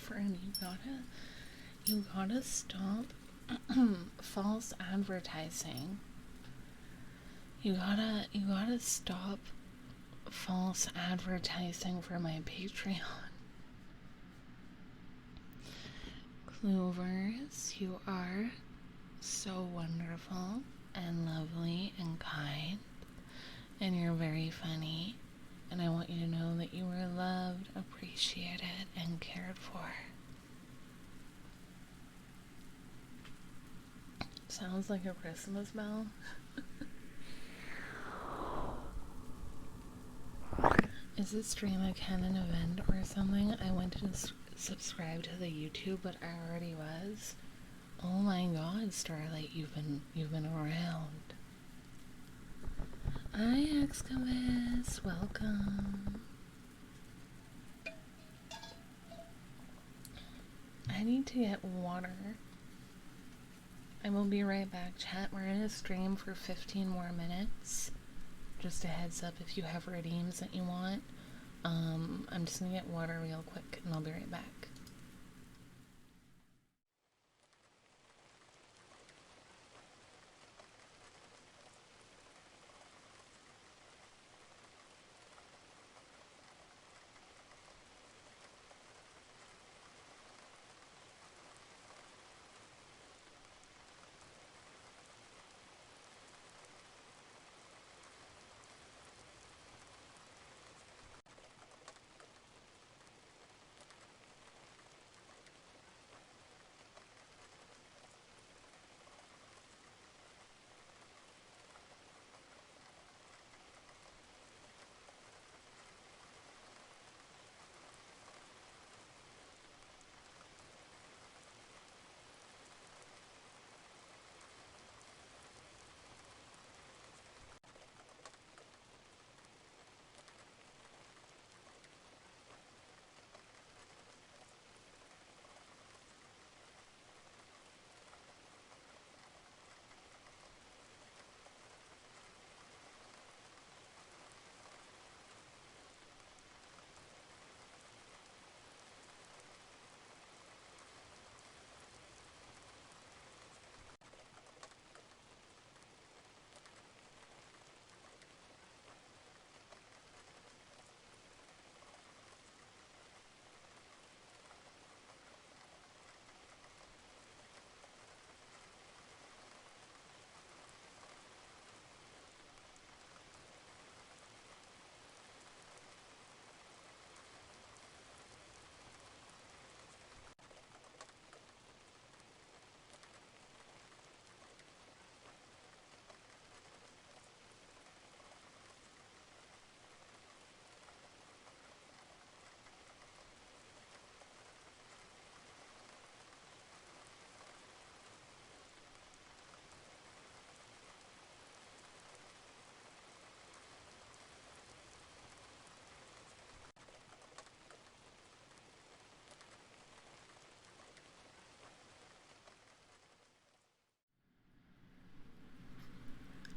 Fern, you gotta stop false advertising. You gotta stop false advertising for my Patreon. Clovers, you are so wonderful and lovely and kind, and you're very funny, and I want you to know that you are loved, appreciated, and cared for. Sounds like a Christmas bell. Is this stream a canon event or something? I went to subscribe to the YouTube, but I already was. Oh my god, Starlight, you've been around. Hi, Excavus, welcome. I need to get water. I will be right back, chat. We're in a stream for 15 more minutes. Just a heads up if you have redeems that you want. I'm just gonna get water real quick and I'll be right back.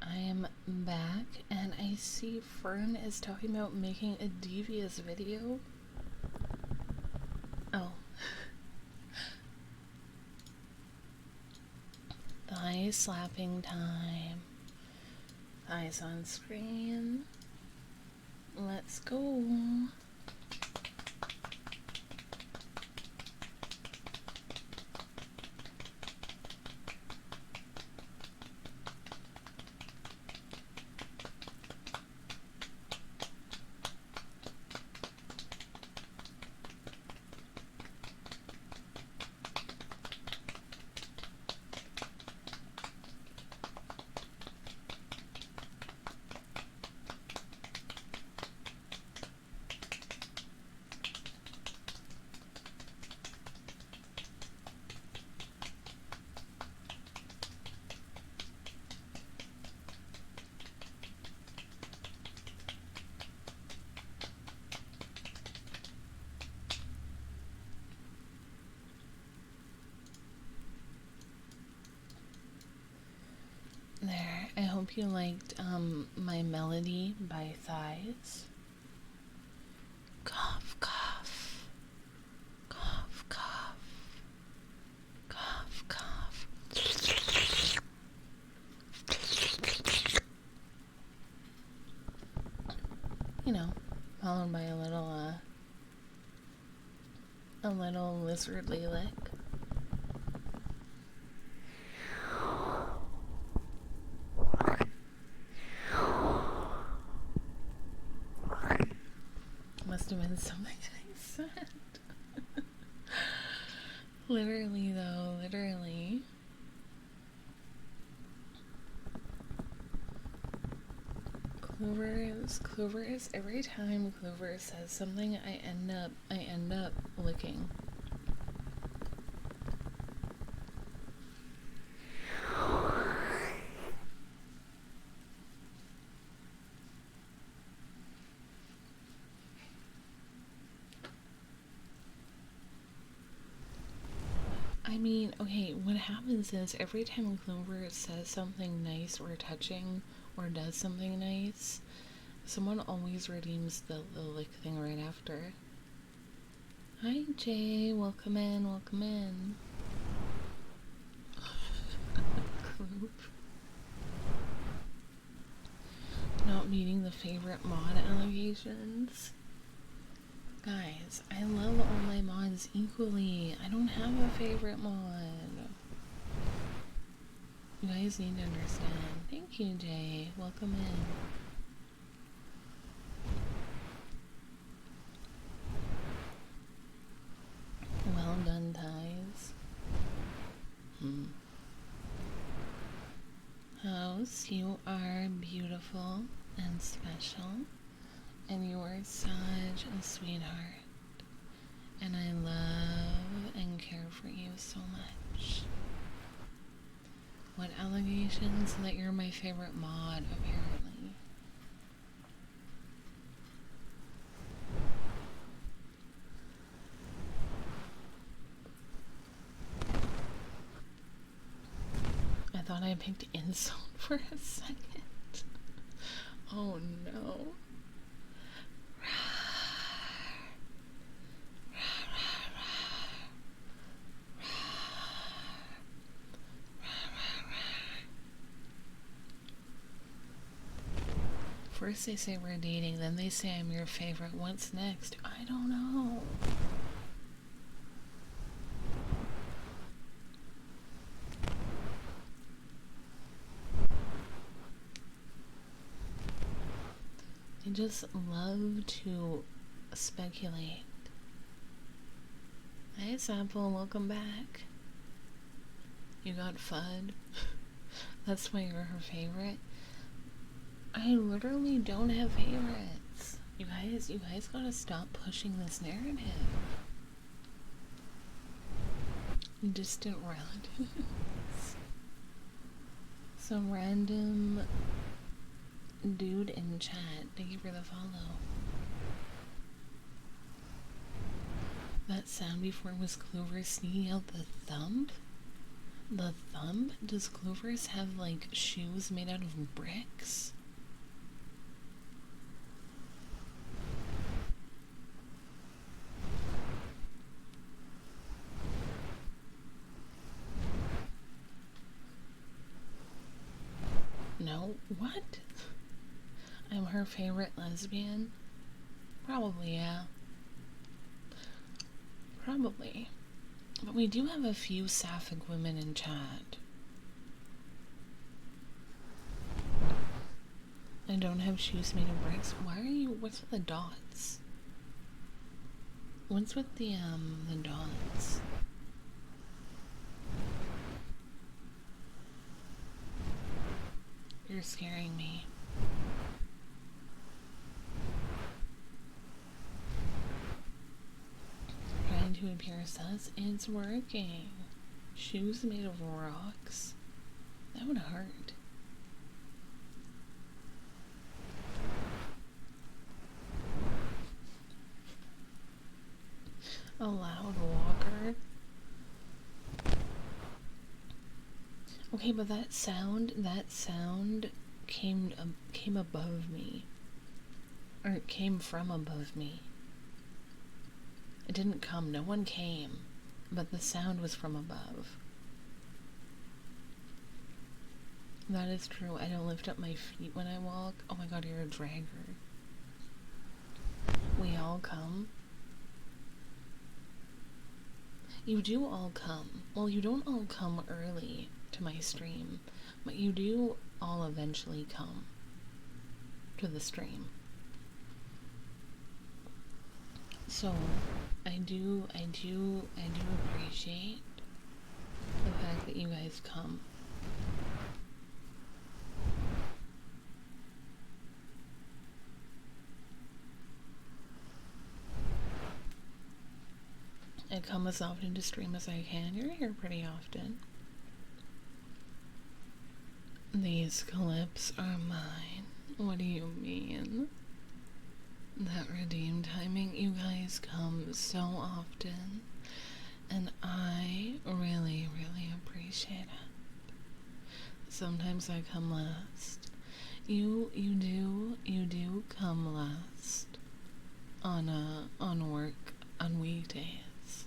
I am back, and I see Fern is talking about making a devious video. Oh. Thigh slapping time. Thighs on screen. Let's go. if you liked my melody by Thighs. Cough, cough, cough, cough, cough, cough. You know, followed by a little lizardly lick. Must have been something I said. Literally, though, literally. Clover's, every time Clover says something, I end up licking. I mean, okay, what happens is every time Clover says something nice or touching or does something nice, someone always redeems the lick thing right after. Hi, Jay. Welcome in, welcome in. Group. Not meeting the favorite mod allegations. Guys, I love all my mods equally. I don't have a favorite mod. You guys need to understand. Thank you, Jay. Welcome in. Well done, Ties. House, you are beautiful and special, and you are such a sweetheart, and I love and care for you so much. What allegations? That you're my favorite mod, apparently. I thought I picked insult for a second. Oh no. First they say we're dating, then they say I'm your favorite. What's next? I don't know. I just love to speculate. Hey Sample, welcome back. You got FUD? That's why you're her favorite? I literally don't have favorites. You guys gotta stop pushing this narrative. Distant relatives. Some random dude in chat. Thank you for the follow. That sound before was Clover sneaking out the thumb? The thumb? Does Clover's have like shoes made out of bricks? No? What? I'm her favorite lesbian? Probably, yeah. Probably. But we do have a few sapphic women in chat. I don't have shoes made of bricks. Why are you... What's with the dots? What's with the dots? You're scaring me. Trying to appear sus? It's working. Shoes made of rocks? That would hurt. A loud walker? Okay, but that sound came above me, or it came from above me. It didn't come, no one came, but the sound was from above. That is true. I don't lift up my feet when I walk. Oh my god, you're a dragger. We all come. You do all come. Well, you don't all come early to my stream, but you do all eventually come to the stream. So, I do appreciate the fact that you guys come. I come as often to stream as I can. You're here pretty often. These clips are mine. What do you mean? That redeem timing, you guys come so often, and I really, really appreciate it. Sometimes I come last. You do come last on work on weekdays.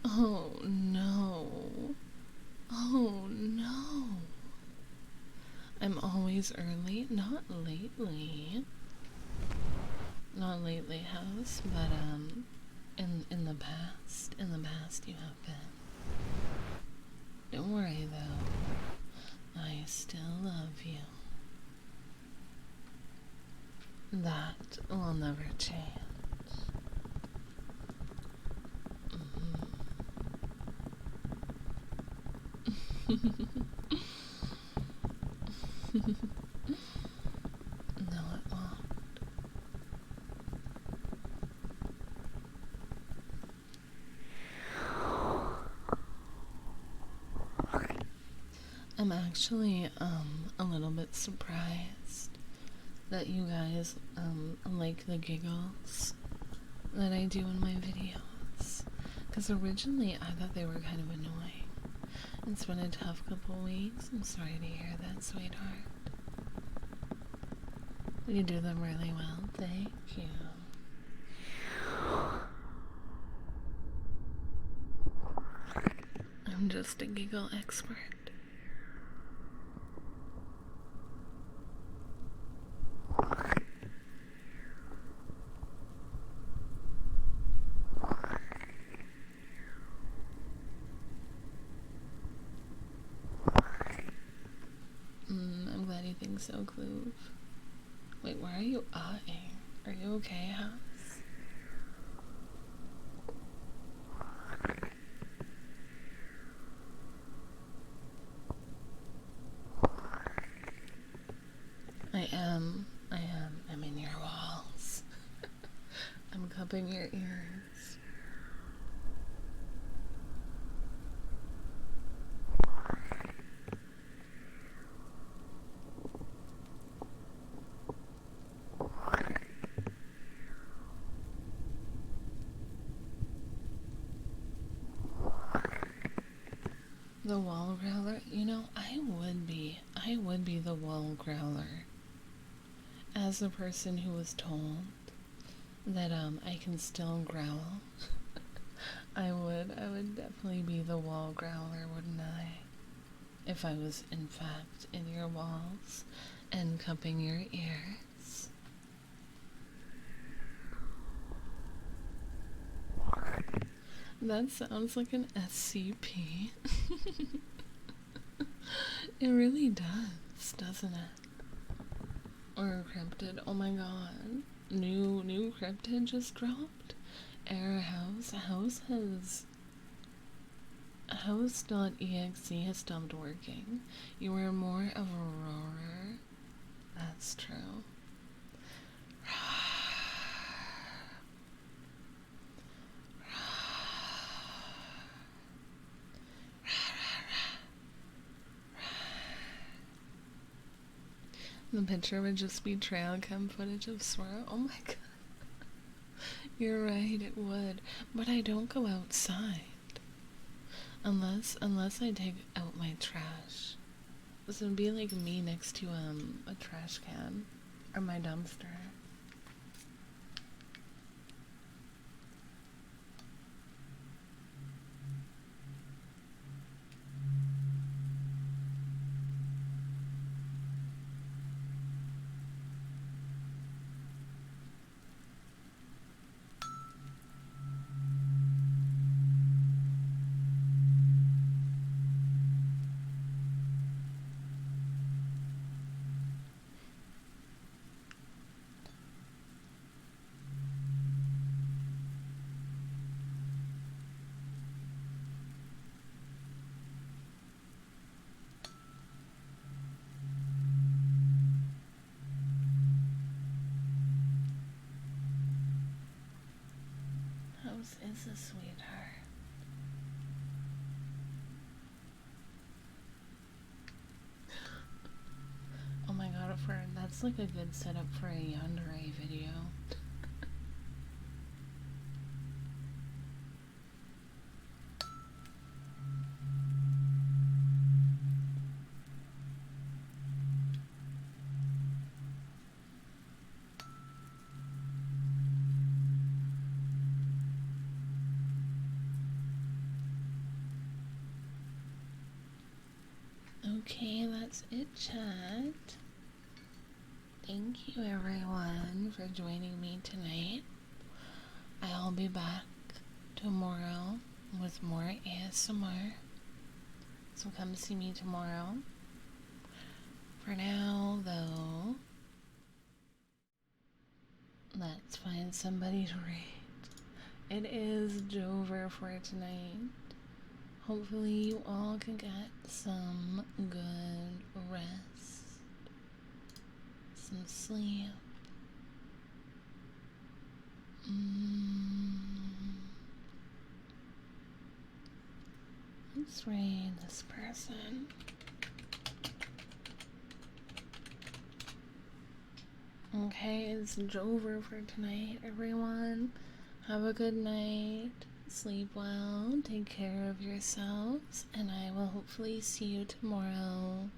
Oh no. Oh no. I'm always early. Not lately. Not lately, house, but in the past you have been. Don't worry though. I still love you. That will never change. No, it won't. I'm actually a little bit surprised that you guys like the giggles that I do in my videos, because originally I thought they were kind of annoying. It's been a tough couple weeks. I'm sorry to hear that, sweetheart. You do them really well. Thank you. I'm just a giggle expert. I'm glad you think so, Cloove. Wait, why are you eyeing? Are you okay, house? I'm in your walls. I'm cupping your ears. The wall growler? You know, I would be the wall growler. As a person who was told that I can still growl, I would definitely be the wall growler, wouldn't I? If I was in fact in your walls and cupping your ears. That sounds like an SCP. It really does, doesn't it? Or a cryptid. Oh my god. New cryptid just dropped. Error house. House.exe has stopped working. You were more of a roarer. That's true. The picture would just be trail cam footage of Swirl. Oh my god. You're right, it would. But I don't go outside. Unless I take out my trash. So it'd be like me next to a trash can or my dumpster. House is a sweetheart. Oh my god, that's like a good setup for a yandere video. Okay, that's it, chat. Thank you everyone for joining me tonight. I'll be back tomorrow with more ASMR. So come see me tomorrow. For now, though, let's find somebody to read. It is over for tonight. Hopefully you all can get some good rest, some sleep. Let's read this person. Okay, it's over for tonight, everyone. Have a good night. Sleep well. Take care of yourselves. And I will hopefully see you tomorrow.